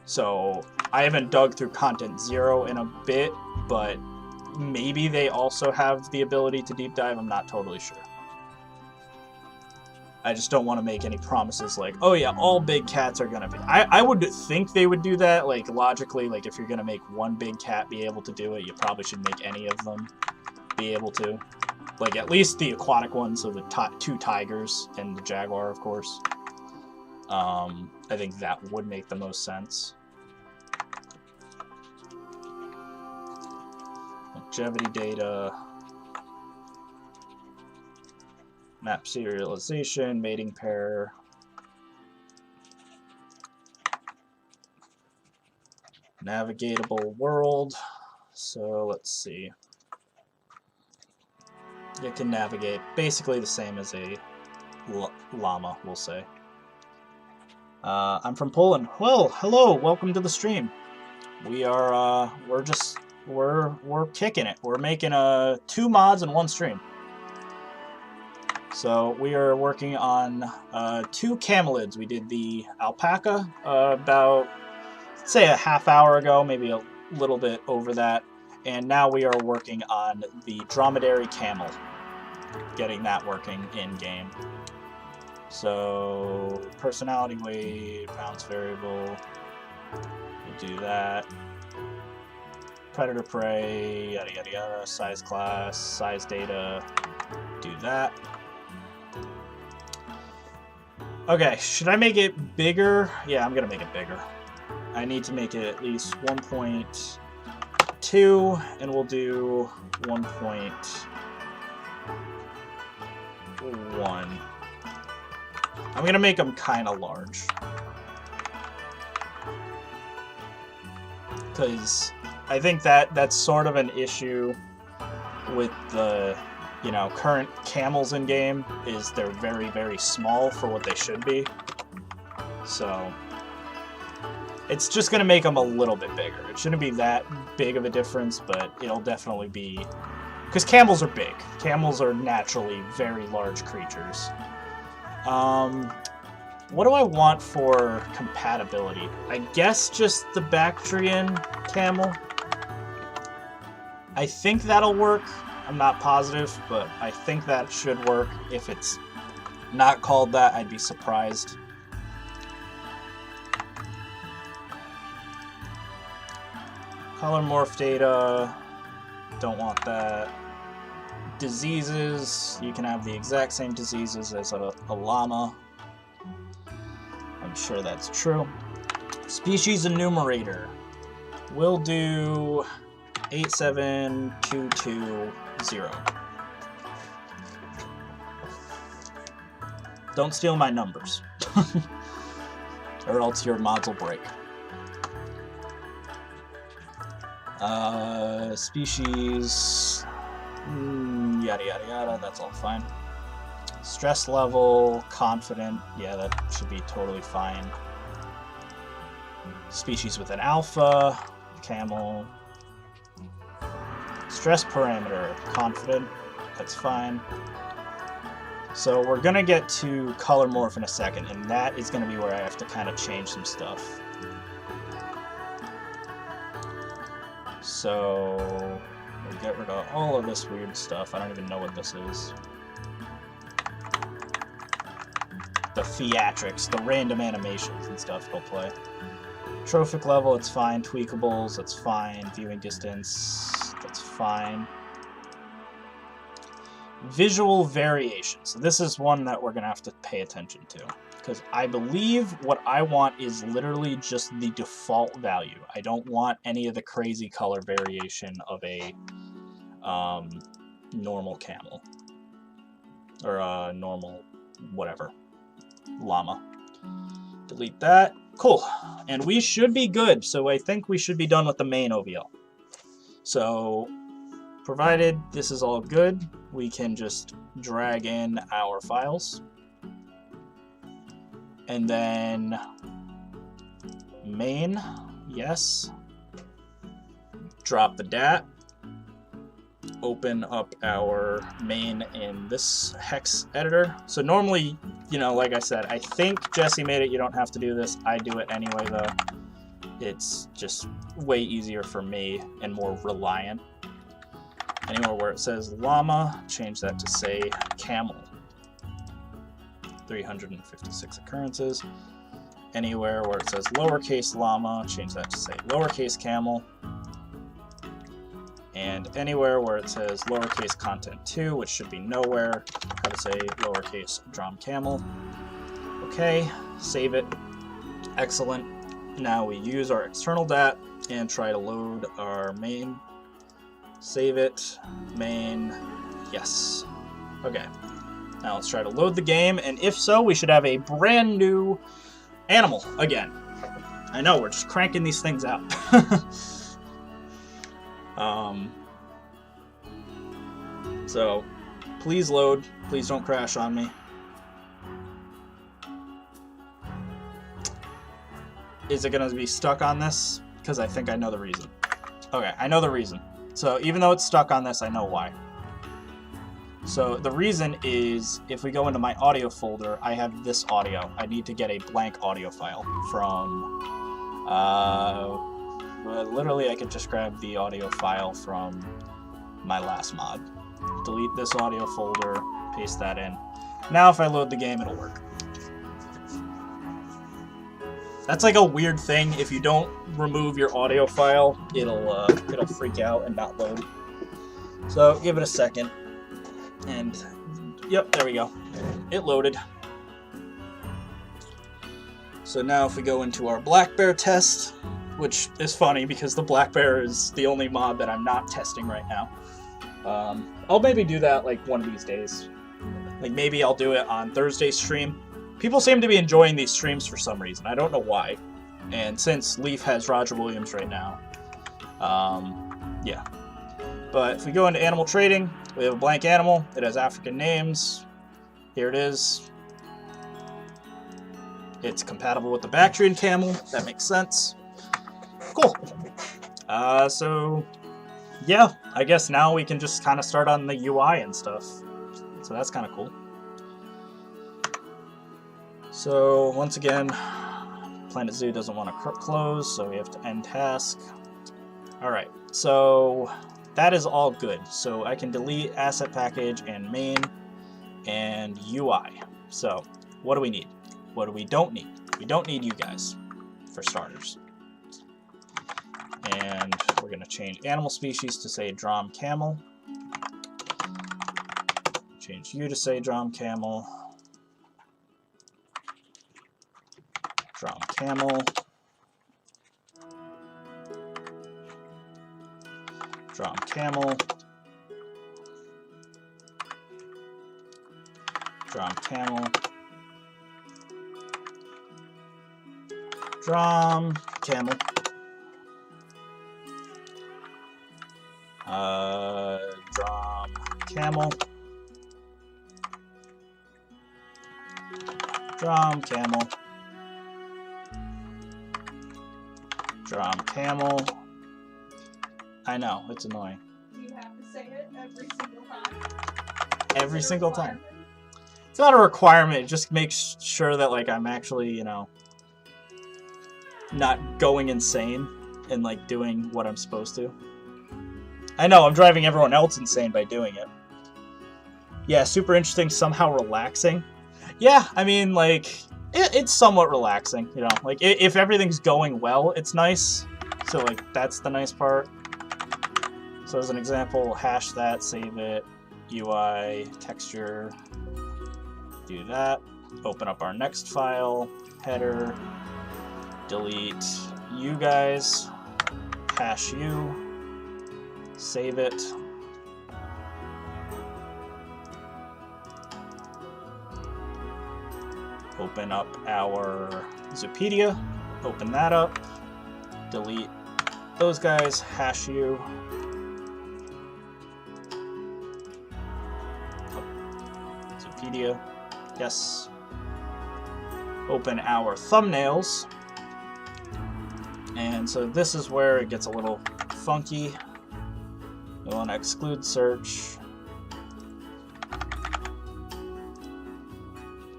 So I haven't dug through content 0 in a bit, but maybe they also have the ability to deep dive. I'm not totally sure. I just don't want to make any promises like, oh yeah, all big cats are gonna be. I would think they would do that, like logically, like if you're gonna make one big cat be able to do it, you probably should make any of them be able to. Like at least the aquatic ones, so the 2 tigers and the jaguar, of course. I think that would make the most sense. Longevity data. Map serialization, mating pair. Navigatable world. So let's see. You can navigate basically the same as a llama, we'll say. I'm from Poland. Well, hello, welcome to the stream. We are, we're kicking it. We're making 2 mods in 1 stream. So we are working on 2 camelids. We did the alpaca about, say, a half hour ago, maybe a little bit over that. And now we are working on the dromedary camel, getting that working in-game. So personality weight, bounce variable, we'll do that. Predator prey, yada yada yada, size class, size data, do that. Okay, should I make it bigger? Yeah, I'm gonna make it bigger. I need to make it at least 1.2, and we'll do 1.1. I'm gonna make them kind of large, because I think that's sort of an issue with the, you know, current camels in game, is they're very, very small for what they should be. So it's just gonna make them a little bit bigger. It shouldn't be that big of a difference, but it'll definitely be, because camels are big. Camels are naturally very large creatures. What do I want for compatibility? I guess just the Bactrian camel. I think that'll work. I'm not positive, but I think that should work. If it's not called that, I'd be surprised. Color morph data, don't want that. Diseases, you can have the exact same diseases as a llama. I'm sure that's true. Species enumerator, we'll do 87220. Don't steal my numbers, or else your mods will break. Species, yada yada yada, that's all fine. Stress level, confident, yeah, that should be totally fine. Species with an alpha, camel. Stress parameter, confident, that's fine. So we're gonna get to color morph in a second, and that is gonna be where I have to kind of change some stuff. So we'll get rid of all of this weird stuff. I don't even know what this is. The theatrics, the random animations and stuff he'll play. Trophic level, it's fine. Tweakables, that's fine. Viewing distance, that's fine. Visual variation. So this is one that we're gonna have to pay attention to, because I believe what I want is literally just the default value. I don't want any of the crazy color variation of a normal camel, or a normal whatever llama. Delete that. Cool. And we should be good. So I think we should be done with the main OVL. So provided this is all good, we can just drag in our files. And then main, yes. Drop the dat. Open up our main in this hex editor. So normally, you know, like I said, I think Jesse made it. You don't have to do this. I do it anyway, though. It's just way easier for me and more reliant. Anywhere where it says llama, change that to say camel. 356 occurrences. Anywhere where it says lowercase llama, change that to say lowercase camel. And anywhere where it says lowercase content 2, which should be nowhere, try to say lowercase drom camel. Okay, save it. Excellent. Now we use our external dat and try to load our main. Save it. Main. Yes. Okay. Now let's try to load the game, and if so, we should have a brand new animal again. I know, we're just cranking these things out. So please load. Please don't crash on me. Is it going to be stuck on this? Because I think I know the reason. Okay, I know the reason. So even though it's stuck on this, I know why. So the reason is, if we go into my audio folder, I have this audio. I need to get a blank audio file from, well, literally I could just grab the audio file from my last mod. Delete this audio folder, paste that in. Now if I load the game, it'll work. That's like a weird thing. If you don't remove your audio file, it'll freak out and not load. So give it a second. And, yep, there we go. It loaded. So now if we go into our black bear test, which is funny because the black bear is the only mod that I'm not testing right now. I'll maybe do that like one of these days. Like maybe I'll do it on Thursday's stream. People seem to be enjoying these streams for some reason. I don't know why. And since Leaf has Roger Williams right now, yeah. But if we go into animal trading, we have a blank animal. It has African names. Here it is. It's compatible with the Bactrian camel. That makes sense. Cool. So, yeah, I guess now we can just kind of start on the UI and stuff. So that's kind of cool. So, once again, Planet Zoo doesn't want to close, so we have to end task. Alright, so that is all good. So I can delete asset package and main and UI. So what do we need? What do we don't need? We don't need you guys, for starters. And we're going to change animal species to say Drom Camel. Change you to say Drom Camel. Drom Camel. Drom Camel. Drom Camel. Drom Camel. Drom Camel. Drom Camel. Drom Camel. I know, it's annoying. You have to say it every single time. Every single time. It's not a requirement, it just makes sure that like I'm actually, you know, not going insane and like doing what I'm supposed to. I know, I'm driving everyone else insane by doing it. Yeah, super interesting, somehow relaxing. Yeah, I mean, like, it's somewhat relaxing, you know. Like, if everything's going well, it's nice. So, like, that's the nice part. So, as an example, hash that, save it, UI, texture, do that. Open up our next file, header, delete you guys, hash you, save it. Open up our Zoopedia, open that up, delete those guys, hash you. Zoopedia, yes. Open our thumbnails. And so this is where it gets a little funky. We want to exclude search.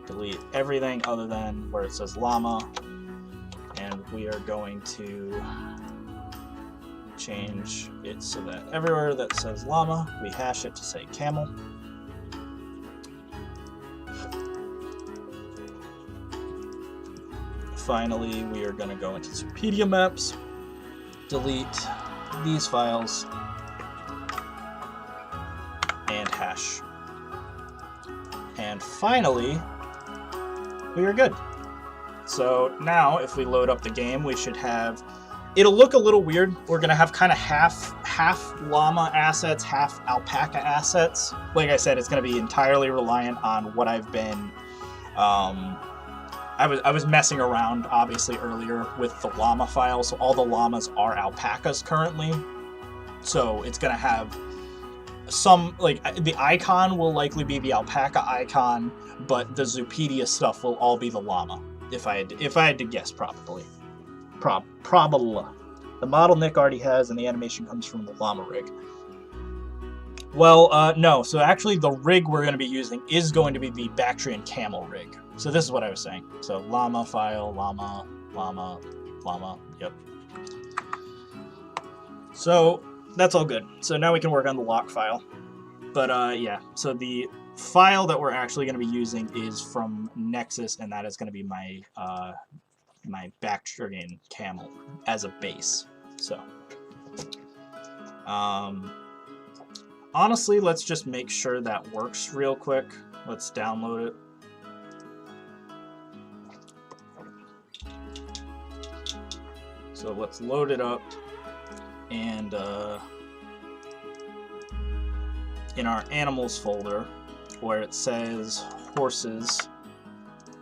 Delete everything other than where it says llama. And we are going to change it so that everywhere that says llama, we hash it to say camel. Finally, we are going to go into Zoopedia maps, delete these files, and hash. And finally, we are good. So now, if we load up the game, we should have... It'll look a little weird. We're going to have kind of half llama assets, half alpaca assets. Like I said, it's going to be entirely reliant on what I've been... I was messing around, obviously, earlier with the llama file, so all the llamas are alpacas currently. So it's going to have some, like, the icon will likely be the alpaca icon, but the Zoopedia stuff will all be the llama, if I had to guess, probably. Probably. The model Nick already has, and the animation comes from the llama rig. Well, no. So actually, the rig we're going to be using is going to be the Bactrian Camel rig. So this is what I was saying. So llama file, llama, llama, llama. Yep. So that's all good. So now we can work on the lock file. But yeah, so the file that we're actually going to be using is from Nexus, and that is going to be my my Bactrian Camel as a base. So honestly, let's just make sure that works real quick. Let's download it. So let's load it up, and in our animals folder, where it says horses,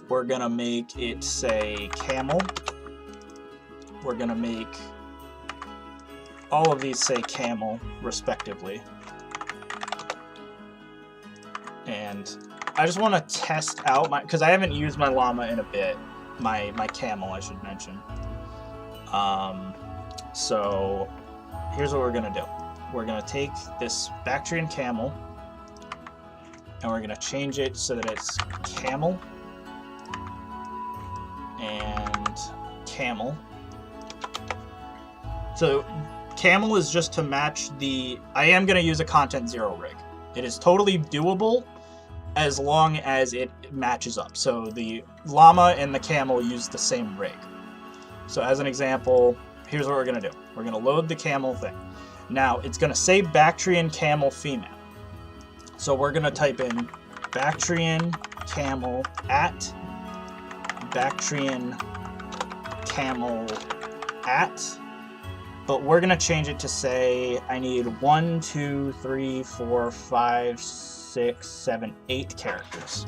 we're gonna make it say camel. We're gonna make all of these say camel, respectively. And I just want to test out my, because I haven't used my llama in a bit, my camel, I should mention. So here's what we're gonna do. We're gonna take this Bactrian camel, and we're gonna change it so that it's camel and camel. So camel is just to match the, I am gonna use a content 0 rig. It is totally doable as long as it matches up. So the llama and the camel use the same rig. So as an example, here's what we're gonna do. We're gonna load the camel thing. Now it's gonna say Bactrian camel female. So we're gonna type in Bactrian camel at Bactrian camel at, but we're gonna change it to say I need 1, 2, 3, 4, 5, 6, 7, 8 characters.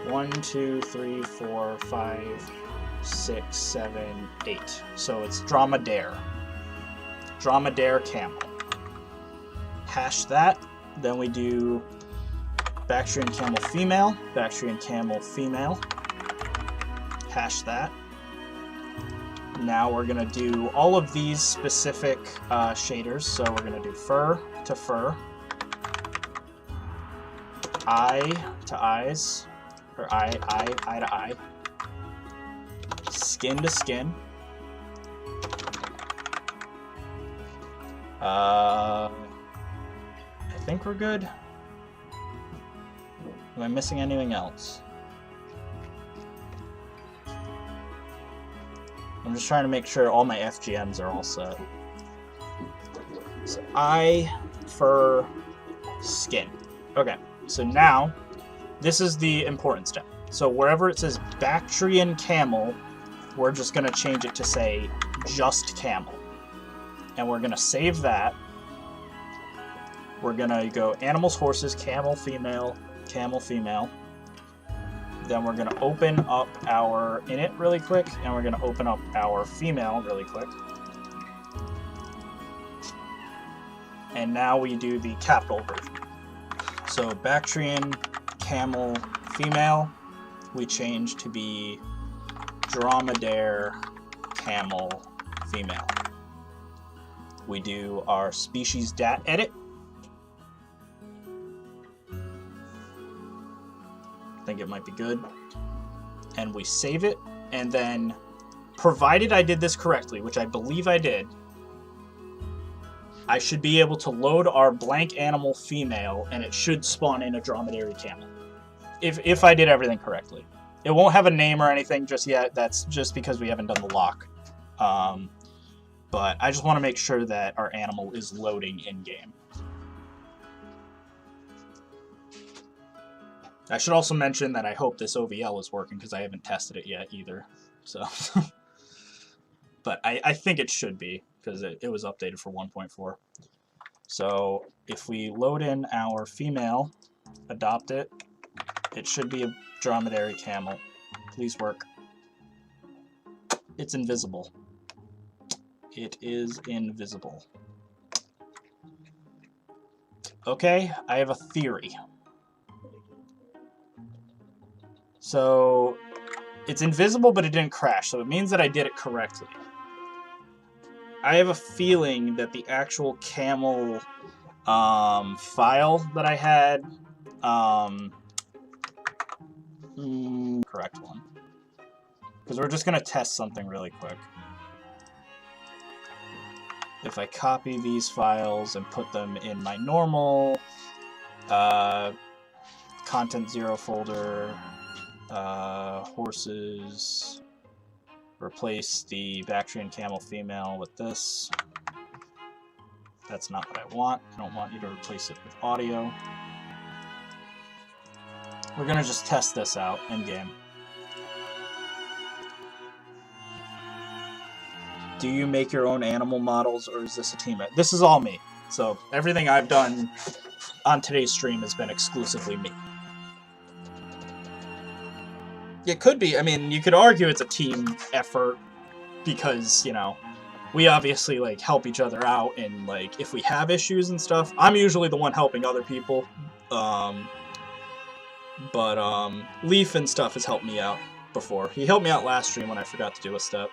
1, 2, 3, 4, 5, 6, 7, 8. So it's Dromedary camel. Hash that. Then we do Bactrian camel female, Bactrian camel female. Hash that. Now we're gonna do all of these specific shaders. So we're gonna do fur to fur, eye to eyes, or eye to eye, skin to skin. I think we're good. Am I missing anything else? I'm just trying to make sure all my FGMs are all set. So eye, fur, skin. Okay, so now this is the important step. So wherever it says Bactrian camel, we're just going to change it to say just camel. And we're going to save that. We're going to go animals, horses, camel, female, camel, female. Then we're going to open up our init really quick, and we're going to open up our female really quick. And now we do the capital version. So Bactrian camel female, we change to be Dromedary camel female. We do our species dat edit. I think it might be good. And we save it, and then, provided I did this correctly, which I believe I did, I should be able to load our blank animal female, and it should spawn in a Dromedary camel. If I did everything correctly. It won't have a name or anything just yet. That's just because we haven't done the lock. But I just want to make sure that our animal is loading in-game. I should also mention that I hope this OVL is working because I haven't tested it yet either. So, but I think it should be because it was updated for 1.4. So if we load in our female, adopt it, it should be a Dromedary camel. Please work. It's invisible. It is invisible. Okay, I have a theory. So it's invisible, but it didn't crash, so it means that I did it correctly. I have a feeling that the actual camel file that I had. Correct one. Because we're just going to test something really quick. If I copy these files and put them in my normal content 0 folder, horses, replace the Bactrian Camel female with this. That's not what I want. I don't want you to replace it with audio. We're going to just test this out in-game. Do you make your own animal models, or is this a team? This is all me. So everything I've done on today's stream has been exclusively me. It could be. I mean, you could argue it's a team effort because, you know, we obviously, like, help each other out, and, like, if we have issues and stuff, I'm usually the one helping other people. Leaf and stuff has helped me out before. He helped me out last stream when I forgot to do a step.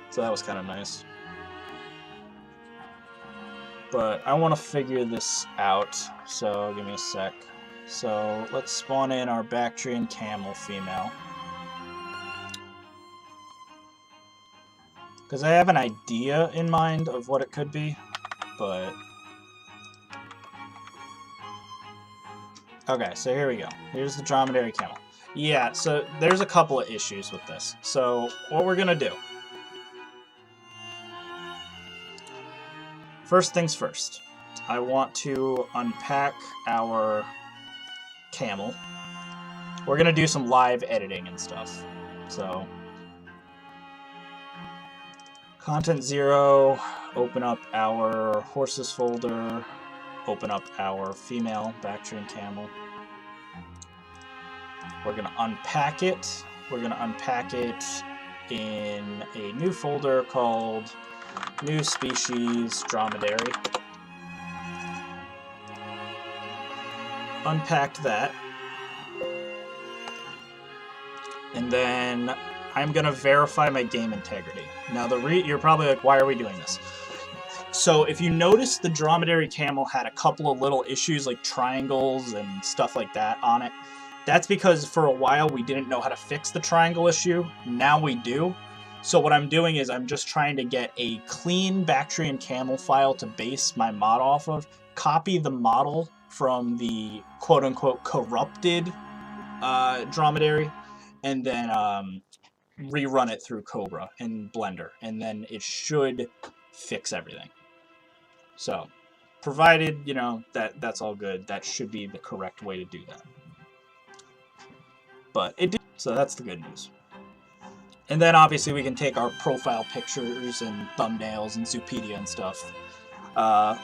So that was kind of nice. But I want to figure this out, so give me a sec. So let's spawn in our Bactrian Camel female. Because I have an idea in mind of what it could be, but... Okay, so here we go. Here's the Dromedary Camel. Yeah, so there's a couple of issues with this. So what we're going to do... First things first, I want to unpack our camel. We're going to do some live editing and stuff. So, content 0, open up our horses folder, open up our female Bactrian camel. We're going to unpack it. We're going to unpack it in a new folder called New Species Dromedary. Unpacked that. And then I'm going to verify my game integrity. Now, you're probably like, why are we doing this? So if you notice, the Dromedary Camel had a couple of little issues like triangles and stuff like that on it. That's because for a while we didn't know how to fix the triangle issue. Now we do. So what I'm doing is I'm just trying to get a clean Bactrian Camel file to base my mod off of, copy the model from the quote-unquote corrupted Dromedary, and then rerun it through Cobra and Blender, and then it should fix everything. So, provided, you know, that's all good, that should be the correct way to do that. But it did, so that's the good news. And then obviously we can take our profile pictures and thumbnails and Zoopedia and stuff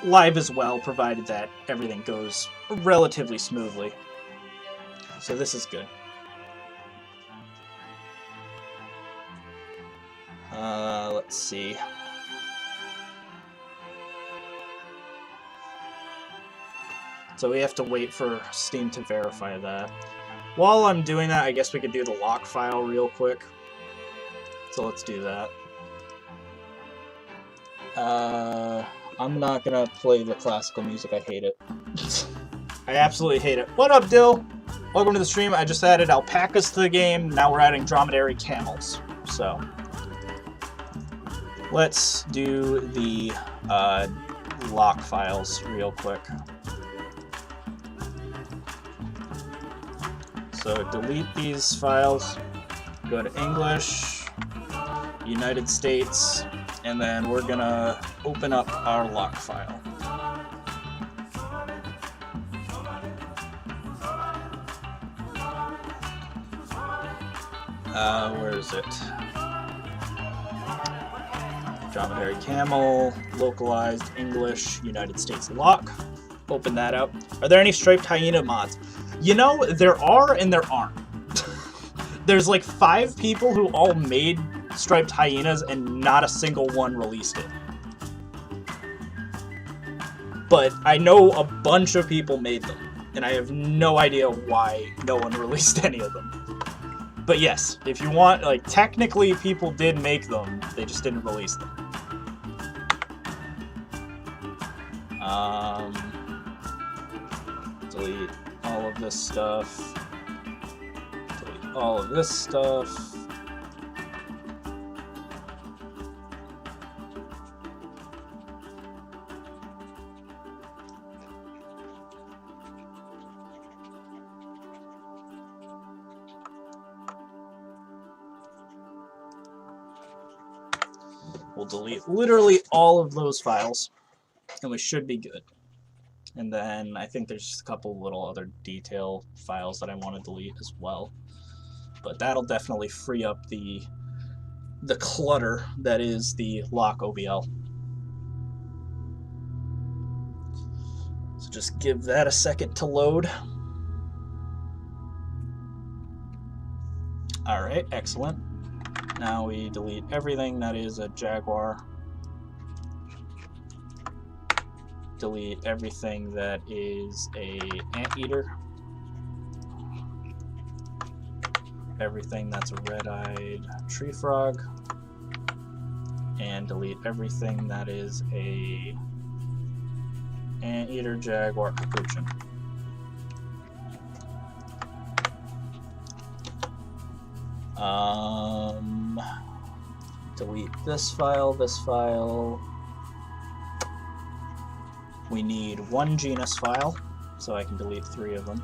live as well, provided that everything goes relatively smoothly. So this is good. Let's see. So we have to wait for Steam to verify that. While I'm doing that, I guess we could do the lock file real quick. So let's do that. I'm not gonna play the classical music, I hate it. I absolutely hate it. What up, Dill? Welcome to the stream. I just added alpacas to the game, now we're adding dromedary camels. So, let's do the lock files real quick. So delete these files, go to English, United States, and then we're gonna open up our lock file. Where is it? Dromedary Camel, localized English, United States lock. Open that up. Are there any striped hyena mods? You know, there are and there aren't. There's like 5 people who all made striped hyenas and not a single one released it. But I know a bunch of people made them, and I have no idea why no one released any of them. But yes, if you want, like, technically people did make them, they just didn't release them. delete all of this stuff, delete all of this stuff. We'll delete literally all of those files, and we should be good. And then I think there's just a couple little other detail files that I want to delete as well. But that'll definitely free up the clutter that is the lock OBL. So just give that a second to load. All right, excellent. Now we delete everything that is a jaguar. Delete everything that is a anteater. Everything that's a red-eyed tree frog. And delete everything that is a anteater jaguar capuchin. Delete this file, this file. We need one genus file, so I can delete 3 of them.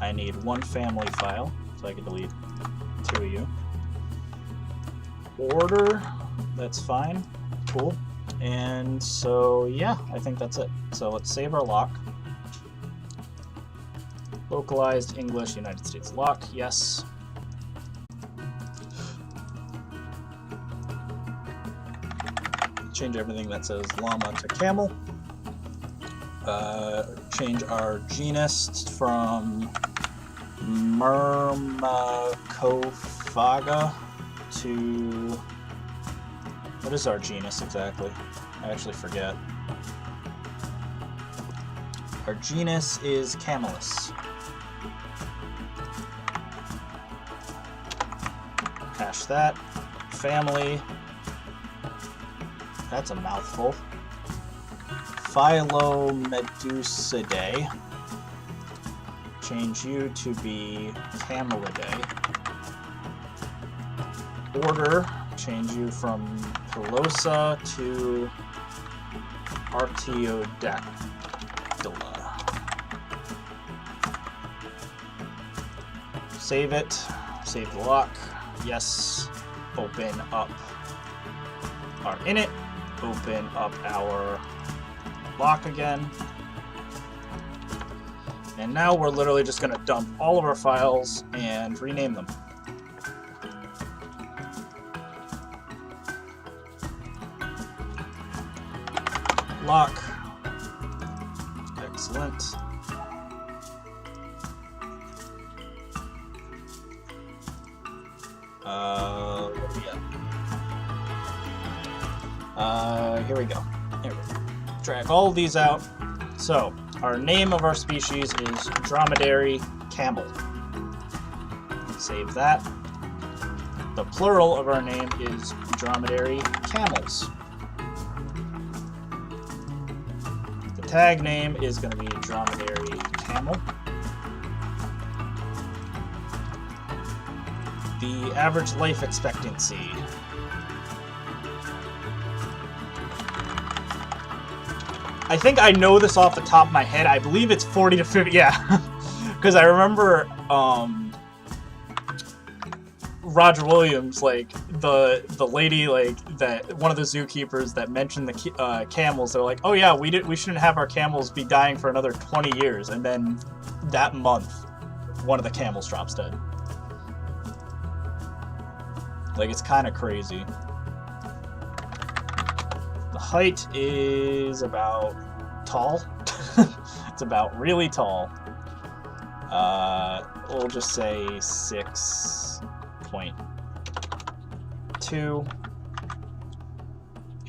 I need one family file, so I can delete 2 of you. Order, that's fine, cool. And so, yeah, I think that's it. So let's save our lock. Localized English United States lock, yes. Change everything that says llama to camel. Change our genus from Myrmecophaga to... What is our genus exactly? I actually forget. Our genus is Camels. Hash that. Family. That's a mouthful. Philomedusidae. Change you to be Camelidae. Order. Change you from Pilosa to Artiodactyla. Save it. Save the lock. Yes. Open up our init. Open up our lock again. And now we're literally just going to dump all of our files and rename them. Lock. Excellent. What do we got? Here we go. Here we go. Drag all of these out. So, our name of our species is Dromedary Camel. Save that. The plural of our name is Dromedary Camels. The tag name is going to be Dromedary Camel. The average life expectancy. I think I know this off the top of my head. I believe it's 40 to 50. Yeah, because I remember Roger Williams, like the lady, like that one of the zookeepers that mentioned the camels. They're like, oh yeah, we shouldn't have our camels be dying for another 20 years. And then that month, one of the camels drops dead. Like, it's kind of crazy. The height is about tall. It's about really tall. We'll just say 6.2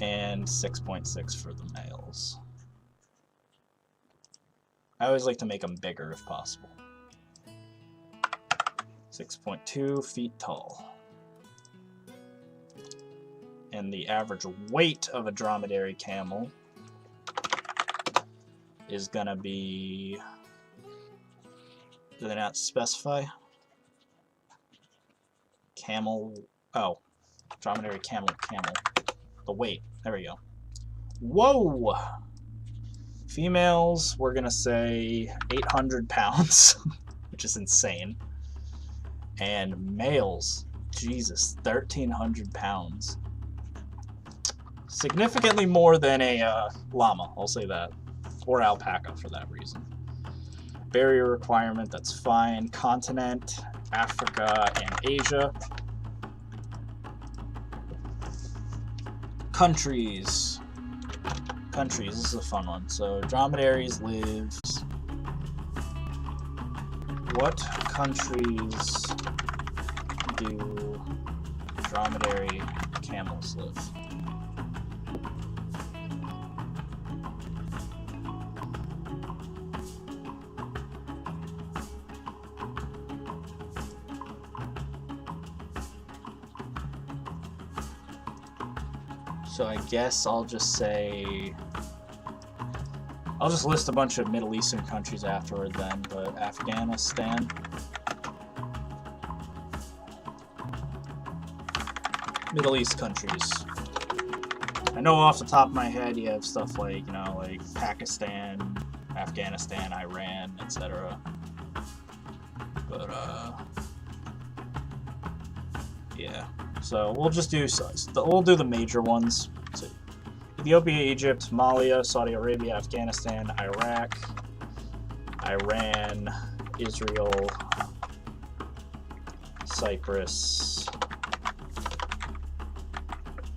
and 6.6 for the males. I always like to make them bigger if possible. 6.2 feet tall. And the average weight of a dromedary camel is gonna be... Do they not specify? Camel... Oh. Dromedary camel. The weight. There we go. Whoa! Females, we're gonna say 800 pounds, which is insane. And males, Jesus, 1,300 pounds. Significantly more than a llama, I'll say that. Or alpaca, for that reason. Barrier requirement, that's fine. Continent, Africa and Asia. Countries, this is a fun one. So dromedaries live. What countries do dromedary camels live? So I guess I'll just say... I'll just list a bunch of Middle Eastern countries afterward then, but Afghanistan. Middle East countries. I know off the top of my head you have stuff like, you know, like Pakistan, Afghanistan, Iran, etc. But, yeah. So we'll just do the major ones. So Ethiopia, Egypt, Somalia, Saudi Arabia, Afghanistan, Iraq, Iran, Israel, Cyprus.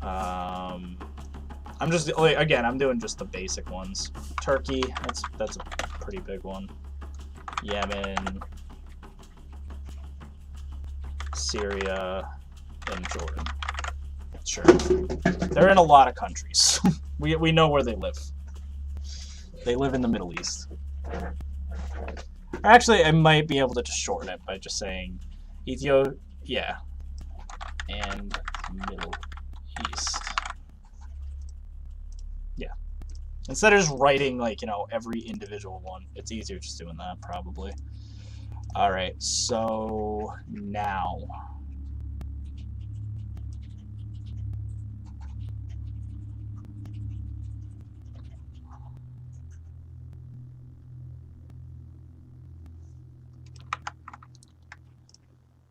I'm just again, I'm doing just the basic ones. Turkey, that's a pretty big one. Yemen, Syria, and Jordan. Sure. They're in a lot of countries. we know where they live. They live in the Middle East. Actually, I might be able to just shorten it by just saying Ethiopia, yeah, and Middle East. Yeah. Instead of just writing, like, you know, every individual one, it's easier just doing that, probably. Alright, so now...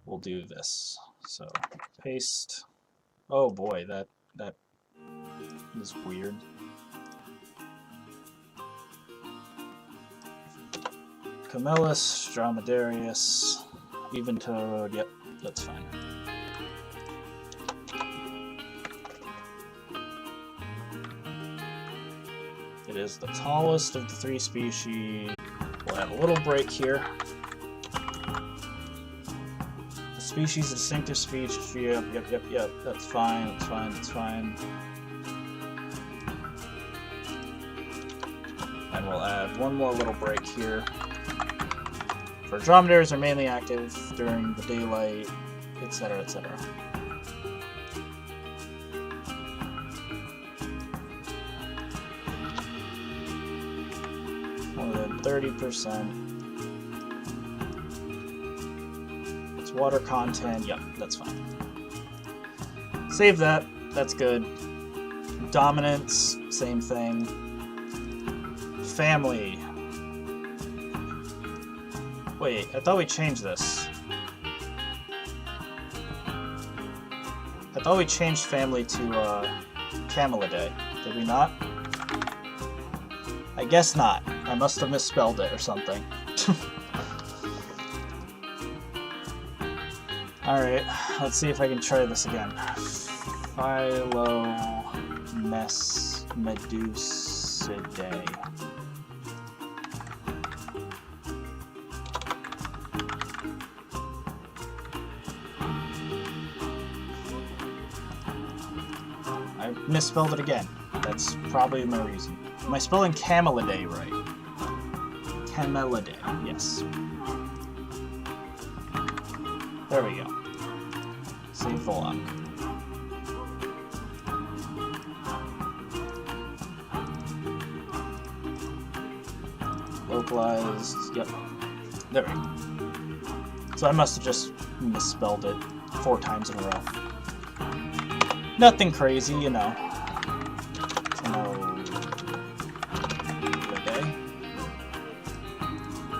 we'll do this. So paste. Oh boy, that is weird. Camelus, Dromedarius, even-toed. Yep, that's fine. It is the tallest of the three species. We'll have a little break here. Species, a distinctive species. Yep. That's fine. And we'll add one more little break here. For dromedaries are mainly active during the daylight, etc., etc. More than 30%. Water content, yep, that's fine. Save that, that's good. Dominance, same thing. Family. Wait, I thought we changed this. I thought we changed family to Camelidae. Did we not? I guess not. I must have misspelled it or something. Alright, let's see if I can try this again. Phylomesmedusidae. I misspelled it again. That's probably my reason. Am I spelling Camelidae right? Camelidae, yes. There we go. Save the lock. localized. Yep. There we go. So I must have just misspelled it 4 times in a row. Nothing crazy, you know. Okay.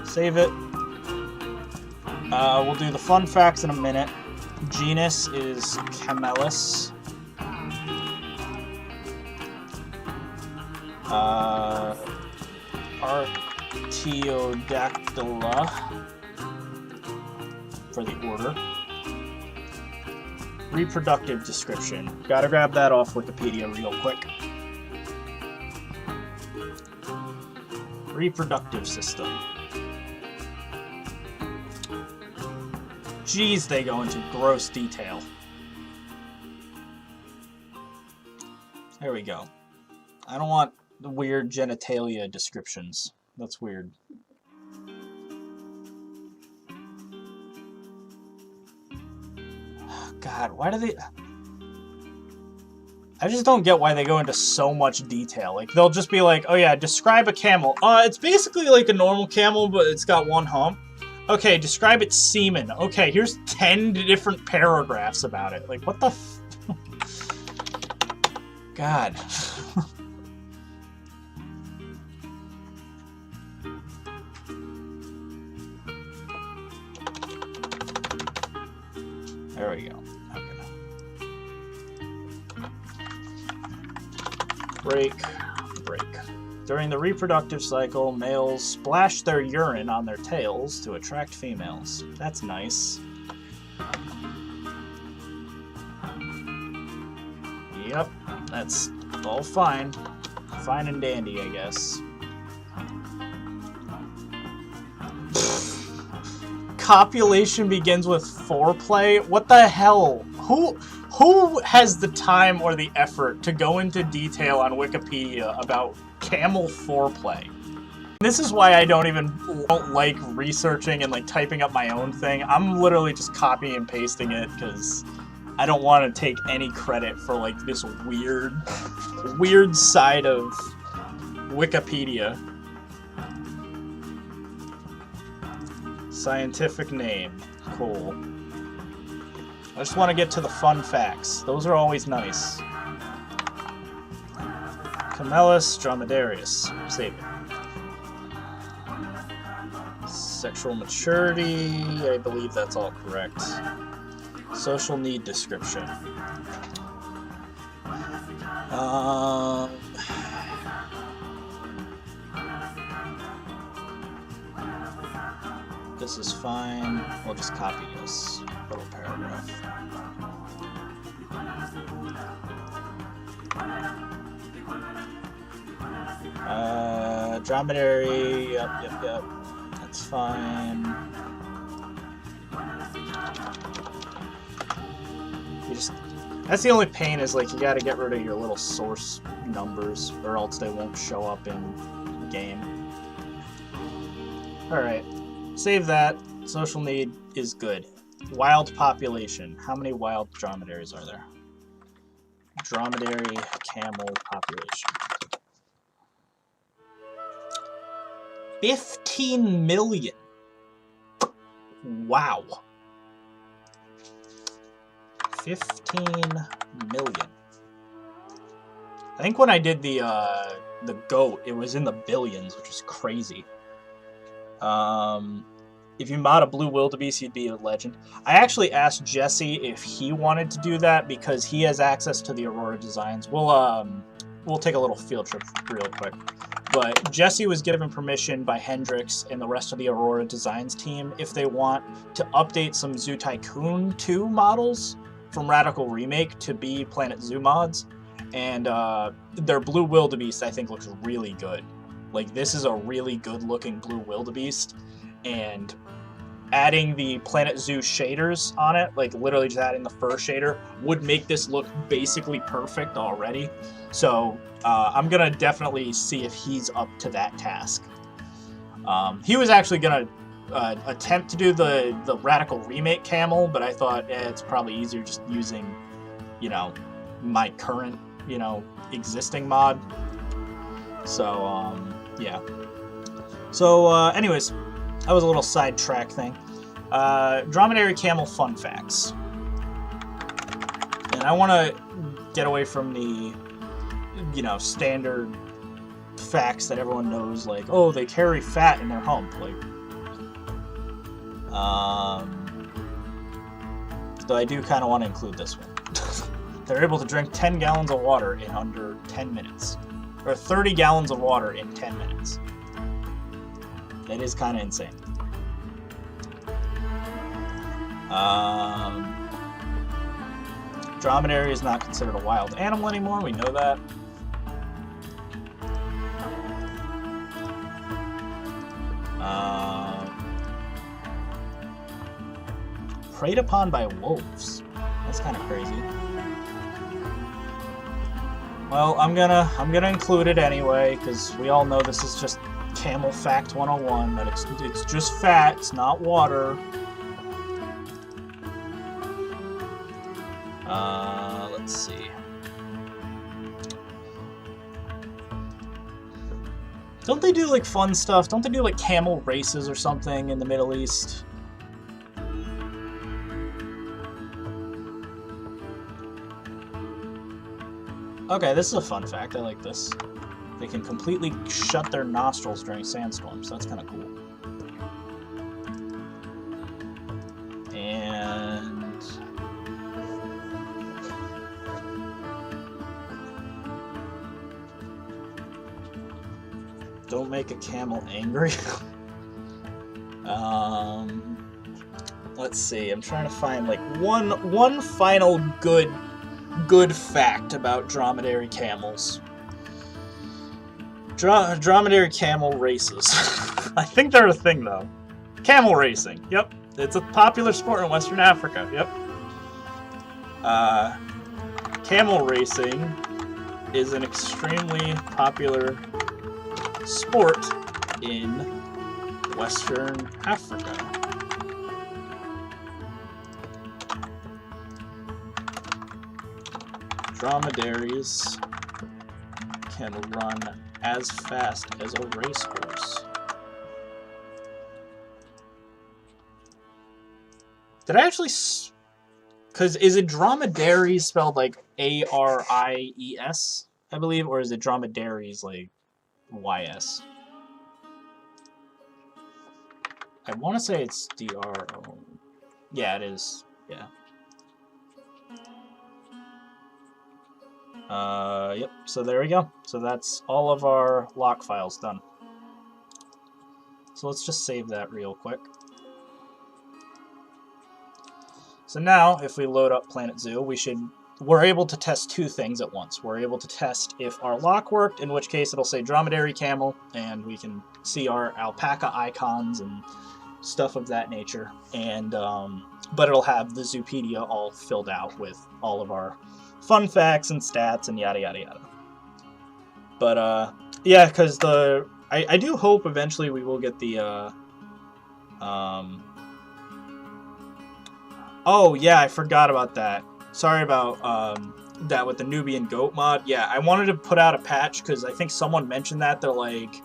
Save it. We'll do the fun facts in a minute. Genus is Camels. Artiodactyla for the order. Reproductive description. Gotta grab that off Wikipedia real quick. Reproductive system. Geez, they go into gross detail. There we go. I don't want the weird genitalia descriptions. That's weird. God, why do they... I just don't get why they go into so much detail. Like, they'll just be like, oh yeah, describe a camel. It's basically like a normal camel, but it's got 1 hump. Okay, describe its semen. Okay, here's 10 different paragraphs about it. Like, what the f... God. There we go. Okay. Break. During the reproductive cycle, males splash their urine on their tails to attract females. That's nice. Yep, that's all fine. Fine and dandy, I guess. Copulation begins with foreplay? What the hell? Who has the time or the effort to go into detail on Wikipedia about camel foreplay? This is why I don't like researching and like typing up my own thing. I'm literally just copying and pasting it because I don't want to take any credit for like this weird side of Wikipedia. Scientific name. Cool. I just want to get to the fun facts. Those are always nice. Camellus dromedarius. Save it. Sexual maturity. I believe that's all correct. Social need description. This is fine. We'll just copy this little paragraph. Dromedary. Yep. That's fine. That's the only pain is like you gotta get rid of your little source numbers or else they won't show up in game. Alright. Save that. Social need is good. Wild population. How many wild dromedaries are there? Dromedary camel population. 15 million. Wow. 15 million. I think when I did the goat, it was in the billions, which is crazy. If you mod a blue wildebeest, you'd be a legend. I actually asked Jesse if he wanted to do that because he has access to the Aurora designs. We'll take a little field trip real quick. But Jesse was given permission by Hendrix and the rest of the Aurora designs team if they want to update some Zoo Tycoon 2 models from Radical Remake to be Planet Zoo mods. And their blue wildebeest, I think, looks really good. Like, this is a really good-looking blue wildebeest, and adding the Planet Zoo shaders on it, like literally just adding the fur shader, would make this look basically perfect already. So I'm gonna definitely see if he's up to that task. He was actually gonna attempt to do the Radical Remake camel, but I thought it's probably easier just using, you know, my current, you know, existing mod. So yeah. So, anyways, that was a little sidetrack thing. Dromedary camel fun facts. And I want to get away from the, standard facts that everyone knows, like, oh, they carry fat in their hump. Like, though I do kind of want to include this one. They're able to drink 10 gallons of water in under 10 minutes. Or 30 gallons of water in 10 minutes. That is kind of insane. Dromedary is not considered a wild animal anymore, we know that. Preyed upon by wolves. That's kind of crazy. Well, I'm gonna include it anyway, because we all know this is just Camel Fact 101, that it's just fat, it's not water. Let's see. Don't they do like fun stuff? Don't they do like camel races or something in the Middle East? Okay, this is a fun fact. I like this. They can completely shut their nostrils during sandstorms. That's kind of cool. And don't make a camel angry. Let's see. I'm trying to find like one final good fact about dromedary camels. Dromedary camel races. I think they're a thing though. Camel racing. Yep. It's a popular sport in Western Africa. Yep. Camel racing is an extremely popular sport in Western Africa. Dromedaries can run as fast as a racehorse. Did I actually... Because is it dromedary spelled like A-R-I-E-S, I believe, or is it dromedaries like Y-S? I want to say it's D-R-O. Yeah, it is. Yeah. Yep, so there we go. So that's all of our lock files done. So let's just save that real quick. So now, if we load up Planet Zoo, we're able to test two things at once. We're able to test if our lock worked, in which case it'll say dromedary camel, and we can see our alpaca icons and stuff of that nature. And but it'll have the Zoopedia all filled out with all of our fun facts and stats and yada yada yada. But yeah, because I do hope eventually we will get the oh yeah, I forgot about that. Sorry about that with the Nubian goat mod. Yeah, I wanted to put out a patch because I think someone mentioned that. They're like,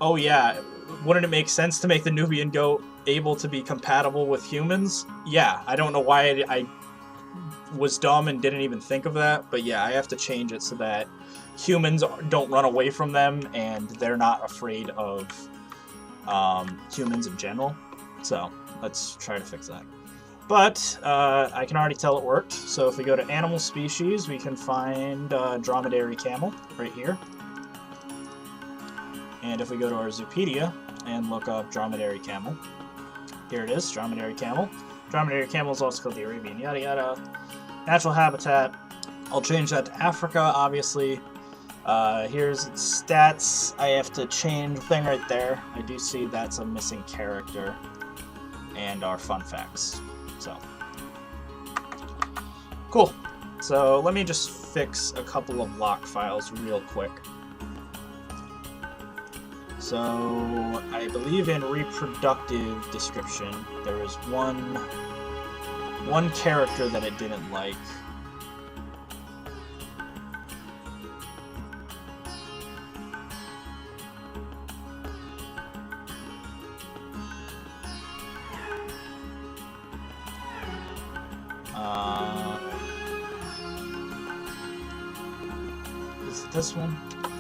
oh yeah, wouldn't it make sense to make the Nubian goat able to be compatible with humans? Yeah, I don't know why I was dumb and didn't even think of that, but yeah, I have to change it so that humans don't run away from them and they're not afraid of humans in general. So let's try to fix that. But I can already tell it worked. So if we go to animal species, we can find dromedary camel right here. And if we go to our Zoopedia and look up dromedary camel, here it is, dromedary camel. Dromedary camel is also called the Arabian yada yada. Natural habitat. I'll change that to Africa, obviously. Here's its stats. I have to change the thing right there. I do see that's a missing character. And our fun facts. So, cool. So let me just fix a couple of lock files real quick. So I believe in Reproductive Description there was one character that it didn't like. this one?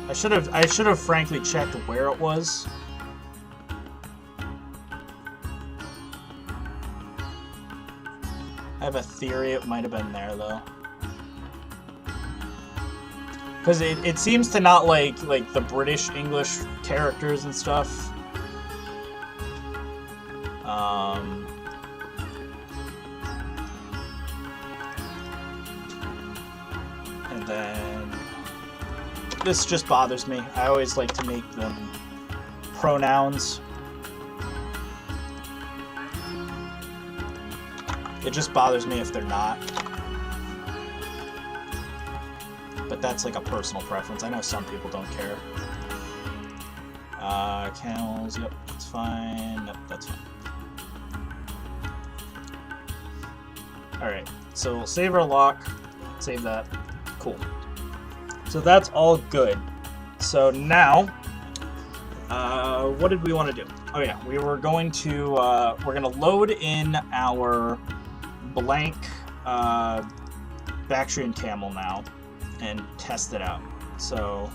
I should have frankly checked where it was. I have a theory it might have been there though. Because it seems to not like the British English characters and stuff. And then this just bothers me. I always like to make them pronouns. It just bothers me if they're not. But that's like a personal preference. I know some people don't care. Camels, yep, that's fine. Yep, that's fine. Alright, so we'll save our lock. Save that. Cool. So that's all good. So now, what did we want to do? Oh yeah, we were going to, we're going to load in our blank Bactrian Camel now and test it out. So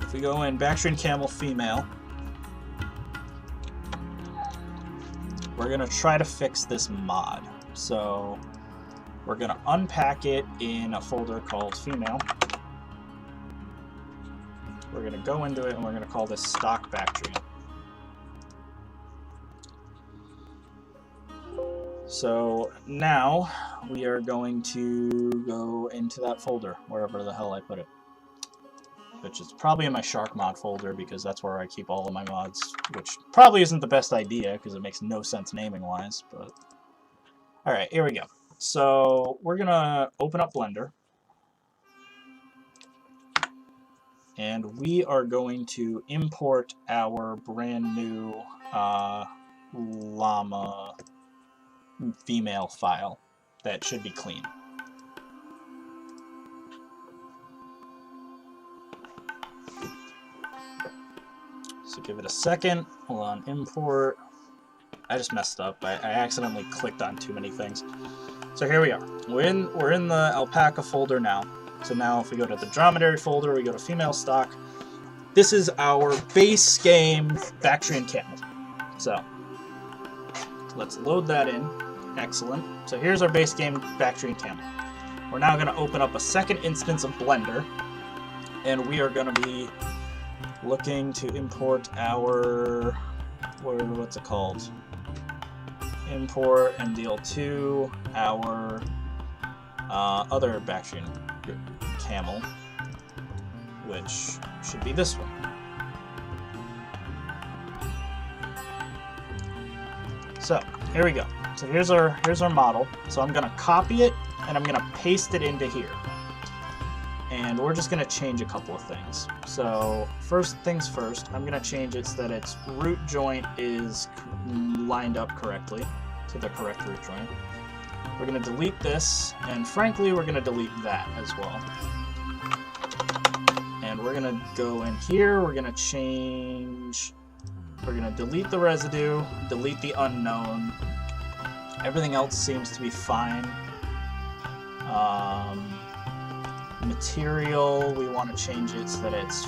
if we go in Bactrian Camel female, we're going to try to fix this mod. So we're going to unpack it in a folder called female. We're going to go into it and we're going to call this stock Bactrian. So now we are going to go into that folder, wherever the hell I put it. Which is probably in my Shark mod folder because that's where I keep all of my mods, which probably isn't the best idea because it makes no sense naming wise, but... Alright, here we go. So we're gonna open up Blender. And we are going to import our brand new llama female file that should be clean. So give it a second. Hold on, import. I just messed up. I accidentally clicked on too many things. So here we are. We're in the Alpaca folder now. So now if we go to the Dromedary folder, we go to female stock. This is our base game Bactrian Camel. So let's load that in. Excellent. So here's our base game Bactrian Camel. We're now going to open up a second instance of Blender, and we are going to be looking to import our, what's it called? Import MDL2 our other Bactrian Camel, which should be this one. So here we go. So here's our model. So I'm gonna copy it and I'm gonna paste it into here. And we're just gonna change a couple of things. So first things first, I'm gonna change it so that its root joint is lined up correctly to the correct root joint. We're gonna delete this, and frankly, we're gonna delete that as well. And we're gonna go in here, we're gonna delete the residue, delete the unknown. Everything else seems to be fine. Material, we want to change it so that it's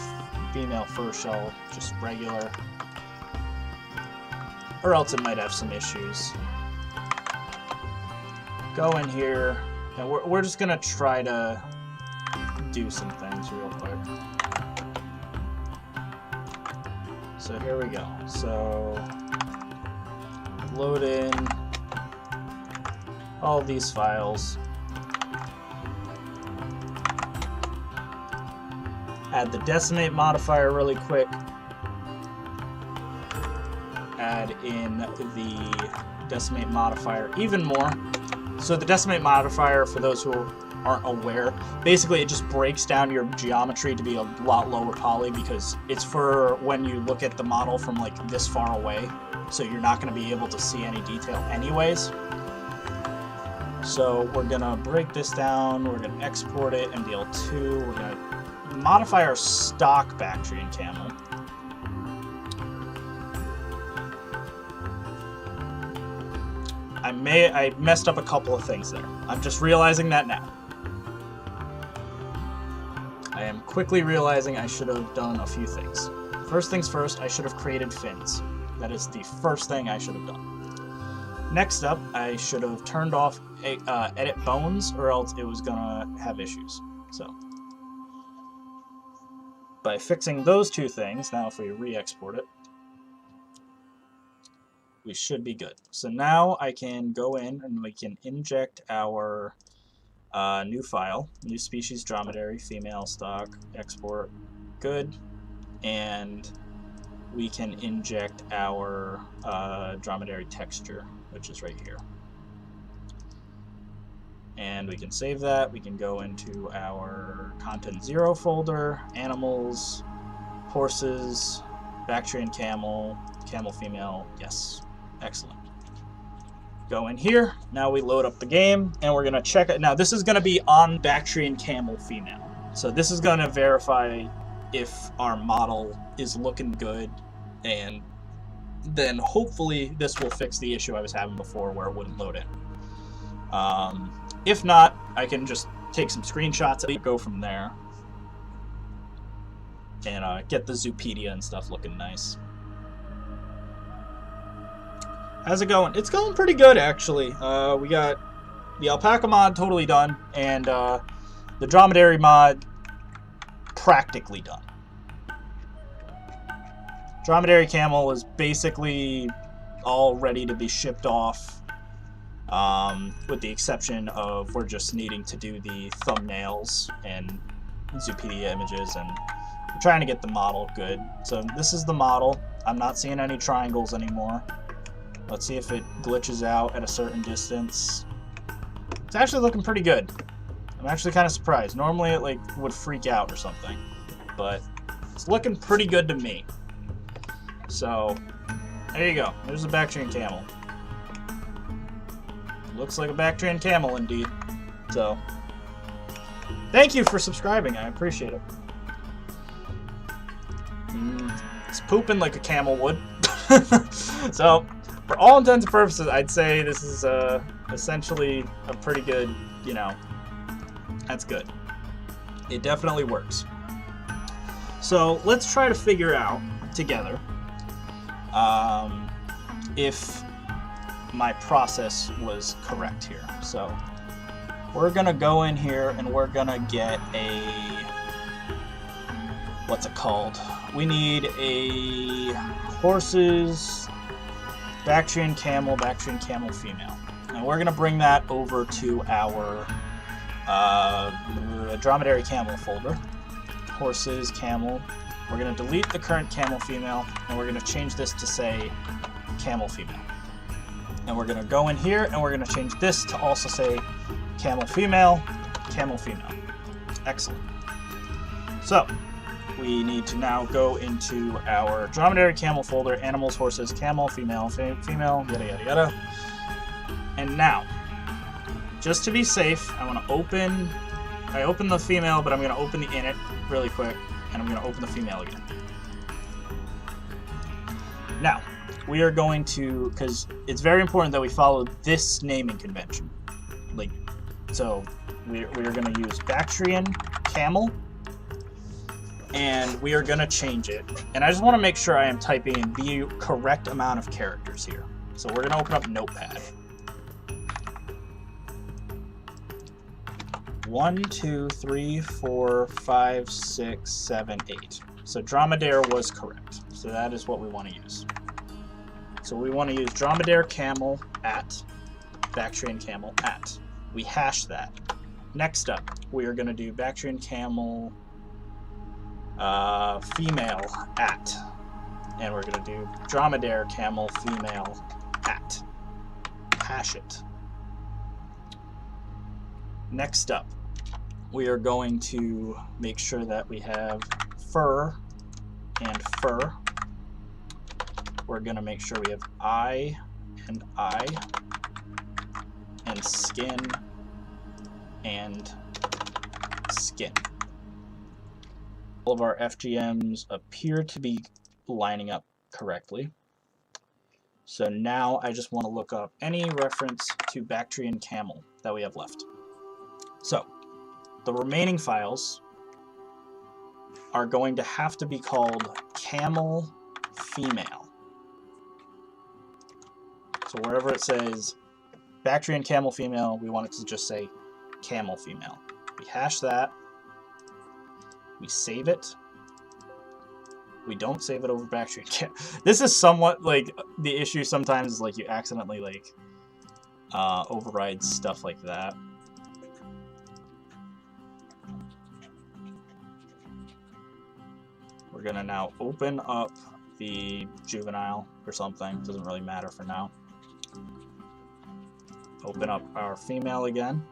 female fur shell, just regular. Or else it might have some issues. Go in here, and we're just gonna try to do some things real quick. So here we go. So load in all these files. Add the decimate modifier really quick. Add in the decimate modifier even more. So the decimate modifier, for those who aren't aware, basically it just breaks down your geometry to be a lot lower poly because it's for when you look at the model from like this far away. So you're not going to be able to see any detail anyways. So we're going to break this down. We're going to export it, MDL2. We're going to modify our stock Bactrian Camel. I messed up a couple of things there. I'm just realizing that now. I am quickly realizing I should have done a few things. First things first, I should have created fins. That is the first thing I should have done. Next up, I should have turned off edit bones, or else it was gonna have issues. So, by fixing those two things, now if we re-export it, we should be good. So now I can go in and we can inject our new file, new species dromedary, female stock, export, good, and we can inject our dromedary texture, which is right here. And we can save that. We can go into our content 0 folder, animals, horses, Bactrian camel, camel female, yes, excellent. Go in here, now we load up the game, and we're gonna check it. Now this is gonna be on Bactrian camel female. So this is gonna verify if our model is looking good, and then hopefully this will fix the issue I was having before where it wouldn't load in. If not, I can just take some screenshots and go from there. And get the Zoopedia and stuff looking nice. How's it going? It's going pretty good, actually. We got the Alpaca Mod totally done, and the Dromedary Mod practically done. Dromedary Camel is basically all ready to be shipped off, with the exception of we're just needing to do the thumbnails and Zoopedia images, and we're trying to get the model good. So this is the model. I'm not seeing any triangles anymore. Let's see if it glitches out at a certain distance. It's actually looking pretty good. I'm actually kind of surprised. Normally it would freak out or something, but it's looking pretty good to me. So there you go. There's a Bactrian camel. Looks like a Bactrian camel indeed. So thank you for subscribing. I appreciate it. It's pooping like a camel would. So for all intents and purposes, I'd say this is essentially a pretty good, that's good. It definitely works. So let's try to figure out together if my process was correct here. So we're gonna go in here and we're gonna get a, what's it called? We need a horses, Bactrian camel female. And we're gonna bring that over to our dromedary camel folder. Horses, camel. We're gonna delete the current camel female, and we're gonna change this to say camel female. And we're gonna go in here and we're gonna change this to also say camel female, camel female. Excellent. So we need to now go into our dromedary camel folder, animals, horses, camel, female, female, yada yada yada. And now, just to be safe, I open the female, but I'm gonna open the init really quick, and I'm gonna open the female again. Now, we are going to, because it's very important that we follow this naming convention. So we are going to use Bactrian camel, and we are going to change it. And I just want to make sure I am typing in the correct amount of characters here. So we're going to open up Notepad. 1, 2, 3, 4, 5, 6, 7, 8. So dromedare was correct. So that is what we want to use. So we want to use dromedare camel at Bactrian camel at. We hash that. Next up, we are going to do Bactrian camel female at. And we're going to do dromedare camel female at. Hash it. Next up, we are going to make sure that we have fur and fur. We're going to make sure we have eye and skin and skin. All of our FGMs appear to be lining up correctly. So now I just want to look up any reference to Bactrian camel that we have left. So the remaining files are going to have to be called camel female. So wherever it says Bactrian camel female, we want it to just say camel female. We hash that. We save it. We don't save it over Bactrian camel. This is somewhat like the issue sometimes is like you accidentally like override stuff like that. We're gonna now open up the juvenile or something. Doesn't really matter for now. Open up our female again.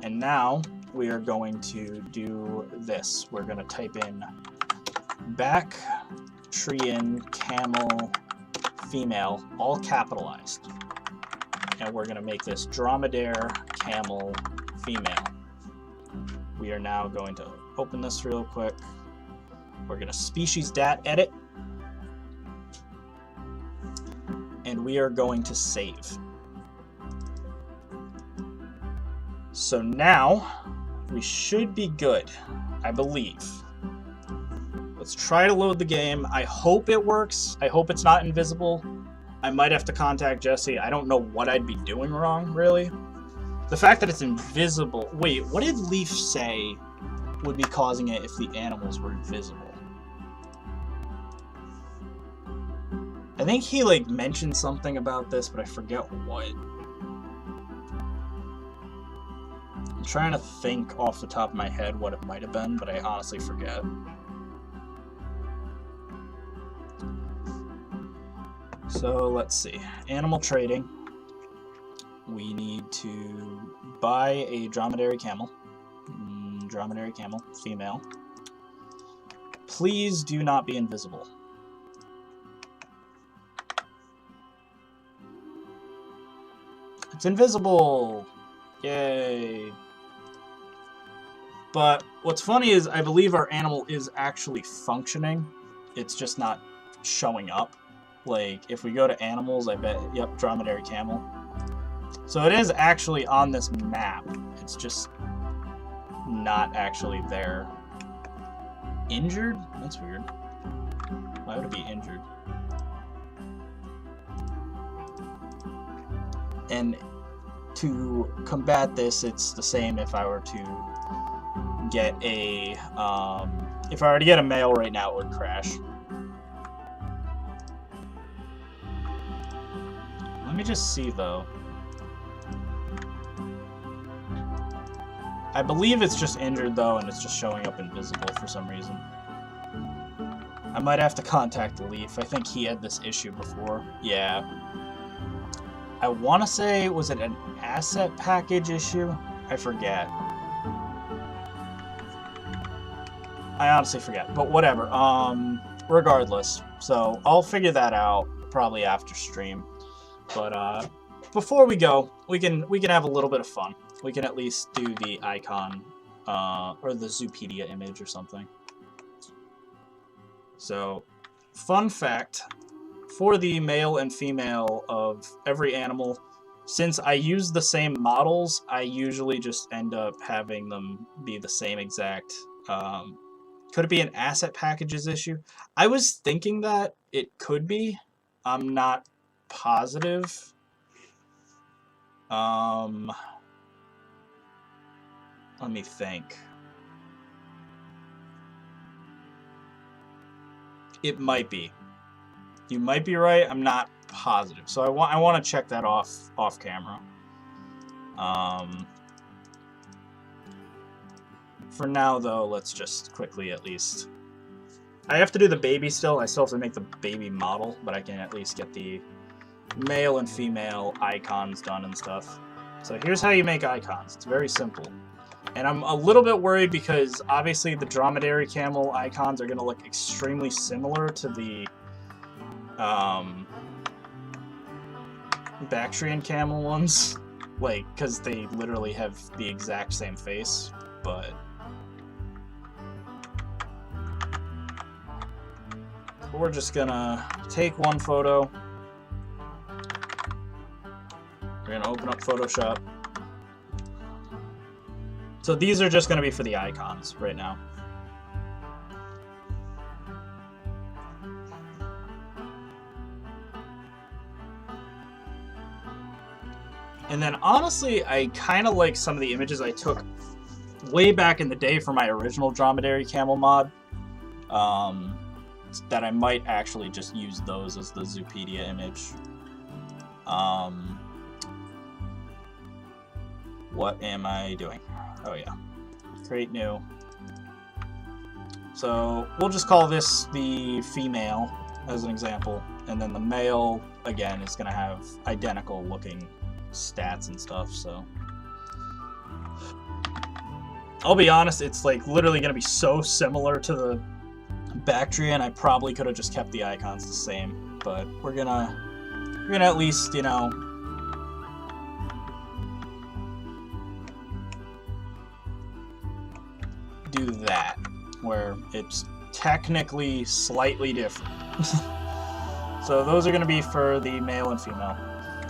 And now we are going to do this. We're gonna type in Bactrian camel female, all capitalized. And we're gonna make this Dromedary camel female. We are now going to open this real quick. We're gonna species dat edit. And we are going to save. So now we should be good, I believe. Let's try to load the game. I hope it works. I hope it's not invisible. I might have to contact Jesse. I don't know what I'd be doing wrong, really. The fact that it's invisible... Wait, what did Leaf say would be causing it if the animals were invisible? I think he, like, mentioned something about this, but I forget what. I'm trying to think off the top of my head what it might have been, but I honestly forget. So let's see. Animal trading. We need to buy a dromedary camel. Dromedary camel, female. Please do not be invisible. It's invisible! Yay! But what's funny is I believe our animal is actually functioning. It's just not showing up. Like, if we go to animals, I bet, yep, dromedary camel. So it is actually on this map. It's just not actually there. Injured? That's weird. Why would it be injured? And to combat this, it's the same if I were to get a, if I were to get a male right now, it would crash. Let me just see, though. I believe it's just injured, though, and it's just showing up invisible for some reason. I might have to contact Leaf. I think he had this issue before. Yeah. I want to say, was it an asset package issue? I forget. I honestly forget, but whatever. Regardless. So, I'll figure that out probably after stream. But before we go, we can have a little bit of fun. We can at least do the icon or the Zoopedia image or something. So, fun fact, for the male and female of every animal, since I use the same models, I usually just end up having them be the same exact. Could it be an asset packages issue? I was thinking that it could be. I'm not positive. Let me think. It might be. You might be right. I'm not positive. So I want to check that off camera. For now, though, let's just quickly at least... I have to do the baby still. I still have to make the baby model, but I can at least get the male and female icons done and stuff. So here's how you make icons. It's very simple. And I'm a little bit worried because obviously the dromedary camel icons are going to look extremely similar to the Bactrian camel ones. Like, because they literally have the exact same face, but... We're just gonna take one photo. We're gonna open up Photoshop. So these are just gonna be for the icons right now. And then honestly, I kind of like some of the images I took way back in the day for my original Dromedary Camel mod. That I might actually just use those as the Zoopedia image. What am I doing? Oh yeah, create new. So we'll just call this the female as an example, and then the male again is gonna have identical looking stats and stuff. So I'll be honest, it's like literally gonna be so similar to the Bactrian, I probably could have just kept the icons the same, but we're gonna at least, you know, do that, where it's technically slightly different. So those are gonna be for the male and female.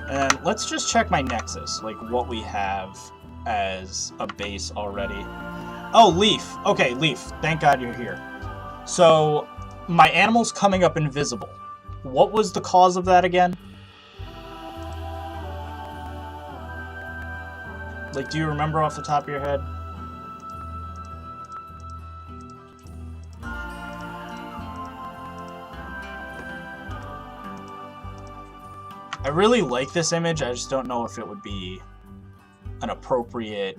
And let's just check my nexus, like what we have as a base already. Oh, Leaf. Okay, Leaf. Thank God you're here. So, my animal's coming up invisible. What was the cause of that again? Like, do you remember off the top of your head? I really like this image, I just don't know if it would be an appropriate,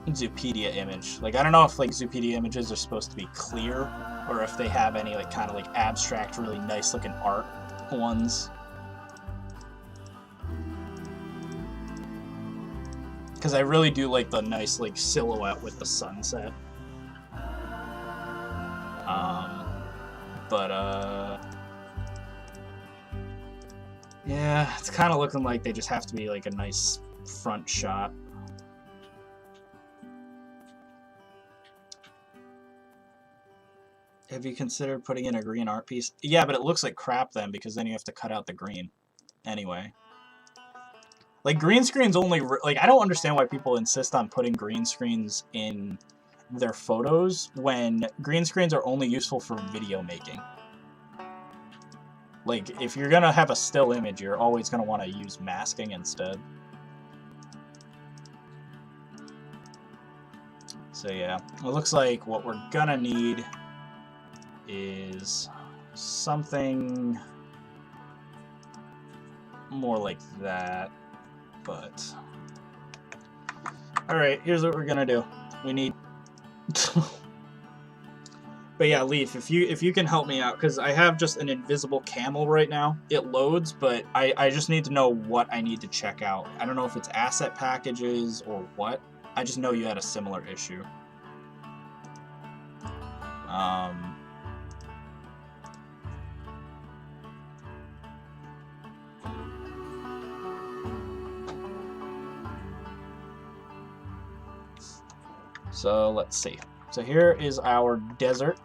Zoopedia image. Like, I don't know if like Zoopedia images are supposed to be clear, or if they have any like kind of like abstract, really nice looking art ones. Because I really do like the nice like silhouette with the sunset. Yeah, it's kind of looking like they just have to be like a nice front shot. Have you considered putting in a green art piece? Yeah, but it looks like crap then, because then you have to cut out the green. Anyway. Like, green screens only... Like, I don't understand why people insist on putting green screens in their photos when green screens are only useful for video making. Like, if you're gonna have a still image, you're always gonna want to use masking instead. So yeah, it looks like what we're gonna need is something more like that, but... Alright, here's what we're gonna do. We need... But yeah, Leaf, if you can help me out, because I have just an invisible camel right now. It loads, but I just need to know what I need to check out. I don't know if it's asset packages or what. I just know you had a similar issue. So let's see. So here is our desert.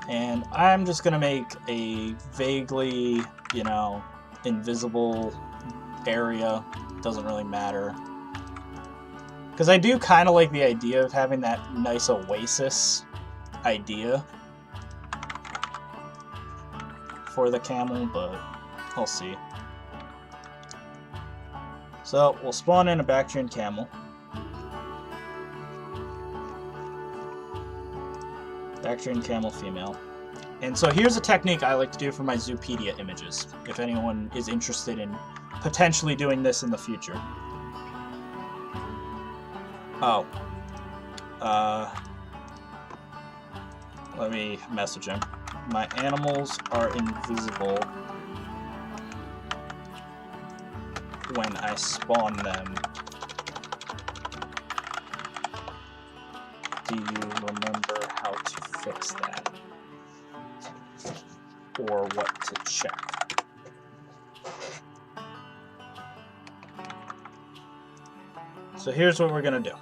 And I'm just gonna make a vaguely, you know, invisible area. Doesn't really matter. Because I do kind of like the idea of having that nice oasis idea for the camel, but I'll see. So we'll spawn in a Bactrian camel. Bactrian camel female. And so here's a technique I like to do for my Zoopedia images, if anyone is interested in potentially doing this in the future. Oh. Let me message him. My animals are invisible when I spawn them. Do you remember how to fix that? Or what to check? So here's what we're gonna do.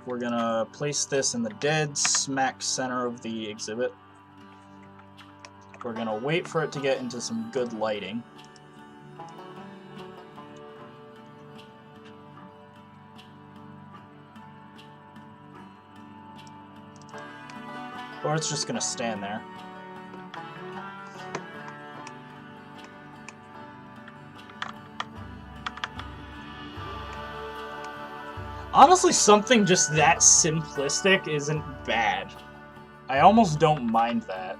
We're gonna place this in the dead smack center of the exhibit. We're gonna wait for it to get into some good lighting. Or it's just gonna stand there. Honestly, something just that simplistic isn't bad. I almost don't mind that.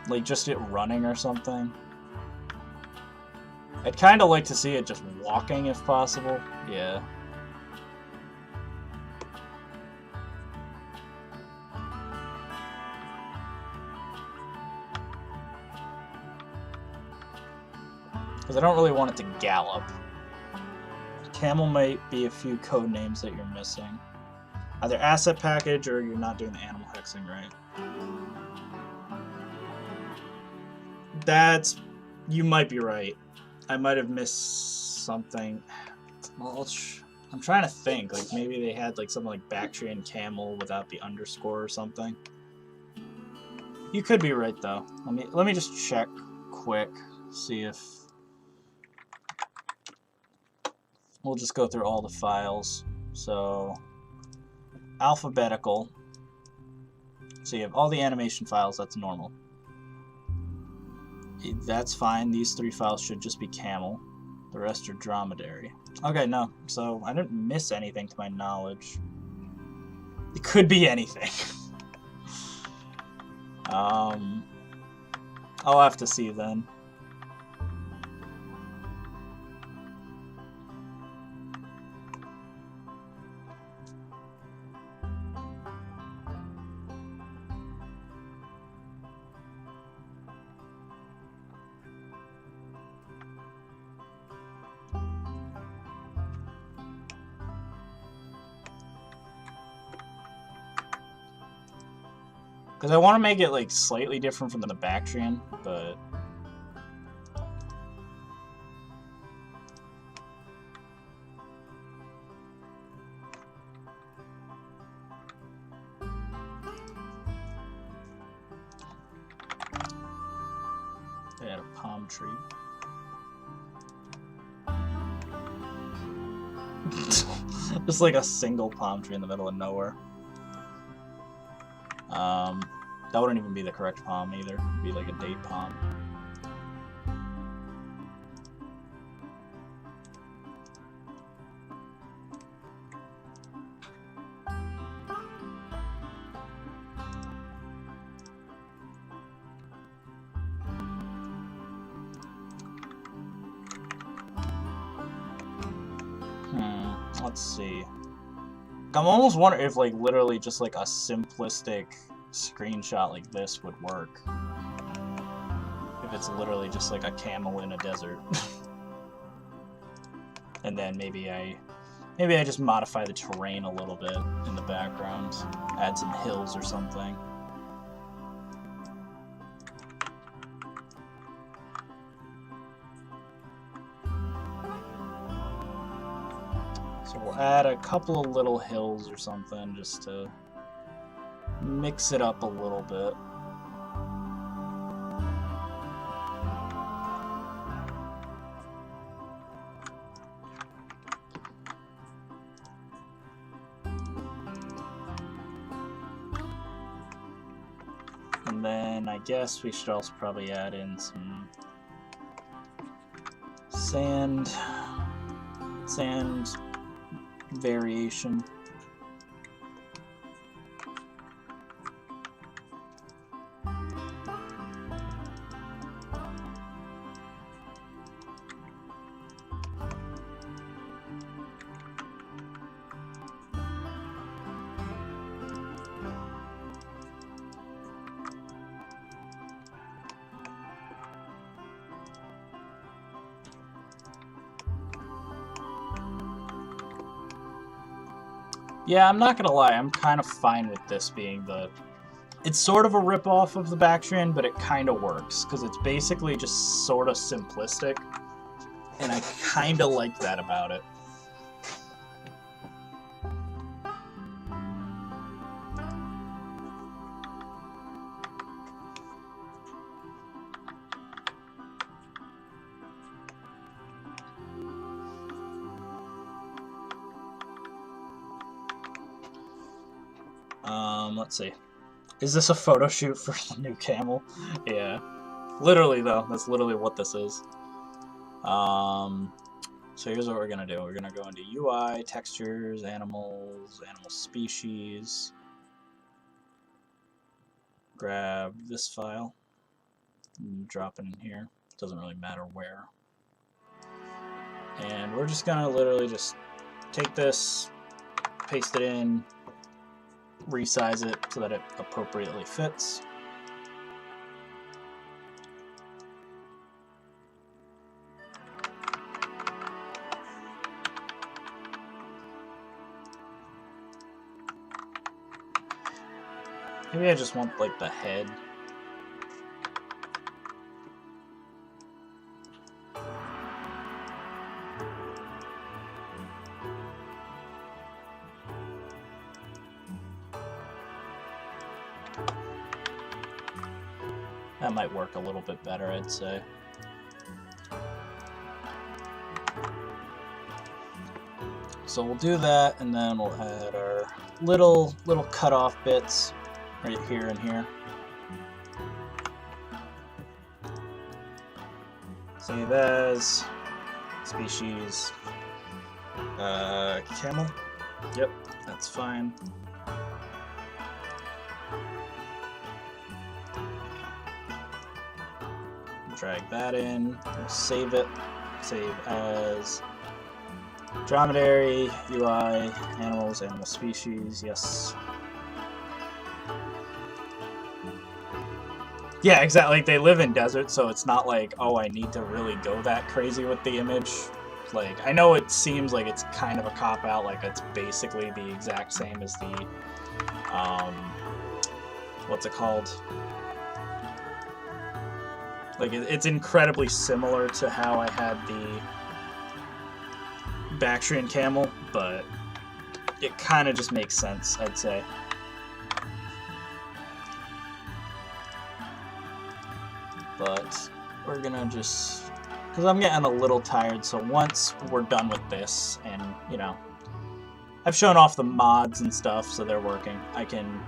Like, just it running or something. I'd kind of like to see it just walking if possible. Yeah. Because I don't really want it to gallop. Camel might be a few code names that you're missing. Either asset package or you're not doing the animal hexing right. That's... You might be right. I might have missed something. Well, I'm trying to think. Like, maybe they had like something like Bactrian Camel without the underscore or something. You could be right though. Let me just check quick. See if... We'll just go through all the files. So, alphabetical. So you have all the animation files, that's normal. That's fine, these 3 files should just be camel. The rest are dromedary. Okay, no, so I didn't miss anything to my knowledge. It could be anything. I'll have to see then. Because I want to make it like slightly different from the Bactrian, but... They had a palm tree. Just like a single palm tree in the middle of nowhere. That wouldn't even be the correct palm either. It'd be like a date palm. Let's see. I'm almost wondering if like literally just like a simplistic screenshot like this would work. If it's literally just like a camel in a desert. And then maybe I just modify the terrain a little bit in the background. Add some hills or something. So we'll add a couple of little hills or something just to mix it up a little bit. And then I guess we should also probably add in some sand variation. Yeah, I'm not gonna lie, I'm kind of fine with this being the... It's sort of a rip-off of the Bactrian, but it kind of works, because it's basically just sort of simplistic, and I kind of like that about it. Let's see. Is this a photo shoot for the new camel? Yeah. Literally, though. That's literally what this is. So here's what we're going to do. We're going to go into UI, textures, animals, animal species. Grab this file. And drop it in here. Doesn't really matter where. And we're just going to literally just take this, paste it in, resize it so that it appropriately fits. Maybe I just want like the head. That might work a little bit better, I'd say. So we'll do that, and then we'll add our little cutoff bits right here and here. Save as species camel. Yep, that's fine. Drag that in, we'll save it, save as Dromedary, UI, animals, animal species, yes. Yeah, exactly, they live in deserts, so it's not like, oh, I need to really go that crazy with the image. Like, I know it seems like it's kind of a cop-out, like it's basically the exact same as the, what's it called? Like, it's incredibly similar to how I had the Bactrian camel, but it kind of just makes sense, I'd say. But we're gonna just, because I'm getting a little tired, so once we're done with this, and, you know, I've shown off the mods and stuff, so they're working, I can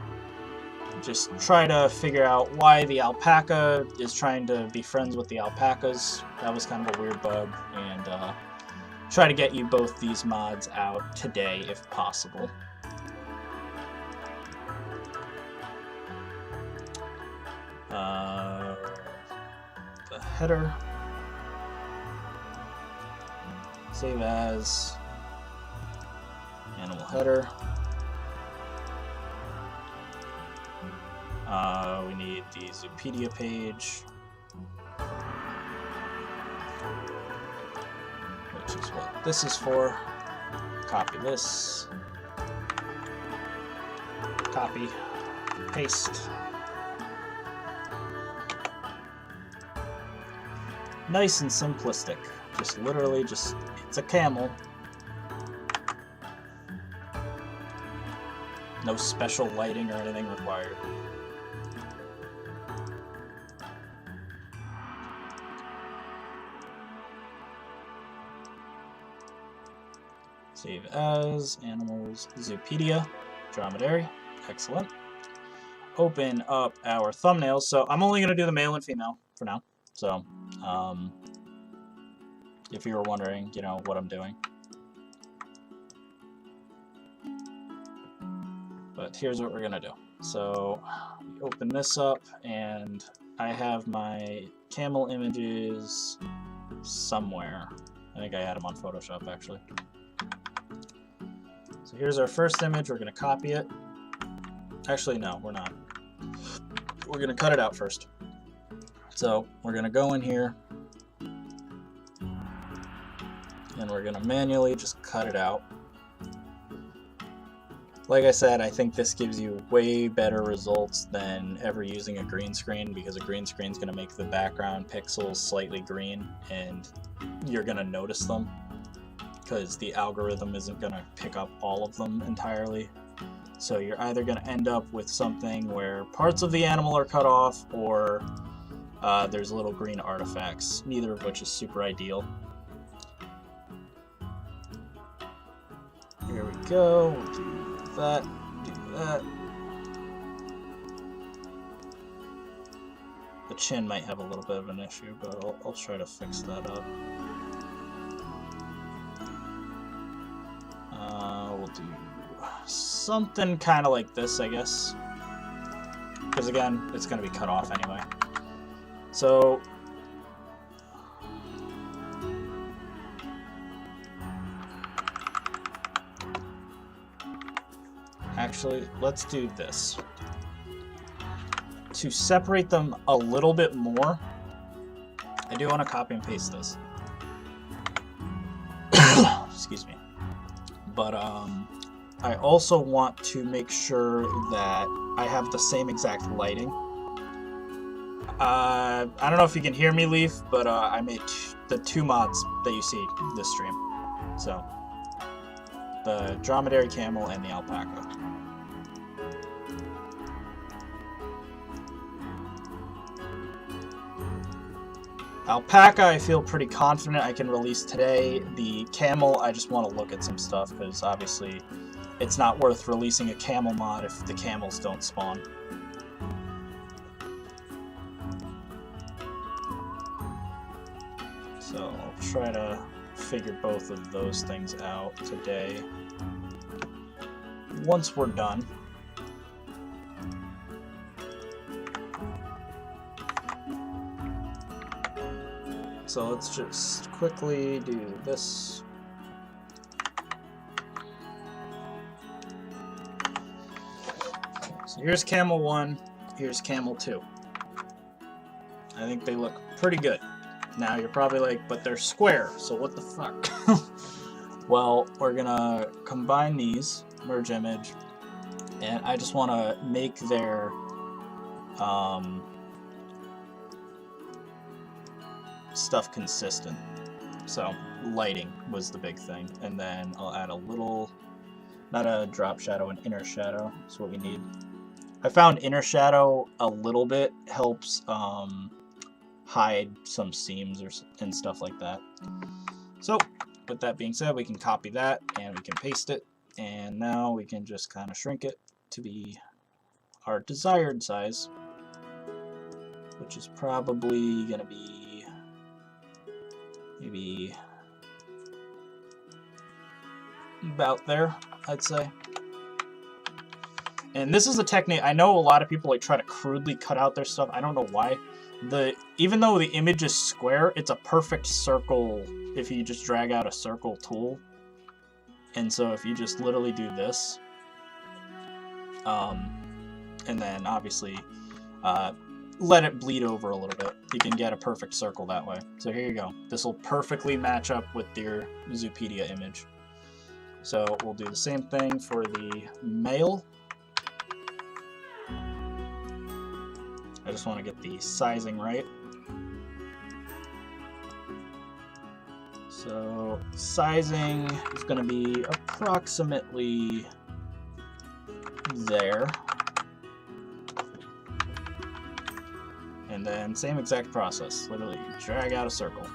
just try to figure out why the alpaca is trying to be friends with the alpacas. That was kind of a weird bug, and try to get you both these mods out today if possible. The header, save as animal header. We need the Zoopedia page, which is what this is for. Copy this, copy, paste. Nice and simplistic. Just literally just, it's a camel. No special lighting or anything required. Save as, animals, Zoopedia, Dromedary, excellent. Open up our thumbnails. So I'm only going to do the male and female for now. So, if you were wondering, you know, what I'm doing. But here's what we're going to do. So, we open this up, and I have my camel images somewhere. I think I had them on Photoshop, actually. So here's our first image. We're going to copy it. Actually, no, we're not. We're going to cut it out first. So we're going to go in here, and we're going to manually just cut it out. Like I said, I think this gives you way better results than ever using a green screen, because a green screen is going to make the background pixels slightly green, and you're going to notice them, because the algorithm isn't going to pick up all of them entirely. So you're either going to end up with something where parts of the animal are cut off, or there's little green artifacts, neither of which is super ideal. Here we go, we'll do that, The chin might have a little bit of an issue, but I'll try to fix that up. We'll do something kind of like this, I guess. Because again, it's going to be cut off anyway. So actually, let's do this. To separate them a little bit more, I do want to copy and paste this. Excuse me. But I also want to make sure that I have the same exact lighting. I don't know if you can hear me, Leaf, but I made the 2 mods that you see this stream. So, the Dromedary Camel and the Alpaca. Alpaca, I feel pretty confident I can release today. The Camel, I just want to look at some stuff, because obviously it's not worth releasing a camel mod if the camels don't spawn. So I'll try to figure both of those things out today. Once we're done. So let's just quickly do this. So here's Camel 1, here's Camel 2. I think they look pretty good. Now you're probably like, but they're square, so what the fuck? Well, we're gonna combine these, merge image, and I just want to make their stuff consistent. So lighting was the big thing, and then I'll add a little, not a drop shadow, an inner shadow. That's what we need. I found inner shadow a little bit helps hide some seams and stuff like that. So with that being said, we can copy that and we can paste it, and now we can just kind of shrink it to be our desired size, which is probably gonna be maybe about there, I'd say. And this is a technique, I know a lot of people like try to crudely cut out their stuff. I don't know why. Even though the image is square, it's a perfect circle if you just drag out a circle tool. And so if you just literally do this, and then obviously let it bleed over a little bit, you can get a perfect circle that way. So here you go. This will perfectly match up with your Zoopedia image. So we'll do the same thing for the male. I just want to get the sizing right. So sizing is going to be approximately there. And then same exact process, literally drag out a circle.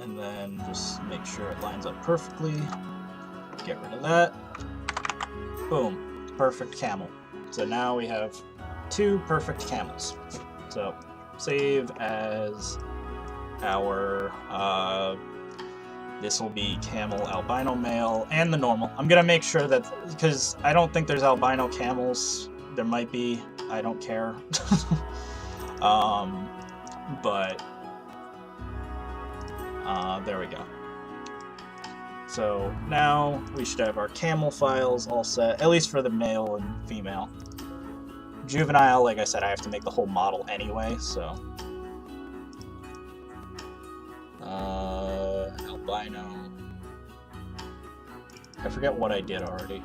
And then just make sure it lines up perfectly. Get rid of that. Boom, perfect camel. So now we have 2 perfect camels. So save as our this will be camel albino male and the normal. I'm gonna make sure that, because I don't think there's albino camels. There might be, I don't care. But there we go. So now we should have our camel files all set, at least for the male and female. Juvenile, like I said, I have to make the whole model anyway, so. Albino. I forget what I did already.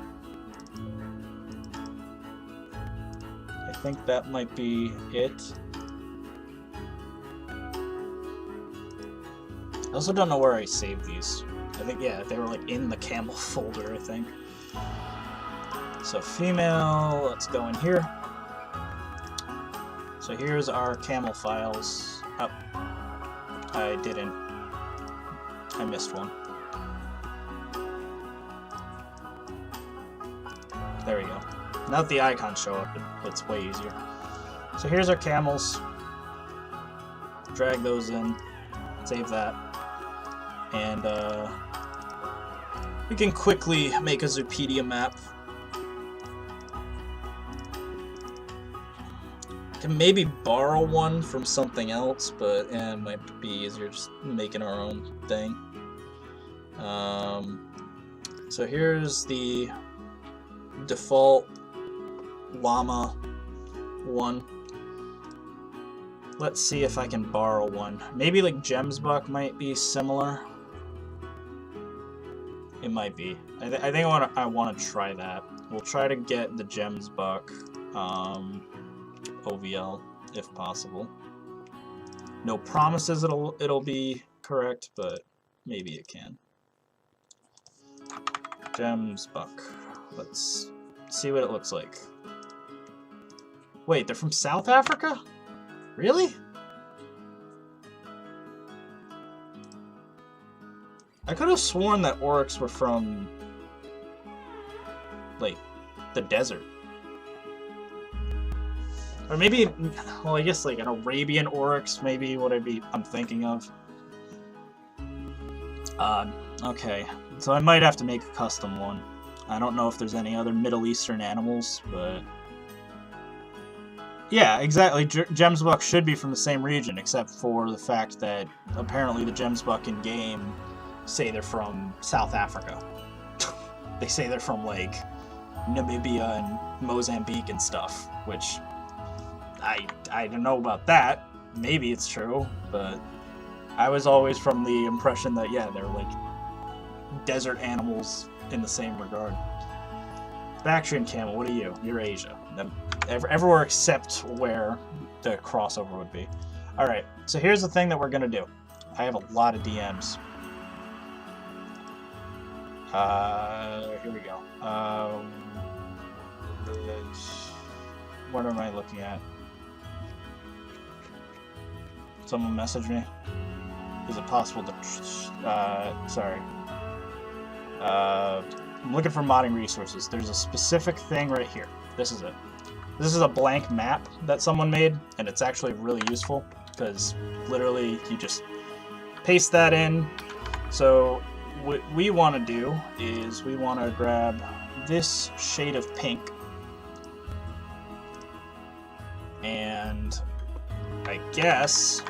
I think that might be it. I also don't know where I saved these. I think, yeah, they were like in the camel folder, I think. So female, let's go in here. So here's our camel files. Oh, I didn't. I missed one. There we go. Now that the icons show up, it's way easier. So here's our camels. Drag those in. Save that. And we can quickly make a Zoopedia map. Can maybe borrow one from something else, but it might be easier just making our own thing. So here's the default llama one. Let's see if I can borrow one. Maybe like Gemsbuck might be similar. It might be. I think I want to try that. We'll try to get the Gemsbuck OVL if possible. No promises it'll be correct, but maybe it can. Gemsbuck. Let's see what it looks like. Wait, they're from South Africa? Really? I could have sworn that oryx were from, like, the desert. Or maybe, well, I guess like an Arabian oryx, maybe what I'm thinking of. Okay, so I might have to make a custom one. I don't know if there's any other Middle Eastern animals, but... Yeah, exactly. Gemsbuck should be from the same region, except for the fact that apparently the Gemsbuck in game say they're from South Africa. They say they're from like Namibia and Mozambique and stuff, which I don't know about that. Maybe it's true, but I was always from the impression that yeah, they're like desert animals in the same regard. Bactrian camel, what are you? You're Asia. Everywhere except where the crossover would be. Alright, so here's the thing that we're gonna do. I have a lot of DMs. Here we go. What am I looking at? Someone messaged me. Is it possible to... sorry. I'm looking for modding resources. There's a specific thing right here. This is it. This is a blank map that someone made, and it's actually really useful, because literally you just paste that in. So what we want to do is we want to grab this shade of pink, and I guess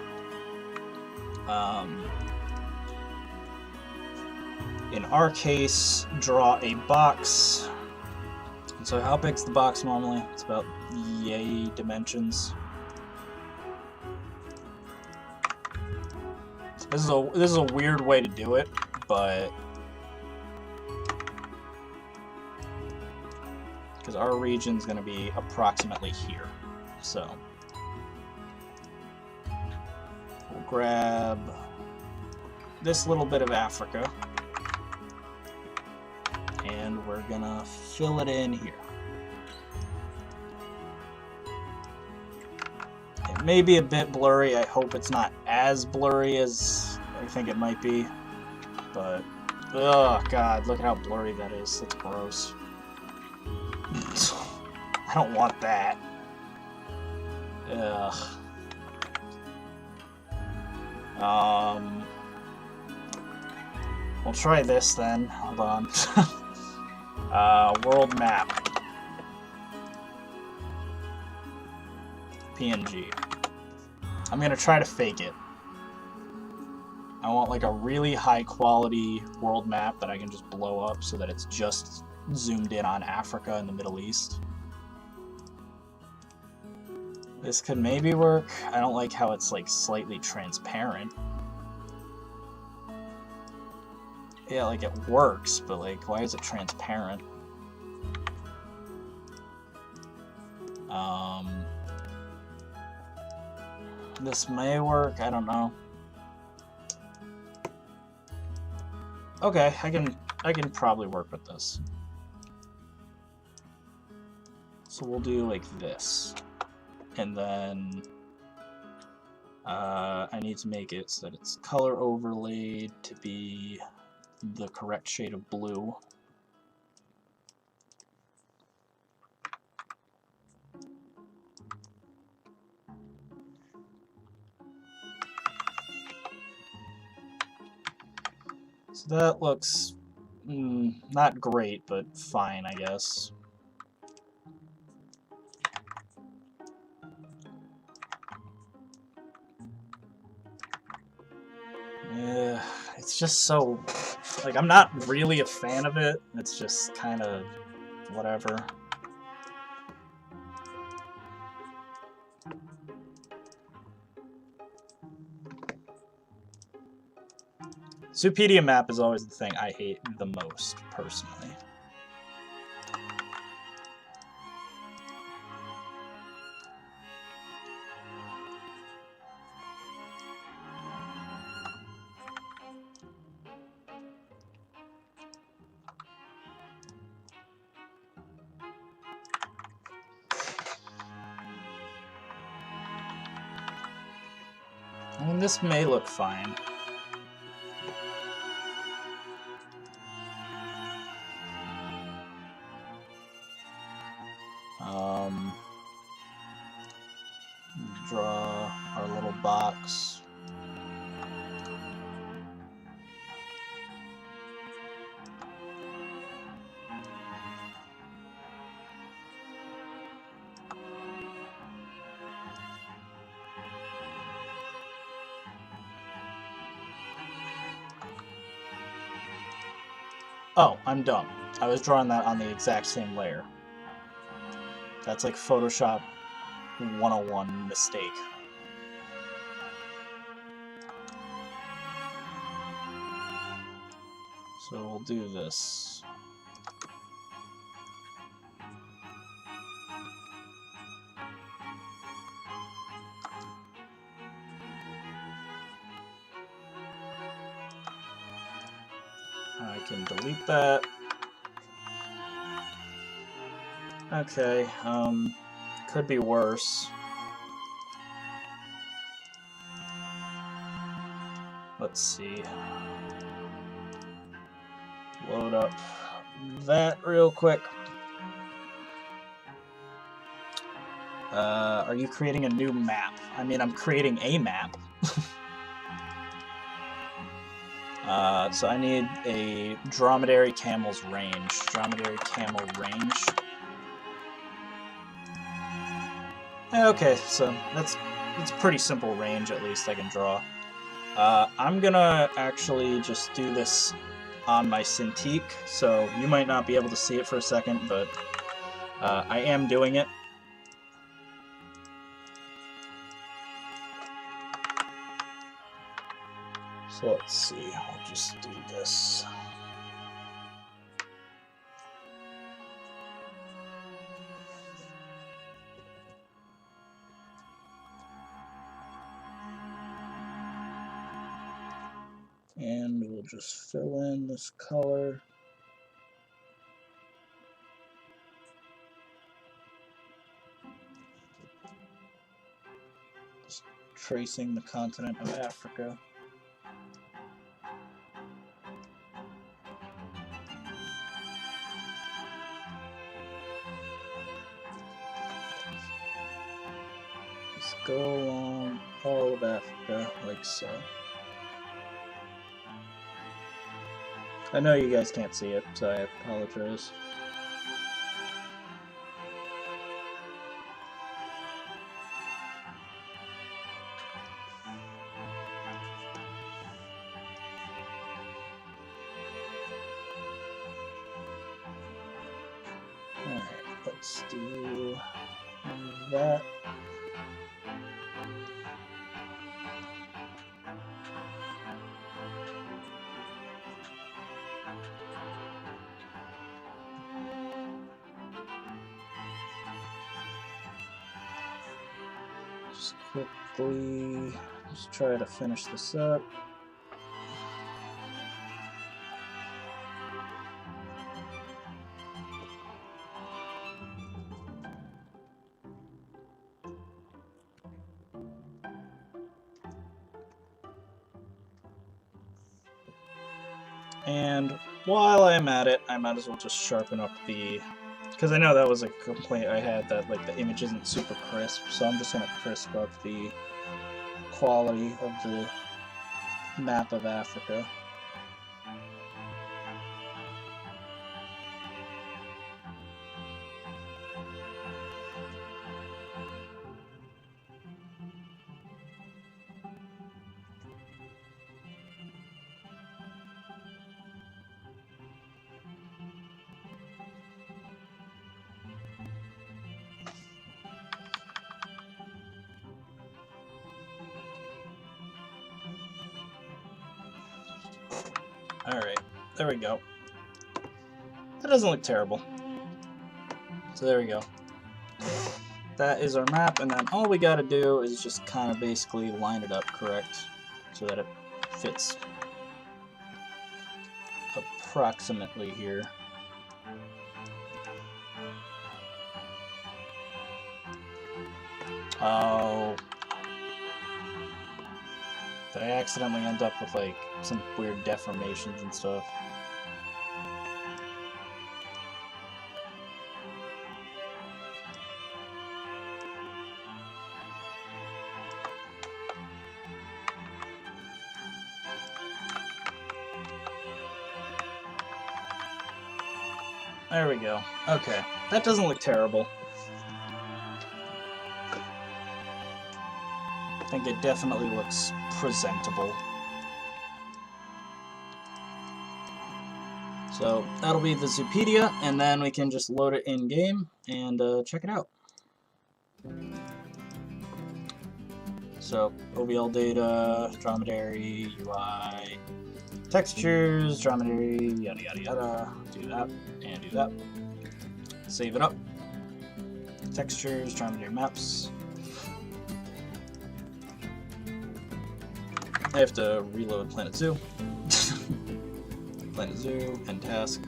in our case, draw a box. And so how big's the box normally? It's about yay dimensions. This is a weird way to do it, but because our region's going to be approximately here, so we'll grab this little bit of Africa. And we're gonna fill it in here. It may be a bit blurry. I hope it's not as blurry as I think it might be. But, oh god, look at how blurry that is. That's gross. I don't want that. Ugh. We'll try this then. Hold on. World map. PNG. I'm gonna try to fake it. I want like a really high quality world map that I can just blow up so that it's just zoomed in on Africa and the Middle East. This could maybe work. I don't like how it's like slightly transparent. Yeah, like it works, but like, why is it transparent? This may work, I don't know. Okay, I can probably work with this. So we'll do like this. And then I need to make it so that it's color overlaid to be the correct shade of blue. So that looks not great, but fine, I guess. Yeah, it's just so... like, I'm not really a fan of it. It's just kind of whatever. Zoopedia map is always the thing I hate the most, personally. I mean, this may look fine. Draw our little box. Oh, I'm dumb. I was drawing that on the exact same layer. That's like Photoshop 101 mistake. So we'll do this. I can delete that. Okay, could be worse. Let's see. Load up that real quick. Are you creating a new map? I mean, I'm creating a map. So I need a Dromedary Camel's range. Dromedary Camel range. Okay, so that's pretty simple range, at least I can draw. I'm gonna actually just do this on my Cintiq, so you might not be able to see it for a second, but I am doing it. So let's see, I'll just do this. And we'll just fill in this color. Just tracing the continent of Africa. Just go along all of Africa, like so. I know you guys can't see it, so I apologize. Alright, let's do that. Just quickly, just try to finish this up. And while I'm at it, I might as well just sharpen up the... because I know that was a complaint I had, that like the image isn't super crisp, so I'm just going to crisp up the quality of the map of Africa. Alright, there we go. That doesn't look terrible. So there we go. That is our map, and then all we gotta do is just kind of basically line it up correct so that it fits approximately here. Oh. Did I accidentally end up with like some weird deformations and stuff? There we go. Okay, that doesn't look terrible. I think it definitely looks presentable. So that'll be the Zoopedia, and then we can just load it in game and check it out. So OBL data, dromedary, UI, textures, dromedary, yada yada yada. Do that and do that. Save it up. Textures, dromedary maps. I have to reload Planet Zoo. Planet Zoo and task.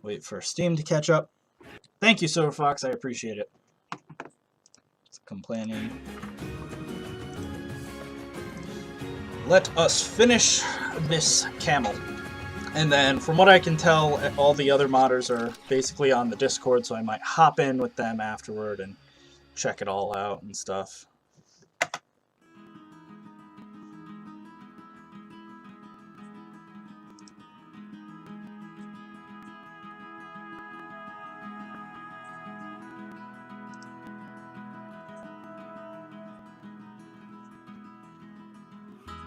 Wait for Steam to catch up. Thank you, Silver Fox. I appreciate it. It's complaining. Let us finish this camel. And then, from what I can tell, all the other modders are basically on the Discord, so I might hop in with them afterward and check it all out and stuff.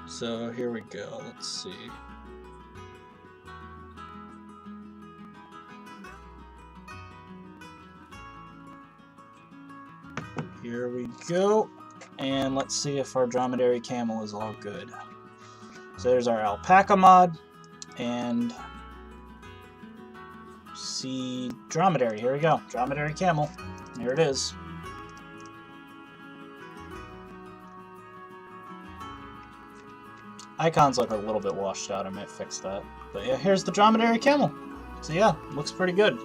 So here we go, let's see. Here we go, and let's see if our Dromedary Camel is all good. So there's our Alpaca Mod, and see Dromedary, here we go, Dromedary Camel, here it is. Icons look a little bit washed out, I might fix that. But yeah, here's the Dromedary Camel. So yeah, looks pretty good.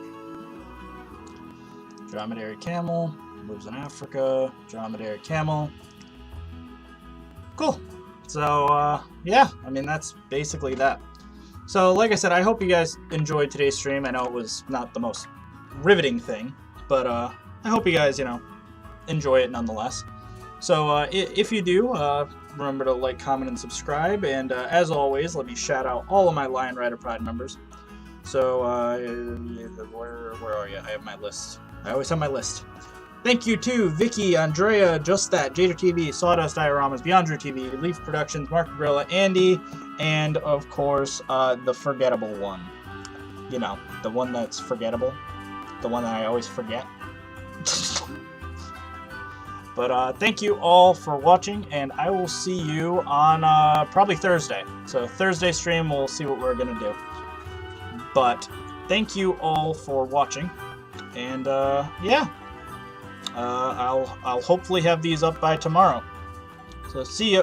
Dromedary Camel. Lives in Africa, Dromedary Camel. Cool. So, yeah, I mean, that's basically that. So, like I said, I hope you guys enjoyed today's stream. I know it was not the most riveting thing, but I hope you guys, you know, enjoy it nonetheless. So, if you do, remember to like, comment, and subscribe. And as always, let me shout out all of my Lion Rider Pride members. So, where are you? I have my list. I always have my list. Thank you to Vicky, Andrea, Just That, Jader TV, Sawdust Dioramas, Beyond Drew TV, Leaf Productions, Mark Gorilla, Andy, and of course, the forgettable one. You know, the one that's forgettable. The one that I always forget. But thank you all for watching, and I will see you on probably Thursday. So Thursday stream, we'll see what we're going to do. But thank you all for watching, and yeah. I'll hopefully have these up by tomorrow. So see ya.